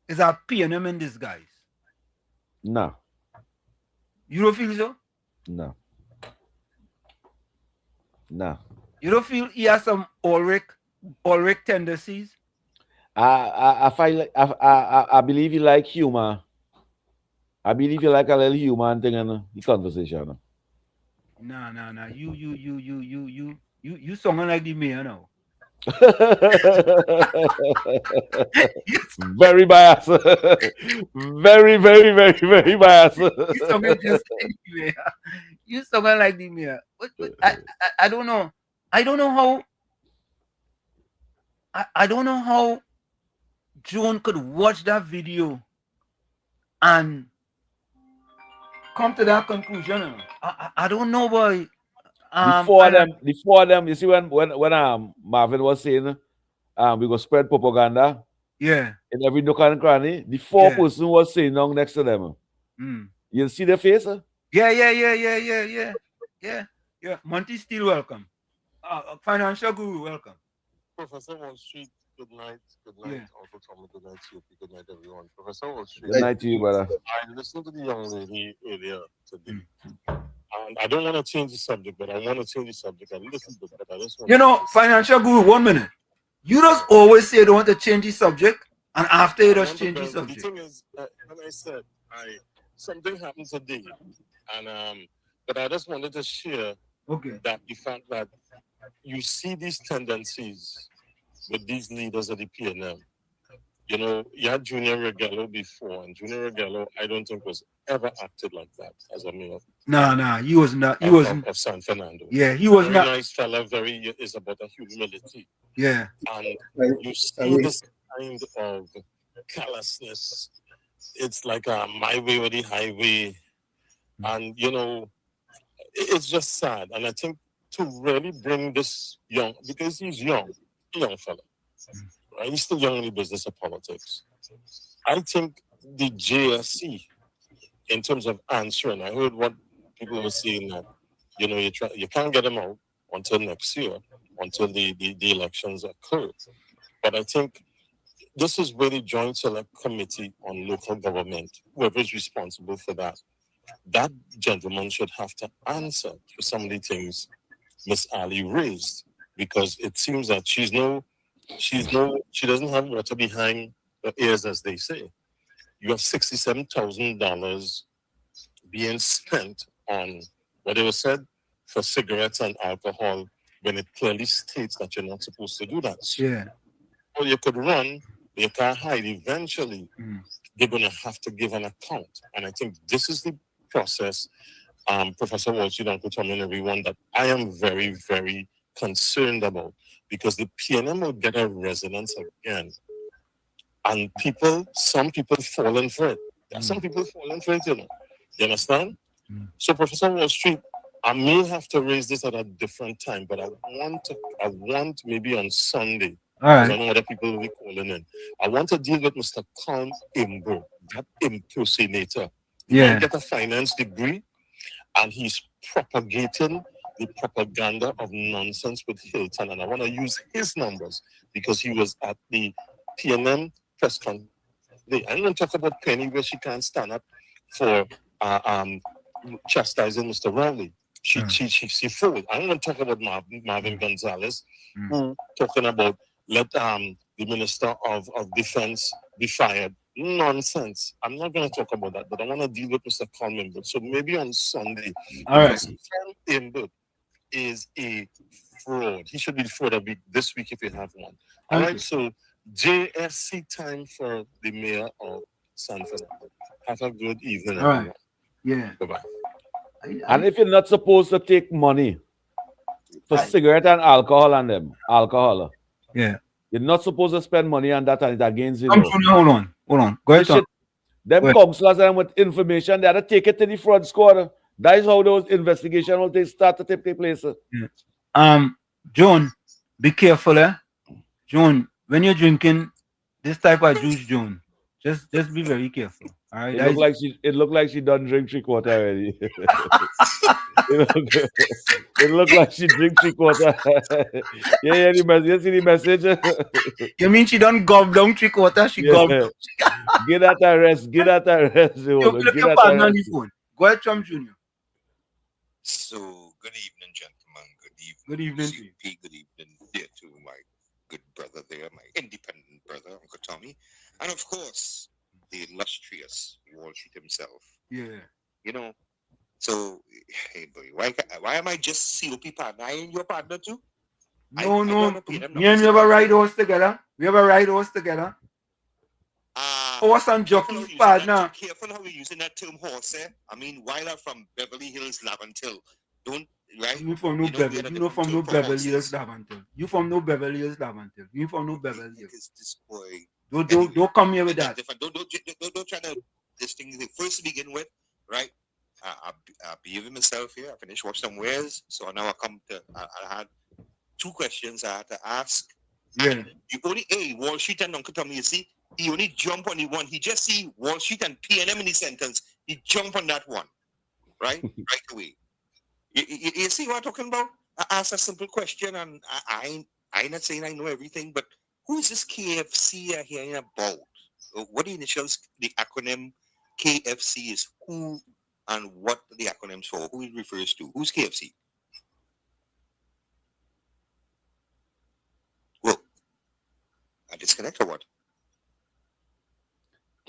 is a PNM in disguise. No. You don't feel so? No. No. You don't feel he has some Ulrich tendencies? I believe you like humor. I believe you like a little humor and thing in the conversation. No. You sounding like the mayor now. Very biased. Very biased. You sounding just like the mayor. You sounding like the mayor. But I don't know. I don't know how Joan could watch that video and come to that conclusion. I don't know, boy. The four of them, you see when Marvin was saying we go spread propaganda. Yeah. In every nook and cranny, the four person was saying down next to them. You see their face? Yeah. Monty Steele, welcome. Financial Guru, welcome. Professor Wall Street, good night. Good night, Uncle Tommy. Good night to you. Good night, everyone. Professor Wall Street. Good night to you, brother. I listened to the young lady earlier today. And I don't want to change the subject, but I want to change the subject a little bit. But I just want Financial Guru, 1 minute. You just always say you don't want to change the subject, and after you just change the subject. The thing is, when I said something happened today, and but I just wanted to share that the fact that you see these tendencies with these leaders of the PNM. You know, you had Junior Regello before, and Junior Regello, I don't think was ever acted like that as a mayor. No, he was not. He wasn't of San Fernando. Yeah, he was very not. Nice fella. Is about a humility. Yeah, and you see this kind of callousness. It's like my way or the highway, and you know, it's just sad. And I think to really bring this young, because he's young fella. Right? He's still young in the business of politics. I think the JSC, in terms of answering, I heard what people were saying that, you know, you can't get them out until next year, until the elections occur. But I think this is where the Joint Select Committee on Local Government, whoever is responsible for that gentleman should have to answer for some of the things Miss Ali raised, because it seems that she doesn't have water behind her ears, as they say. You have $67,000 being spent on whatever said for cigarettes and alcohol, when it clearly states that you're not supposed to do that. Yeah. Or you could run, but you can't hide. Eventually, they're going to have to give an account. And I think this is the process Professor Walsh, Uncle Tommy, and everyone that I am very, very concerned about, because the PNM will get a resonance again. And some people falling for it. There are some people falling for it, You understand? So, Professor Wall Street, I may have to raise this at a different time, but I want maybe on Sunday, because I know other people will be calling in. I want to deal with Mr. Con Imber, that impersonator. He might get a finance degree, and he's propagating the propaganda of nonsense with Hilton. And I want to use his numbers because he was at the PNM press conference. I'm going to talk about Penny, where she can't stand up for chastising Mr. Rowley. She fooled. I'm going to talk about Marvin Gonzalez, who talking about let the Minister of Defense be fired. Nonsense. I'm not going to talk about that, but I want to deal with Mr. Coleman. So maybe on Sunday, because Tom Imbert is a fraud. He should be the fraud of this week if you have one. All right, so JSC time for the mayor of San Fernando. Have a good evening, everyone. Right. Yeah. Bye-bye. And if you're not supposed to take money for cigarette and alcohol, yeah, you're not supposed to spend money on that, and it against you. Hold on. Go ahead. Them councillors and with information, they had to take it to the fraud squad. That is how those investigations will start to take place. Yeah. John, be careful, John, when you're drinking this type of juice, John, just be very careful. All right. It looked like she done drink 3/4 already. It looked like she drink 3/4. Yeah, you see the message. You mean she done gob down 3/4? She gob. Get at her rest. Get at her rest. Look your partner on the phone. Go ahead, Trump Jr. So, good evening, gentlemen. Good evening. Good evening. CP. Good evening, dear to my good brother there, my independent brother, Uncle Tommy, and of course, the illustrious Wall Street himself. Yeah. So, hey boy, why am I just COP partner? I ain't your partner too? No. Me and you have a ride horse together. We have a ride horse together. Horse and jockey's partner. Careful how you're using that term horse, eh? I mean, while I'm from Beverly Hills, Laventille, don't, right? You from no Beverly Hills, Laventille. You from no Beverly Hills, Laventille. You from no Beverly Hills. This boy. Don't come here with that. Don't try to this thing. First to begin with, right? I behaved myself here. I finished watching some wares, so now I had 2 questions I had to ask. Yeah. You only Wall Street and Uncle Tommy. You see, he only jump on the one. He just see Wall Street and PNM in the sentence. He jump on that one, right? Right away. You see what I'm talking about? I asked a simple question, and I ain't not saying I know everything, but who is this KFC you're hearing about? What the initials, the acronym KFC is who and what the acronyms for? Who it refers to? Who's KFC? Well, I disconnect or what?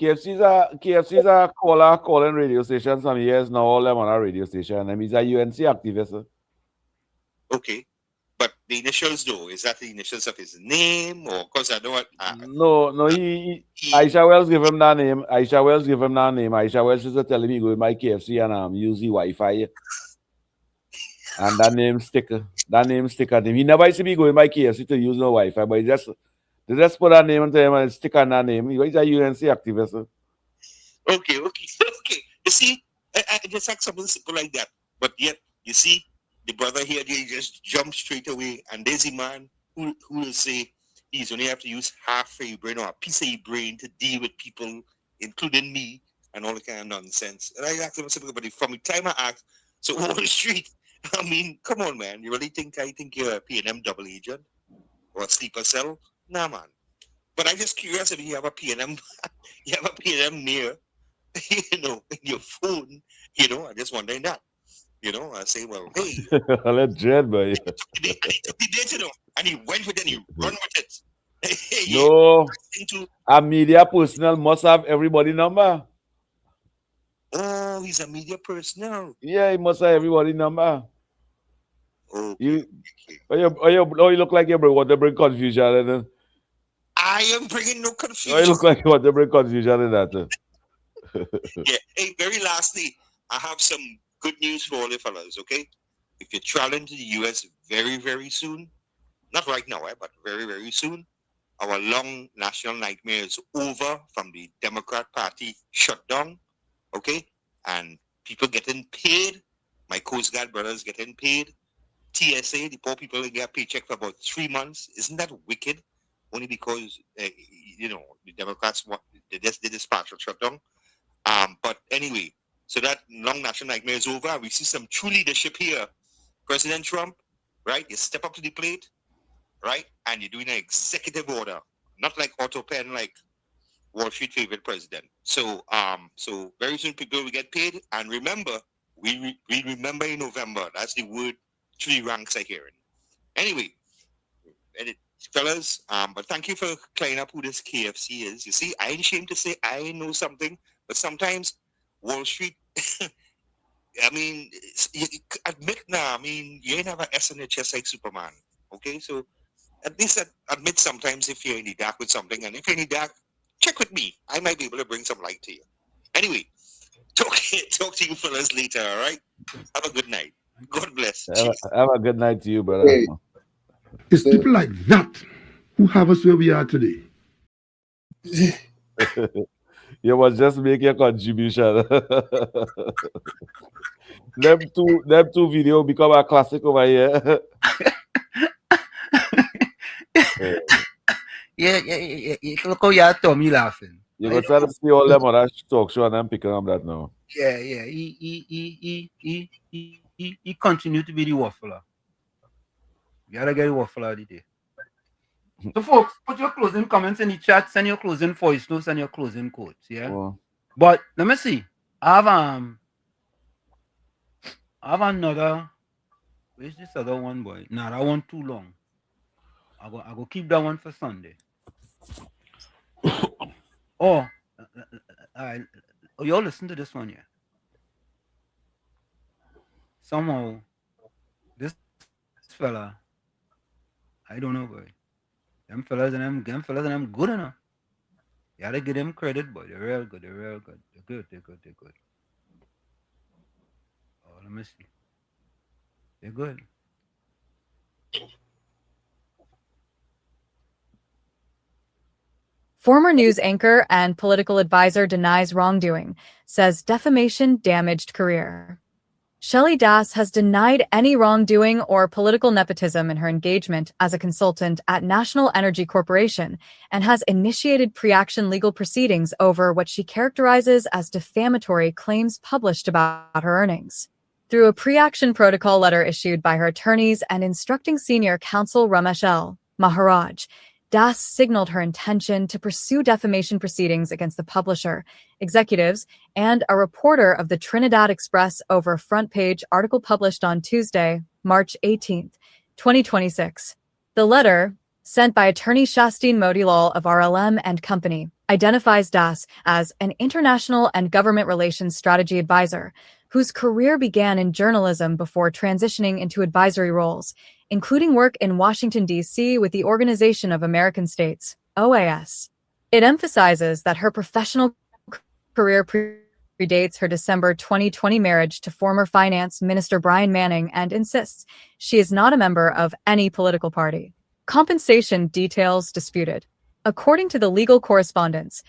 KFC's a calling radio station some years now. All them on our radio station. And he's a UNC activist. Okay. But the initials, though, is that the initials of his name, or because I know what? No. Aisha Wells give him that name. Aisha Wells is telling me go with my KFC and use the Wi-Fi. And that name sticker. He never used to be going my KFC to use no Wi-Fi, but they just put that name on him and stick on that name. He's a UNC activist. Okay. You see, I just ask something simple like that, but yet you see. The brother here, he just jumped straight away, and there's a man who will say he's only have to use half a brain or a piece of a brain to deal with people, including me, and all the kind of nonsense. And I asked him simple, but from the time I asked, so Wall Street, I mean, come on, man, you really think you're a P&M double agent or a sleeper cell? Nah, man. But I'm just curious if you have a P&M, near, in your phone, I'm just wondering that. I say, well, hey. Let dread, boy. He did, and he went with it and he run with it. No. A media personnel must have everybody number. Oh, he's a media personnel. Yeah, he must have everybody number. Okay. You look like you want to bring confusion. I am bringing no confusion. You look like you want to bring confusion in that. Yeah. Hey, very lastly, I have some good news for all the fellas, okay? If you're traveling to the US very, very soon, not right now, but very, very soon, our long national nightmare is over from the Democrat Party shutdown, okay? And people getting paid, my Coast Guard brothers getting paid, TSA, the poor people get a paycheck for about 3 months. Isn't that wicked? Only because, you know, the Democrats they just did this partial shutdown. But anyway, so that long national nightmare is over. We see some true leadership here. President Trump, right? You step up to the plate, right? And you're doing an executive order, not like auto pen, like Wall Street favorite president. So, so very soon people will get paid. And remember, we remember in November. That's the word 3 ranks are hearing. Anyway, fellas, but thank you for clearing up who this KFC is. You see, I ain't ashamed to say I know something, but sometimes Wall Street, I mean, admit now, I mean, you ain't have an S in your chest like Superman, okay? So at least admit sometimes if you're in the dark with something, and if you're in the dark, check with me. I might be able to bring some light to you. Anyway, talk to you fellas later, all right? Have a good night. God bless. Have a good night to you, brother. Hey. It's people like that who have us where we are today. You must just make your contribution. them two video become a classic over here. Yeah. Look how you told me laughing. You go try to see all them on that talk show and I'm picking up that now. Yeah. He continue to be the waffler. You gotta get the waffler today. So folks, put your closing comments in the chat, send your closing voice notes and your closing quotes, yeah? Oh. But let me see. I have another. Where's this other one, boy? Nah, that one too long. I go keep that one for Sunday. All right. Oh, y'all listen to this one, yeah. Somehow, this fella, I don't know, boy. Them fellas and them good enough. You gotta give them credit, boy. They're real good. They're good. Oh, let me see. They're good. Former news anchor and political advisor denies wrongdoing, says defamation damaged career. Shelley Das has denied any wrongdoing or political nepotism in her engagement as a consultant at National Energy Corporation and has initiated pre-action legal proceedings over what she characterizes as defamatory claims published about her earnings. Through a pre-action protocol letter issued by her attorneys and instructing senior counsel Ramesh L. Maharaj, Das signaled her intention to pursue defamation proceedings against the publisher, executives, and a reporter of the Trinidad Express over a front-page article published on Tuesday, March 18, 2026. The letter, sent by attorney Shastin Motilal of RLM and Company, identifies Das as an international and government relations strategy advisor, whose career began in journalism before transitioning into advisory roles, including work in Washington, D.C. with the Organization of American States, OAS. It emphasizes that her professional career predates her December 2020 marriage to former Finance Minister Brian Manning and insists she is not a member of any political party. Compensation details disputed. According to the legal correspondence,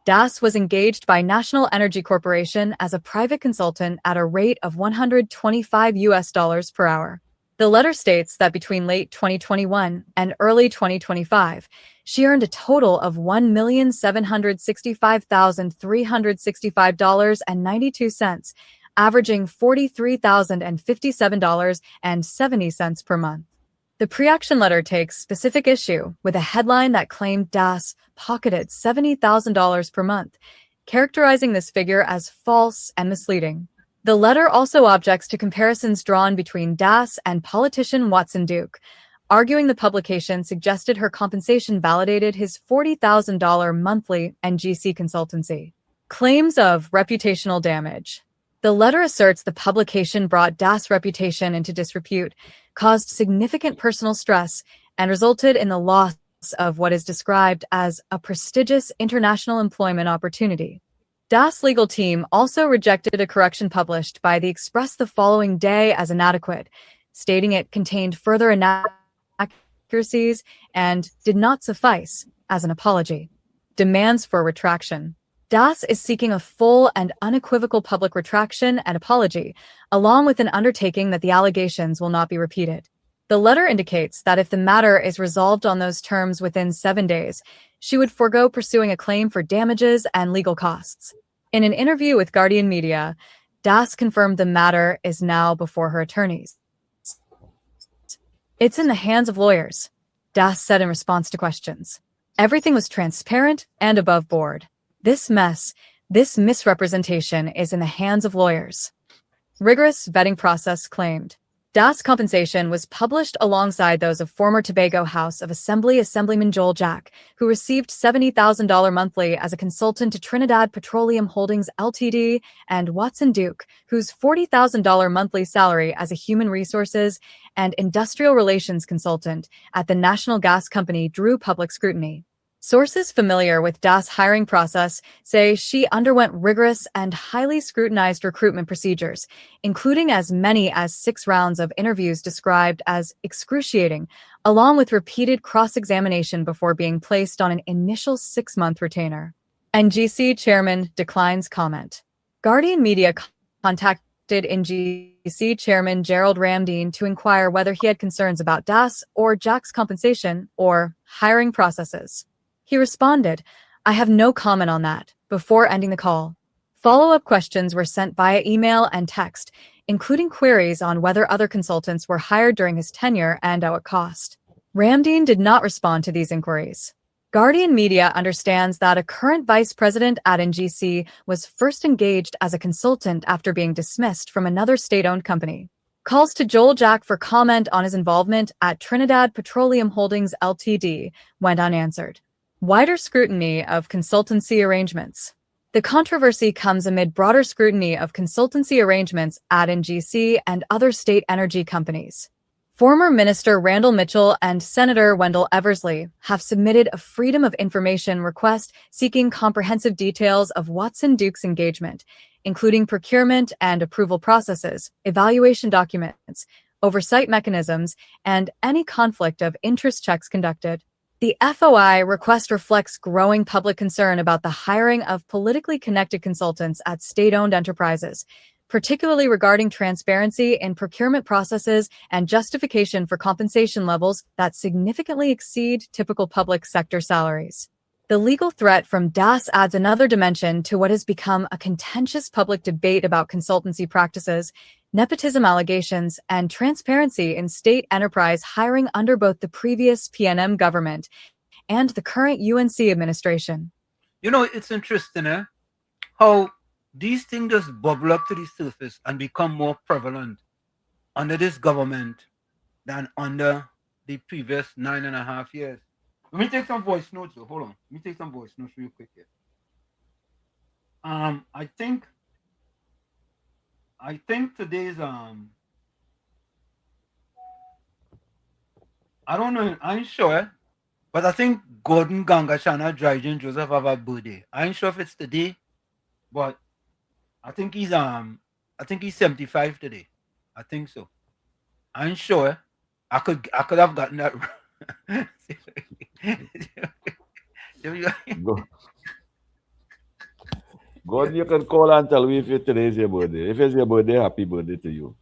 Das was engaged by National Energy Corporation as a private consultant at a rate of $125 per hour. The letter states that between late 2021 and early 2025, she earned a total of $1,765,365.92, averaging $43,057.70 per month. The pre-action letter takes specific issue with a headline that claimed Das pocketed $70,000 per month, characterizing this figure as false and misleading. The letter also objects to comparisons drawn between Das and politician Watson Duke, arguing the publication suggested her compensation validated his $40,000 monthly NGC consultancy. Claims of reputational damage. The letter asserts the publication brought Das' reputation into disrepute, caused significant personal stress, and resulted in the loss of what is described as a prestigious international employment opportunity. Das legal team also rejected a correction published by the Express the following day as inadequate, stating it contained further inaccuracies and did not suffice as an apology. Demands for retraction. Das is seeking a full and unequivocal public retraction and apology, along with an undertaking that the allegations will not be repeated. The letter indicates that if the matter is resolved on those terms within 7 days, she would forego pursuing a claim for damages and legal costs. In an interview with Guardian Media, Das confirmed the matter is now before her attorneys. It's in the hands of lawyers, Das said in response to questions. Everything was transparent and above board. This mess, this misrepresentation is in the hands of lawyers. Rigorous vetting process claimed. Das' compensation was published alongside those of former Tobago House of Assembly Assemblyman Joel Jack, who received $70,000 monthly as a consultant to Trinidad Petroleum Holdings Ltd., and Watson Duke, whose $40,000 monthly salary as a human resources and industrial relations consultant at the National Gas Company drew public scrutiny. Sources familiar with Das' hiring process say she underwent rigorous and highly scrutinized recruitment procedures, including as many as 6 rounds of interviews described as excruciating, along with repeated cross-examination before being placed on an initial 6-month retainer. NGC chairman declines comment. Guardian Media contacted NGC chairman Gerald Ramdeen to inquire whether he had concerns about Das or Jack's compensation or hiring processes. He responded, "I have no comment on that," before ending the call. Follow-up questions were sent via email and text, including queries on whether other consultants were hired during his tenure and at what cost. Ramdeen did not respond to these inquiries. Guardian Media understands that a current vice president at NGC was first engaged as a consultant after being dismissed from another state-owned company. Calls to Joel Jack for comment on his involvement at Trinidad Petroleum Holdings Ltd. went unanswered. Wider scrutiny of consultancy arrangements. The controversy comes amid broader scrutiny of consultancy arrangements at NGC and other state energy companies. Former Minister Randall Mitchell and Senator Wendell Eversley have submitted a Freedom of Information request seeking comprehensive details of Watson Duke's engagement, including procurement and approval processes, evaluation documents, oversight mechanisms, and any conflict of interest checks conducted. The FOI request reflects growing public concern about the hiring of politically connected consultants at state-owned enterprises, particularly regarding transparency in procurement processes and justification for compensation levels that significantly exceed typical public sector salaries. The legal threat from Das adds another dimension to what has become a contentious public debate about consultancy practices, nepotism allegations, and transparency in state enterprise hiring under both the previous PNM government and the current UNC administration. You know, it's interesting, how these things just bubble up to the surface and become more prevalent under this government than under the previous 9.5 years. Let me take some voice notes. Hold on. Let me take some voice notes real quick here. I think today's I don't know, I ain't sure, but I think Gordon Gangachana Dryden Joseph have a birthday. I ain't sure if it's today, but I think he's 75 today. I think so. I ain't sure. I could have gotten that. Gordon, you can call and tell me if today is your birthday. If it's your birthday, happy birthday to you.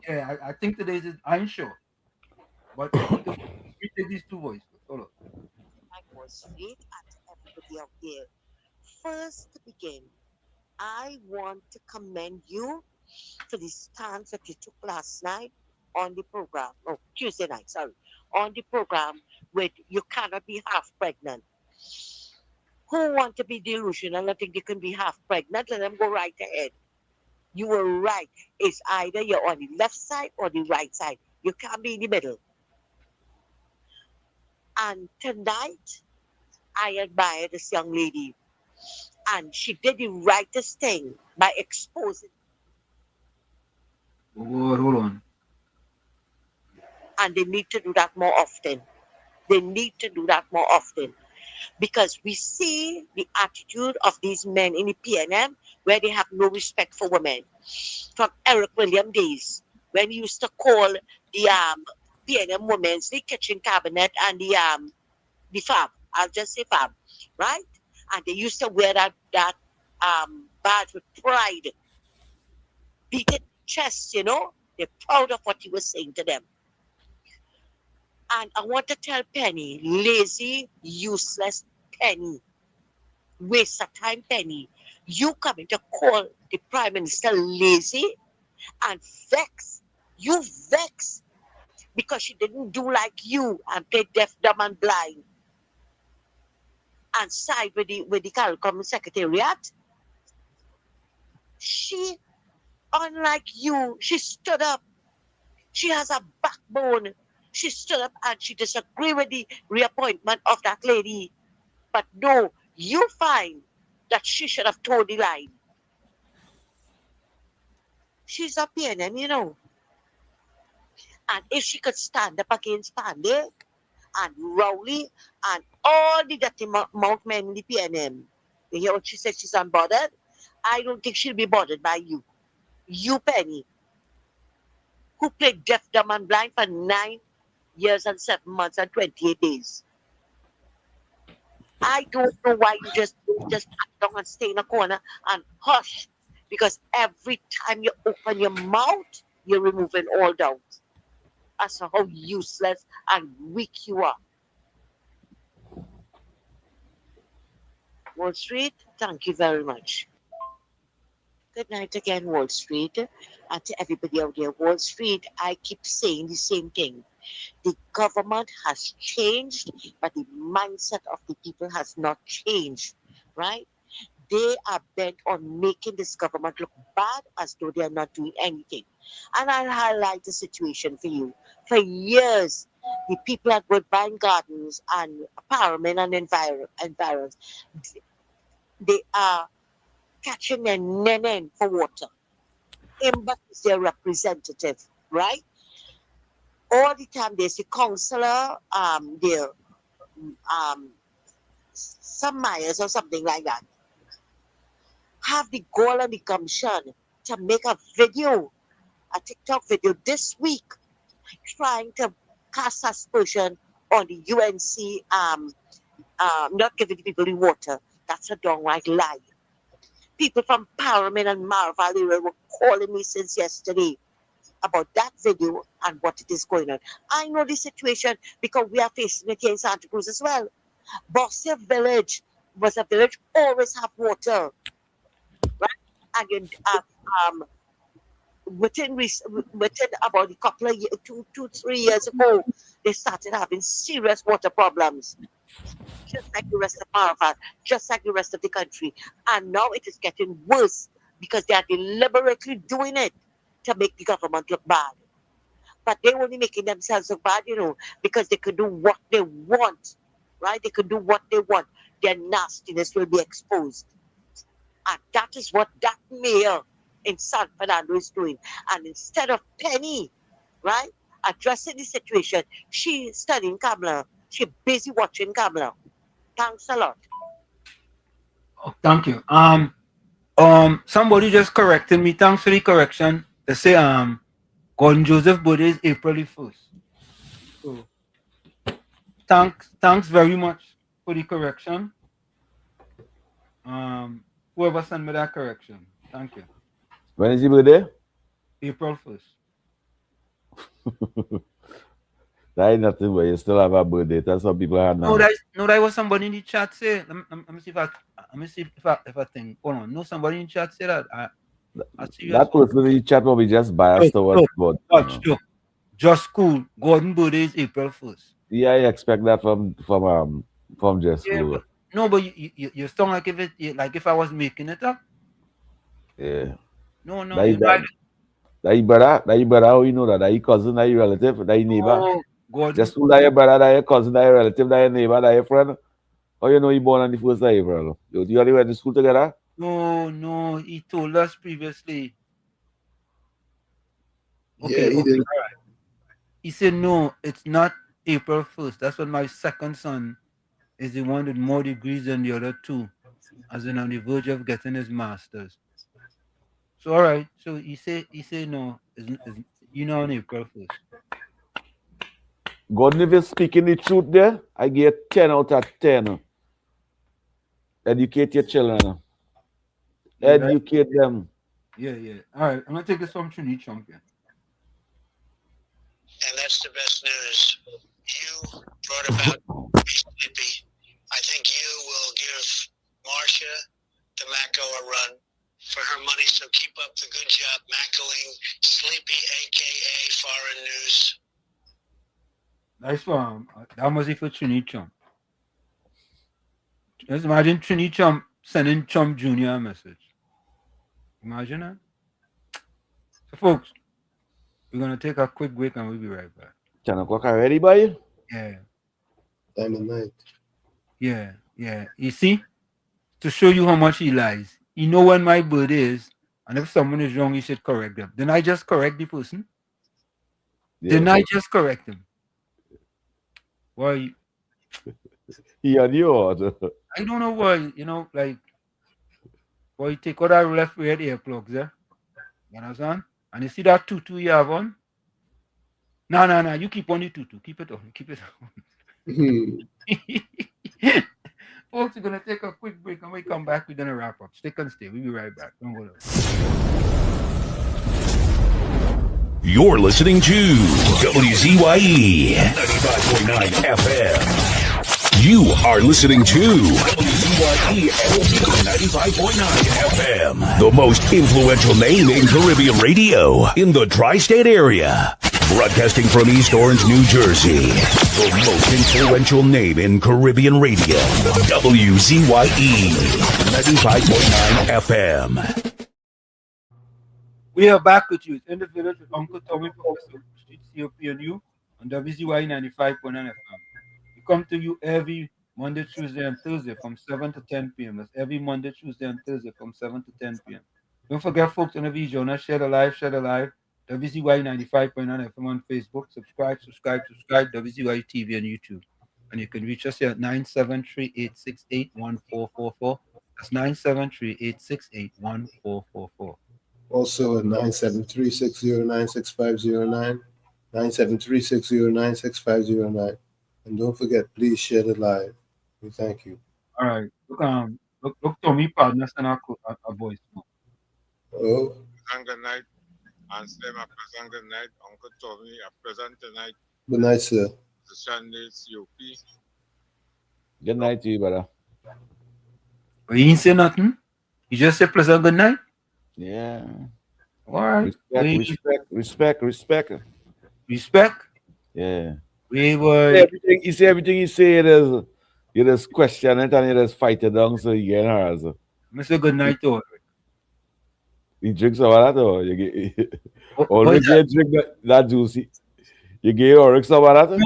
Yeah, I think today is. I ain't sure, but we take these 2 voices. Hold on. I was late at everybody out there. First to begin, I want to commend you for the stance that you took last night on the program. Oh, Tuesday night, sorry. On the program with you cannot be half pregnant. Who want to be delusional and think you can be half pregnant? Let them go right ahead. You were right. It's either you're on the left side or the right side. You can't be in the middle. And tonight, I admire this young lady. And she did the rightest thing by exposing. Hold on. And they need to do that more often. They need to do that more often. because we see the attitude of these men in the PNM where they have no respect for women. From Eric Williams days, when he used to call the PNM women the kitchen cabinet and the fab. I'll just say fab, right? And they used to wear that badge with pride, beating chest, you know. They're proud of what he was saying to them. And I want to tell Penny, lazy, useless Penny, waste of time Penny, you coming to call the Prime Minister lazy and vex. You vex because she didn't do like you and play deaf, dumb, and blind and side with the CARICOM Secretariat. She, unlike you, she stood up. She has a backbone. She stood up and she disagreed with the reappointment of that lady. But no, you find that she should have told the line. She's a PNM, you know. And if she could stand up against Pandey and Rowley and all the dirty mouth men in the PNM, you hear what she said? She's unbothered. I don't think she'll be bothered by you. You, Penny, who played deaf, dumb, and blind for 9 years and 7 months and 28 days. I don't know why you just sit down and stay in a corner and hush. Because every time you open your mouth, you're removing all doubt as to how useless and weak you are. Wall Street, thank you very much. Good night again, Wall Street. And to everybody out there, Wall Street, I keep saying the same thing. The government has changed, but the mindset of the people has not changed, right? They are bent on making this government look bad as though they are not doing anything. And I'll highlight the situation for you. For years, the people at Woodbine Gardens and Parliament and environs, they are catching their nenen for water. Imba is their representative, right? All the time there's a councillor, there, some Myers or something like that, have the goal and the gumption to make a video, a TikTok video this week, trying to cast aspersion on the UNC not giving people the water. That's a downright lie. People from Parliament and Marval were calling me since yesterday about that video and what it is going on. I know the situation because we are facing it here in Santa Cruz as well. Bossier Village was a village always have water, right? And you within about a couple of years, 3 years ago, they started having serious water problems, just like the rest of Marval, just like the rest of the country. And now it is getting worse because they are deliberately doing it to make the government look bad. But they're only making themselves look bad, you know, because they could do what they want, right? They could do what they want. Their nastiness will be exposed. And that is what that mayor in San Fernando is doing. And instead of Penny, right, addressing the situation, she's studying Kamala. She's busy watching Kamala. Thanks a lot. Oh, thank you. Somebody just corrected me. Thanks for the correction. They say Gordon Joseph birthday is April the 1st. So thanks very much for the correction. Whoever sent me that correction. Thank you. When is your birthday? April 1st. That ain't nothing, but you still have a birthday. That's what people are now. No, that was somebody in the chat say. Let me see if I think. Hold on. No, somebody in the chat say that. I see that person in the chat will be just biased towards God. Just cool. Gordon birthday is April 1st. Yeah, I expect that from Just Cool. No, but you sound like if I was making it up. Yeah. No. That your brother, how you know that? That your cousin, that your relative, that your neighbor. Oh, Just Cool, that your brother, that your cousin, that your relative, that your neighbor, that your friend. How you know you born on the 1st of April? You already went to school together? No, he told us previously. Okay, yeah, he did. He said no, it's not April 1st. That's when my second son is the one with more degrees than the other two, as in on the verge of getting his master's. So all right, so he say no, is on April 1st. Gordon, if you're speaking the truth there, I give 10 out of 10. Educate your children. Yeah, right? Educate them. Yeah. All right, I'm gonna take this from Trini Champion. And that's the best news. You brought about Sleepy. I think you will give Marcia DeMacco a run for her money, so keep up the good job maccoing Sleepy, a.k.a. Foreign News. Nice one. That must be for Trini Chump. Just imagine Trini Chump sending Chump Jr. a message. Imagine that. So, folks, we're going to take a quick break and we'll be right back. 10 o'clock already, boy? Yeah. Time of night. Yeah. You see? To show you how much he lies. You know when my birthday is, and if someone is wrong, you should correct them. Didn't I just correct the person? Yeah. Didn't I just correct him? Why? He on your order. I don't know why, why you take all that left red earplugs, eh? You understand? And you see that tutu you have on? No. You keep on the tutu. Keep it on. Folks, we're going to take a quick break, and when we come back, we're going to wrap up. Stick and stay. We'll be right back. Don't go there. You're listening to WZYE 95.9 FM. You are listening to WZYE 95.9 FM, the most influential name in Caribbean radio in the tri-state area. Broadcasting from East Orange, New Jersey, the most influential name in Caribbean radio, WZYE 95.9 FM. We are back with you in the village with Uncle Tommy, Professor Street COPNU on WZYE 95.9 FM. We come to you every Monday, Tuesday, and Thursday from 7 to 10 p.m. That's every Monday, Tuesday, and Thursday from 7 to 10 p.m. Don't forget, folks, on the video, share the live. WZYE 95.9 FM on Facebook. Subscribe. WZYE TV on YouTube. And you can reach us here at 973-868-1444. That's 973-868-1444. Also at 973-609-6509, 973-609-6509. And don't forget, please share the live. We thank you. All right. Look Tommy partners and our voice. Oh. Good night. And say my present good night. Uncle Tommy, a present tonight. Good night, sir. The Sunday COP. Good night to you, brother. But he didn't say nothing. He just said pleasant good night. Yeah. All right. Respect. Yeah. You see everything you say, you just question it and you just fight it down so you get hers. Mr. Good night to Ulrich. You drink some of that or you get Ulrich drink that juicy. You gave Ulrich some of that?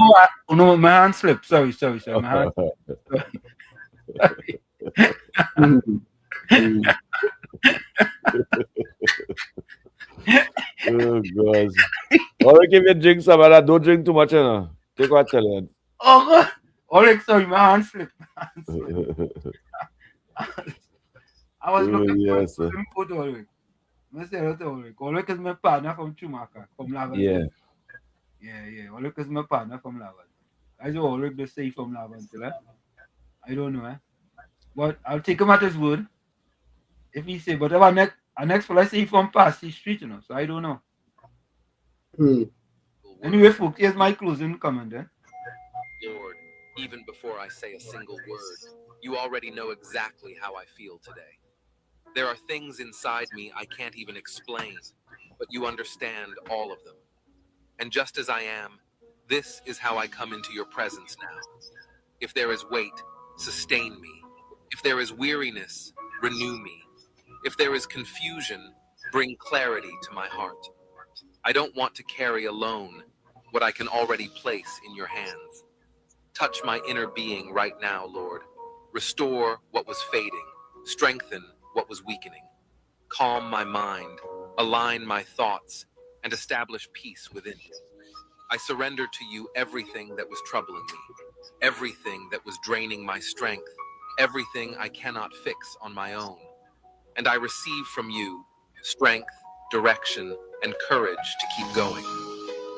No, my hand slipped. Sorry. My hand Oh God. Ulrich, if you drink some of that, don't drink too much, Take what I tell you. Oh, Ulrich, sorry, my hand slipped. I was looking for some food, Ulrich. I said hello to Ulrich. Ulrich is my partner from Chumaka, from Laventille. Yeah. Ulrich is my partner from Laventille. I know Ulrich they say from Laventille. I don't know, but I'll take him at his word. If he say, but our next fella say from past the street, so I don't know. Anyway, folks, here's my closing comment. Lord, even before I say a single word, you already know exactly how I feel today. There are things inside me I can't even explain, but you understand all of them. And just as I am, this is how I come into your presence now. If there is weight, sustain me. If there is weariness, renew me. If there is confusion, bring clarity to my heart. I don't want to carry alone what I can already place in your hands. Touch my inner being right now, Lord. Restore what was fading. Strengthen what was weakening. Calm my mind, align my thoughts, and establish peace within me. I surrender to you everything that was troubling me. everything that was draining my strength, everything I cannot fix on my own. And I receive from you strength, direction, and courage to keep going.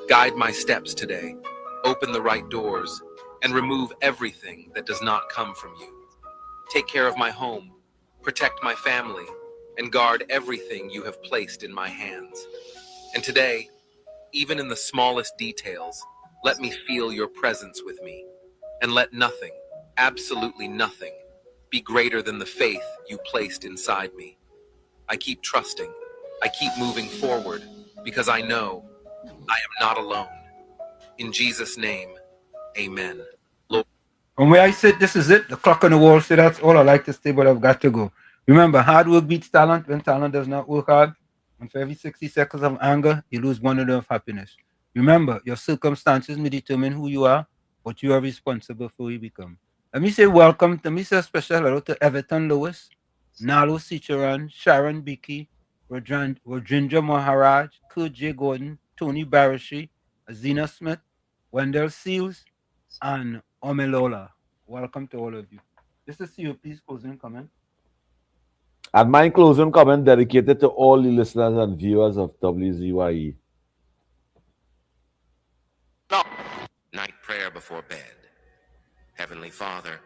Guide my steps today, open the right doors, and remove everything that does not come from you. Take care of my home, protect my family, and guard everything you have placed in my hands. And today, even in the smallest details, let me feel your presence with me, and let nothing, absolutely nothing, be greater than the faith you placed inside me. I keep trusting, I keep moving forward, because I know I am not alone. In Jesus' name, amen. Lord. From where I sit, this is it. The clock on the wall. So that's all I like to say, but I've got to go. Remember, hard work beats talent when talent does not work hard. And for every 60 seconds of anger, you lose 1 of happiness. Remember, your circumstances may determine who you are, but you are responsible for who you become. Let me say welcome. Let me say a special hello to Everton Lewis, Nalo Sicharan, Sharon Biki, Rajendra Maharaj, Kurt J. Gordon, Tony Barashi, Azina Smith, Wendell Seals, and Omelola. Welcome to all of you. This is COP's closing comment. And my closing comment dedicated to all the listeners and viewers of WZYE. Night prayer before bed. Heavenly Father,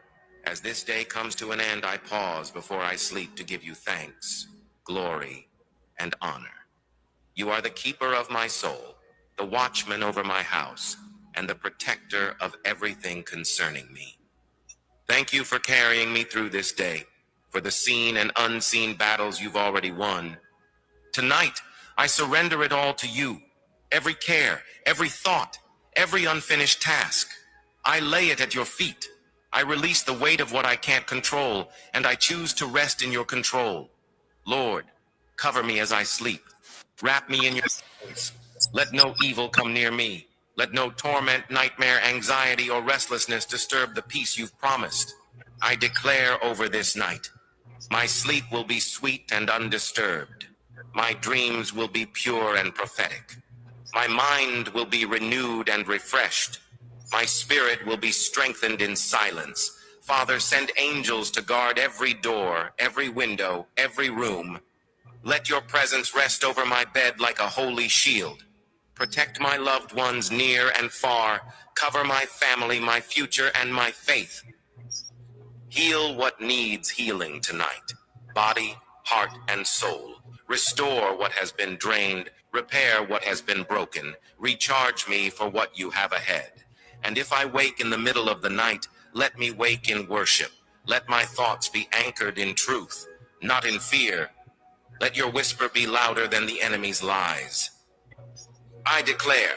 as this day comes to an end, I pause before I sleep to give you thanks, glory, and honor. You are the keeper of my soul, the watchman over my house, and the protector of everything concerning me. Thank you for carrying me through this day, for the seen and unseen battles you've already won. Tonight, I surrender it all to you. Every care, every thought, every unfinished task. I lay it at your feet. I release the weight of what I can't control, and I choose to rest in your control. Lord, cover me as I sleep. Wrap me in your presence. Let no evil come near me. Let no torment, nightmare, anxiety, or restlessness disturb the peace you've promised. I declare over this night, my sleep will be sweet and undisturbed. My dreams will be pure and prophetic. My mind will be renewed and refreshed. My spirit will be strengthened in silence. Father, send angels to guard every door, every window, every room. Let your presence rest over my bed like a holy shield. Protect my loved ones near and far. Cover my family, my future, and my faith. Heal what needs healing tonight. Body, heart, and soul. Restore what has been drained. Repair what has been broken. Recharge me for what you have ahead. And if I wake in the middle of the night, let me wake in worship. Let my thoughts be anchored in truth, not in fear. Let your whisper be louder than the enemy's lies. I declare,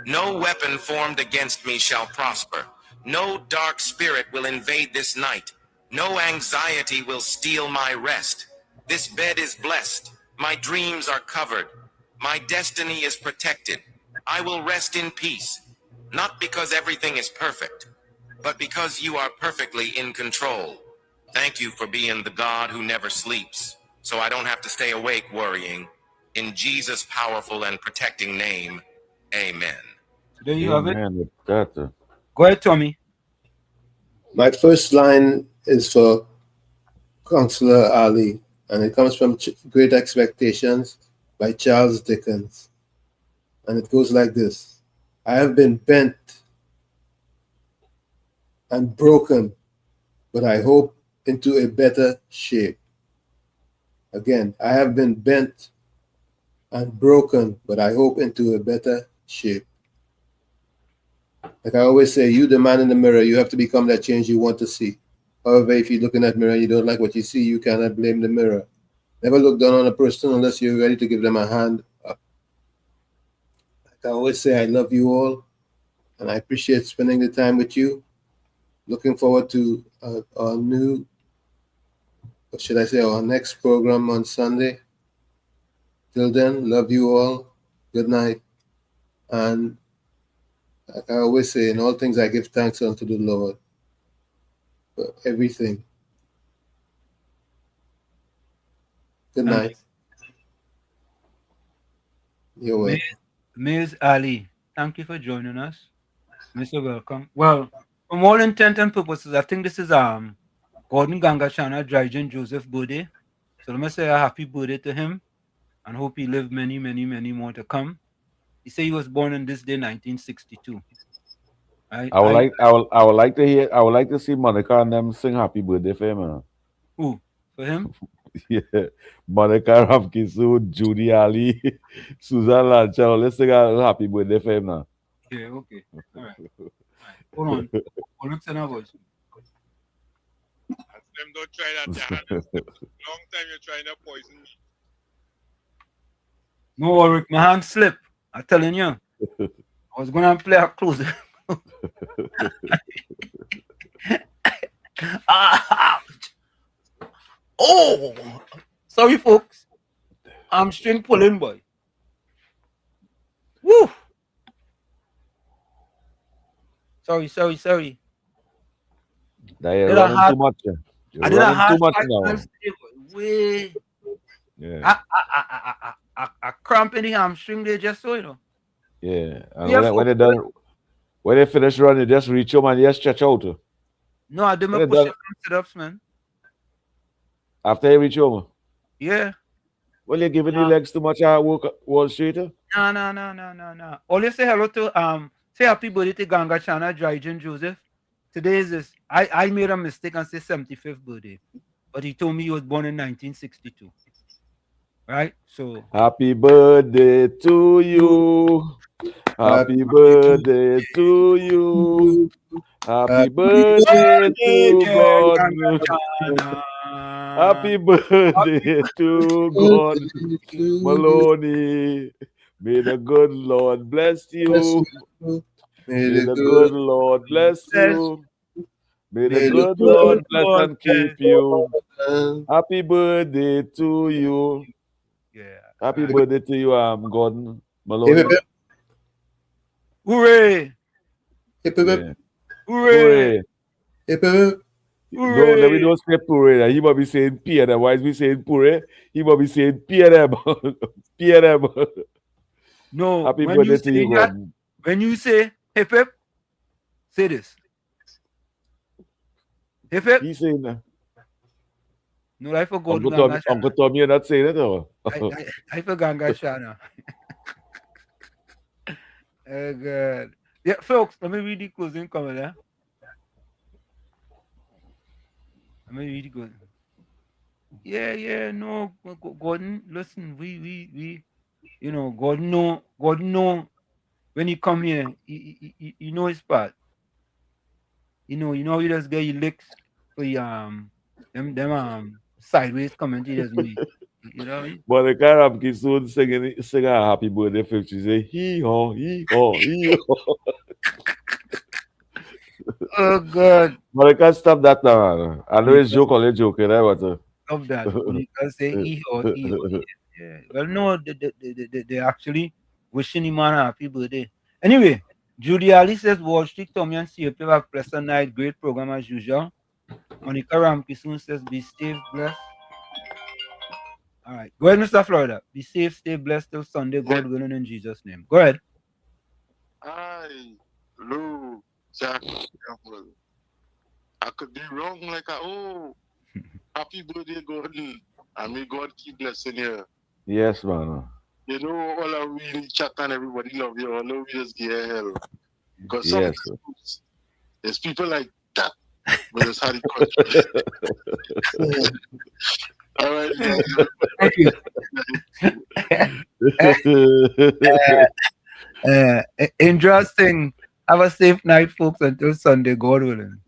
no weapon formed against me shall prosper. No dark spirit will invade this night. No anxiety will steal my rest. This bed is blessed. My dreams are covered. My destiny is protected. I will rest in peace, not because everything is perfect, but because you are perfectly in control. Thank you for being the God who never sleeps, so I don't have to stay awake worrying. In Jesus' powerful and protecting name, amen. There you have it. Amen. That. Go ahead, Tommy. My first line is for Councilor Ali, and it comes from Great Expectations by Charles Dickens. And it goes like this: I have been bent and broken, but I hope into a better shape. Again, I have been bent and broken, but I hope into a better shape. Like I always say, you the man in the mirror, you have to become that change you want to see. However, if you look in that mirror and you don't like what you see, you cannot blame the mirror. Never look down on a person unless you're ready to give them a hand up. Like I always say, I love you all, and I appreciate spending the time with you. Looking forward to our new, or should I say, our next program on Sunday. Till then, love you all. Good night. And like I always say, in all things I give thanks unto the Lord for everything. Good night. You're welcome. Ms. Ali, thank you for joining us. Mr. Welcome. Well, from all intent and purposes, I think this is Gordon Gangachana Dryden Joseph birthday. So let me say a happy birthday to him and hope he live many, many, many more to come. He said he was born on this day, 1962. Right? I would like to hear. I would like to see Monica and them sing "Happy Birthday" for him. Who for him? Yeah, Monica Ramkisu, Judy Ali, Susan Lanchal. Let's sing a "Happy Birthday" for him now. Yeah, okay, all right. Hold on, send our voice. Them don't try that. Long time you're trying to poison me. No worry, my hand slip. I'm telling you. I was gonna play a close. Oh, sorry, folks. I'm string pulling, boy. Woo. Sorry. That you're running too much. You're running too much now. Way. Yeah. I cramp in the hamstring there just so you know. Yeah. And when they finish running, just reach home and just stretch out. No, I did my push-ups and sit-ups, man. After you reach home? Yeah. Well, you're giving the legs too much work Wall Street? No. Only say hello to say happy birthday to Ganga Chana Dryden Joseph. Today is this. I made a mistake and say 75th birthday. But he told me he was born in 1962. Right? So happy birthday to you. Happy birthday to you. Happy birthday to God. Happy birthday to God Maloney. May the good Lord bless you. May the good Lord bless you. May the good Lord bless and keep you. Happy birthday to you. Yeah. Happy birthday to you, Gordon Maloney. Hooray! Yeah. Hooray! No, let me don't say puree. He might be saying peer them. Why is we saying puree? He might be saying peer them. Peer them. No, happy birthday to you, Gordon. When you say hip hip, say this. Hip hip. He's saying that. No, I forgot. Uncle Tommy, you're not saying it, or? I forgot Gashana. Oh, God. Yeah, folks, let me read the closing comment. Let me read the closing. Yeah, no, Gordon, listen, we, you know, Gordon know when he come here, he know his part. You know, he just get your licks for them sideways comment he just make. You know what I mean? But the Carib keeps soon singing a happy birthday film. She say, hee-haw. Oh, God. But I can't stop that now. I know it's only joking, right? But, Love that. You can say hee-haw. Yeah. Well, no, they actually wishing him a happy birthday. Anyway, Judy Ali says Wall Street, Tommy and COP have a pleasant night. Great program as usual. Monica Ramkisoon says be safe, blessed. All right. Go ahead, Mr. Florida. Be safe, stay blessed till Sunday, God willing, in Jesus' name. Go ahead. Hi, Lou, Jack. I could be wrong, like, happy birthday, Gordon. And may God keep blessing you. Yes, man. You know, all our really chat and everybody love you. All of you just get hell. Because yes, there's people like that. But it's how all right, guys. Interesting. Have a safe night, folks, until Sunday, God willing.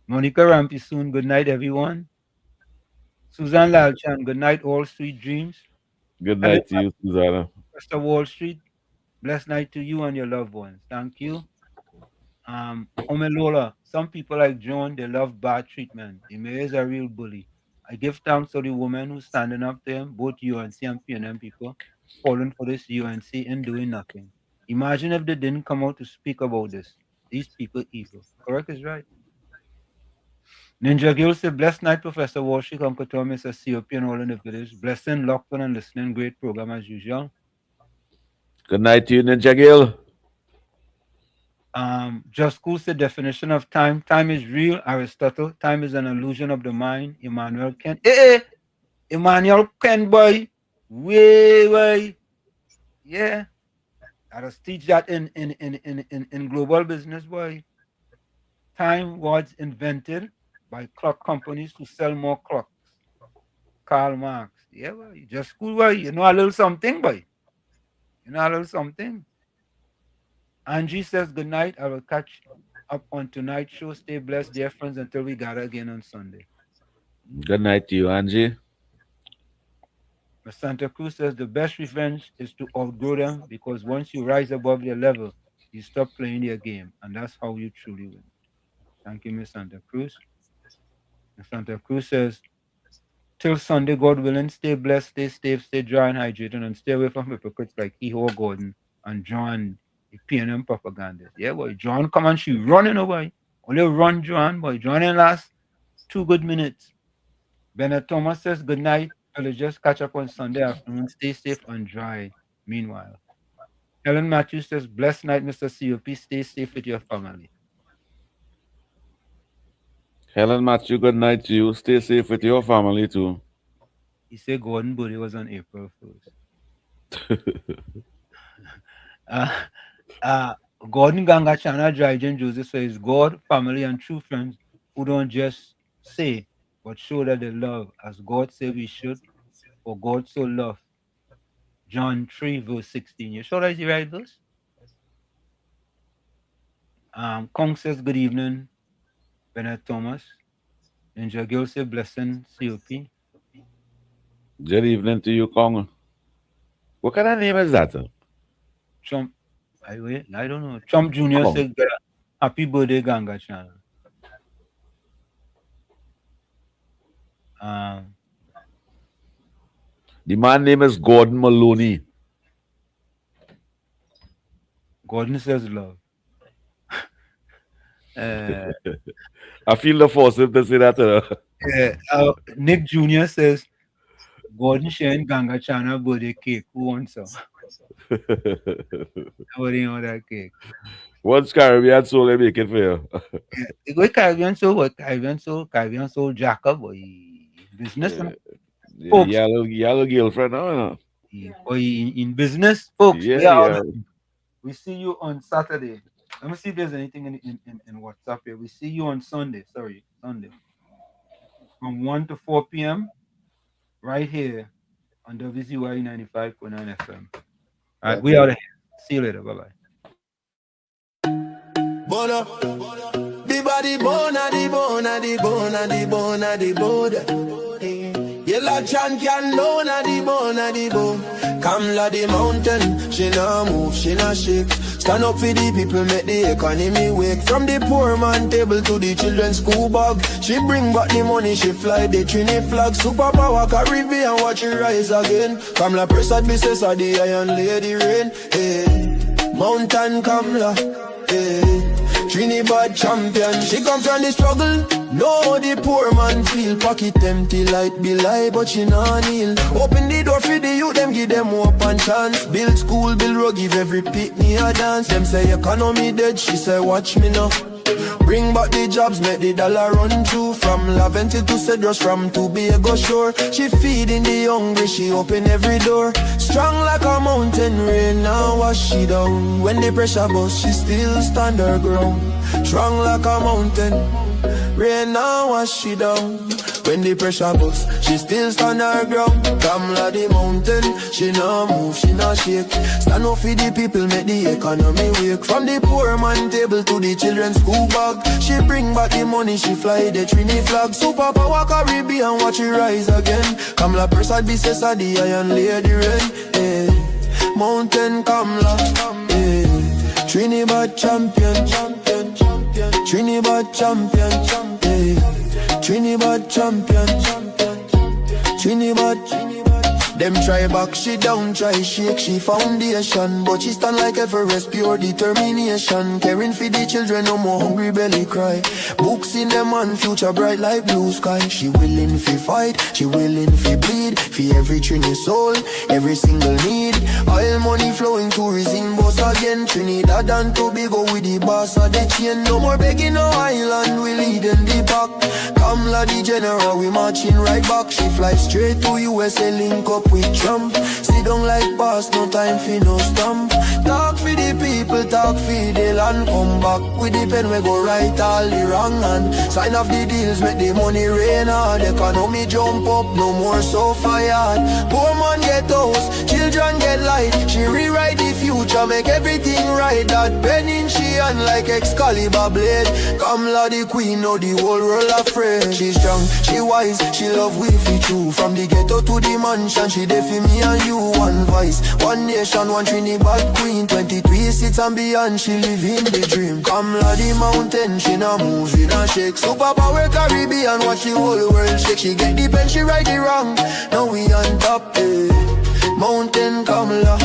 Monica Ramkisoon, good night, everyone. Susan Lalchan, good night, all sweet dreams. Good night to you, Susanna. Mr. Wall Street, blessed night to you and your loved ones. Thank you. Omelola, some people like John, they love bad treatment. The mayor is a real bully. I give thanks to the woman who's standing up there, both UNC and PNM people, calling for this UNC and doing nothing. Imagine if they didn't come out to speak about this. These people evil. Correct is right. Ninja Gill said, blessed night, Professor Walsh, Uncle Thomas, a COP and all in the village. Blessing, locked on and listening. Great program as usual. Good night to you, Ninja Gill. Just Cool said definition of time. Time is real. Aristotle. Time is an illusion of the mind. Immanuel Kant. Immanuel Kant, boy. Way. Yeah. I just teach that in global business, boy. Time was invented by clock companies to sell more clocks. Karl Marx. Yeah, boy. Just Cool, boy. You know a little something, boy. You know a little something. Angie says good night. I will catch up on tonight's show. Stay blessed, dear friends, until we gather again on Sunday. Good night to you, Angie. Miss Santa Cruz says the best revenge is to outgrow them because once you rise above their level, you stop playing their game, and that's how you truly win. Thank you, Miss Santa Cruz. Miss Santa Cruz says, till Sunday, God willing, stay blessed, stay safe, stay dry and hydrated, and stay away from hypocrites like Ihor Gordon and John, the PNM propagandist. Yeah, boy, John, come on, she running away. Only run, John, boy. John in last 2 good minutes. Bennett Thomas says, good night. I'll just catch up on Sunday afternoon. Stay safe and dry. Meanwhile, Helen Matthews says, blessed night, Mr. COP. Stay safe with your family. Helen Matthew, good night to you. Stay safe with your family too. He said Gordon birthday was on April 1st. Gordon Ganga Chana Dryden Joseph says, God, family, and true friends who don't just say, but show that they love, as God said we should, for God so loved. John 3, verse 16. You sure that's the right verse? Kong says, good evening, Bennett Thomas. Ninja Girl says, blessing, COP. Good evening to you, Kong. What kind of name is that? Trump. I don't know. Trump Jr. said, happy birthday, Ganga Channel. The man name is Gordon Maloney. Gordon says love. I feel the force to say that. Nick Jr. says, Gordon sharing Ganga Chana birthday cake. Who wants some? Nobody want that cake. What's Caribbean soul they make it for you? What Caribbean soul? What Caribbean soul? Caribbean soul Jacob or business? Folks. Yellow girlfriend, no? Or in business, folks. Yeah. We see you on Saturday. Let me see if there's anything in WhatsApp here. We see you on Sunday. Sunday. From 1 to 4 p.m. right here on WZYE 95.9 FM. All right, we out of here. See you later. Bye-bye. Bona, the body bona, the bona, the bona, the bona, the bona. Yellow chan can lona, the bona, the bone. Kamla the mountain, she nah move, she nah shake. Stand up for the people, make the economy wake. From the poor man table to the children's school bag. She bring back the money, she fly the Trini flag. Superpower Caribbean, watch it rise again. Kamla Prasad business of the Iron Lady Rain. Hey, Mountain Kamla, hey. Trinidad champion, she come from the struggle. No, the poor man feel pocket empty, light be lie, but she nah kneel. Open the door for the youth, them give them hope and chance. Build school, build road, give every picnic a dance. Them say economy dead, she say watch me now. Bring back the jobs, make the dollar run through. From Laventil to Cedros, from Tobago shore. She feeding the hungry, she open every door. Strong like a mountain, rain now wash she down. When the pressure bust, she still stand her ground. Strong like a mountain, rain now wash she down. When the pressure bust, she still stand her ground. Kamla the mountain, she nah move, she nah shake. Stand up for the people, make the economy wake. From the poor man table to the children's school bag. She bring back the money, she fly the Trini flag. Superpower Caribbean, watch it rise again. Kamla Prasad business of the Iron Lady Rain. Hey, Mountain Kamla, hey. Trinidad champion, Trinidad champion, hey. Trinidad champion, Trinidad. Them try back, she down, try shake, she foundation. But she stand like Everest, pure determination. Caring for the children, no more hungry belly cry. Books in them and future bright like blue sky. She willing fi fight, she willing fi bleed. For every Trini soul, every single need. Oil money flowing, tourism boss again. Trinidad and Tobago with the boss of the chain. No more begging no island, we leading the pack. Kamala the general, we marching right back. She fly straight to USA, link up with Trump. Sit down like boss, no time for no stamp. Talk for the people, talk for the land. Come back with the pen, we go right all the wrong. And sign off the deals, make the money rain hard. Economy jump up, no more so fired. Poor man get house, children get light. She rewrite the future, make everything right. That pen in she hand like Excalibur blade. Kamala the queen, know the whole world afraid. She's strong, she wise, she love we fi true. From the ghetto to the mansion, she there for me and you. One voice, one nation, one Trinidad queen. 23 seats and beyond, she living the dream. Kamala the mountain, she na move, she na shake. Superpower Caribbean, watch the whole world shake. She get the pen, she right the wrong. Now we on top, eh. Mountain Kamala,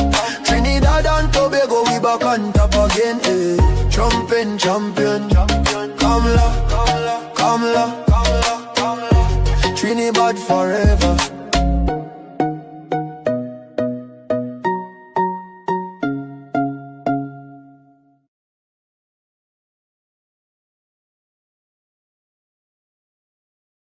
Trinidad and Tobago, we back on top again, eh. Trumpin' champion, Kamala, Kamala, Kamala, Trinidad forever.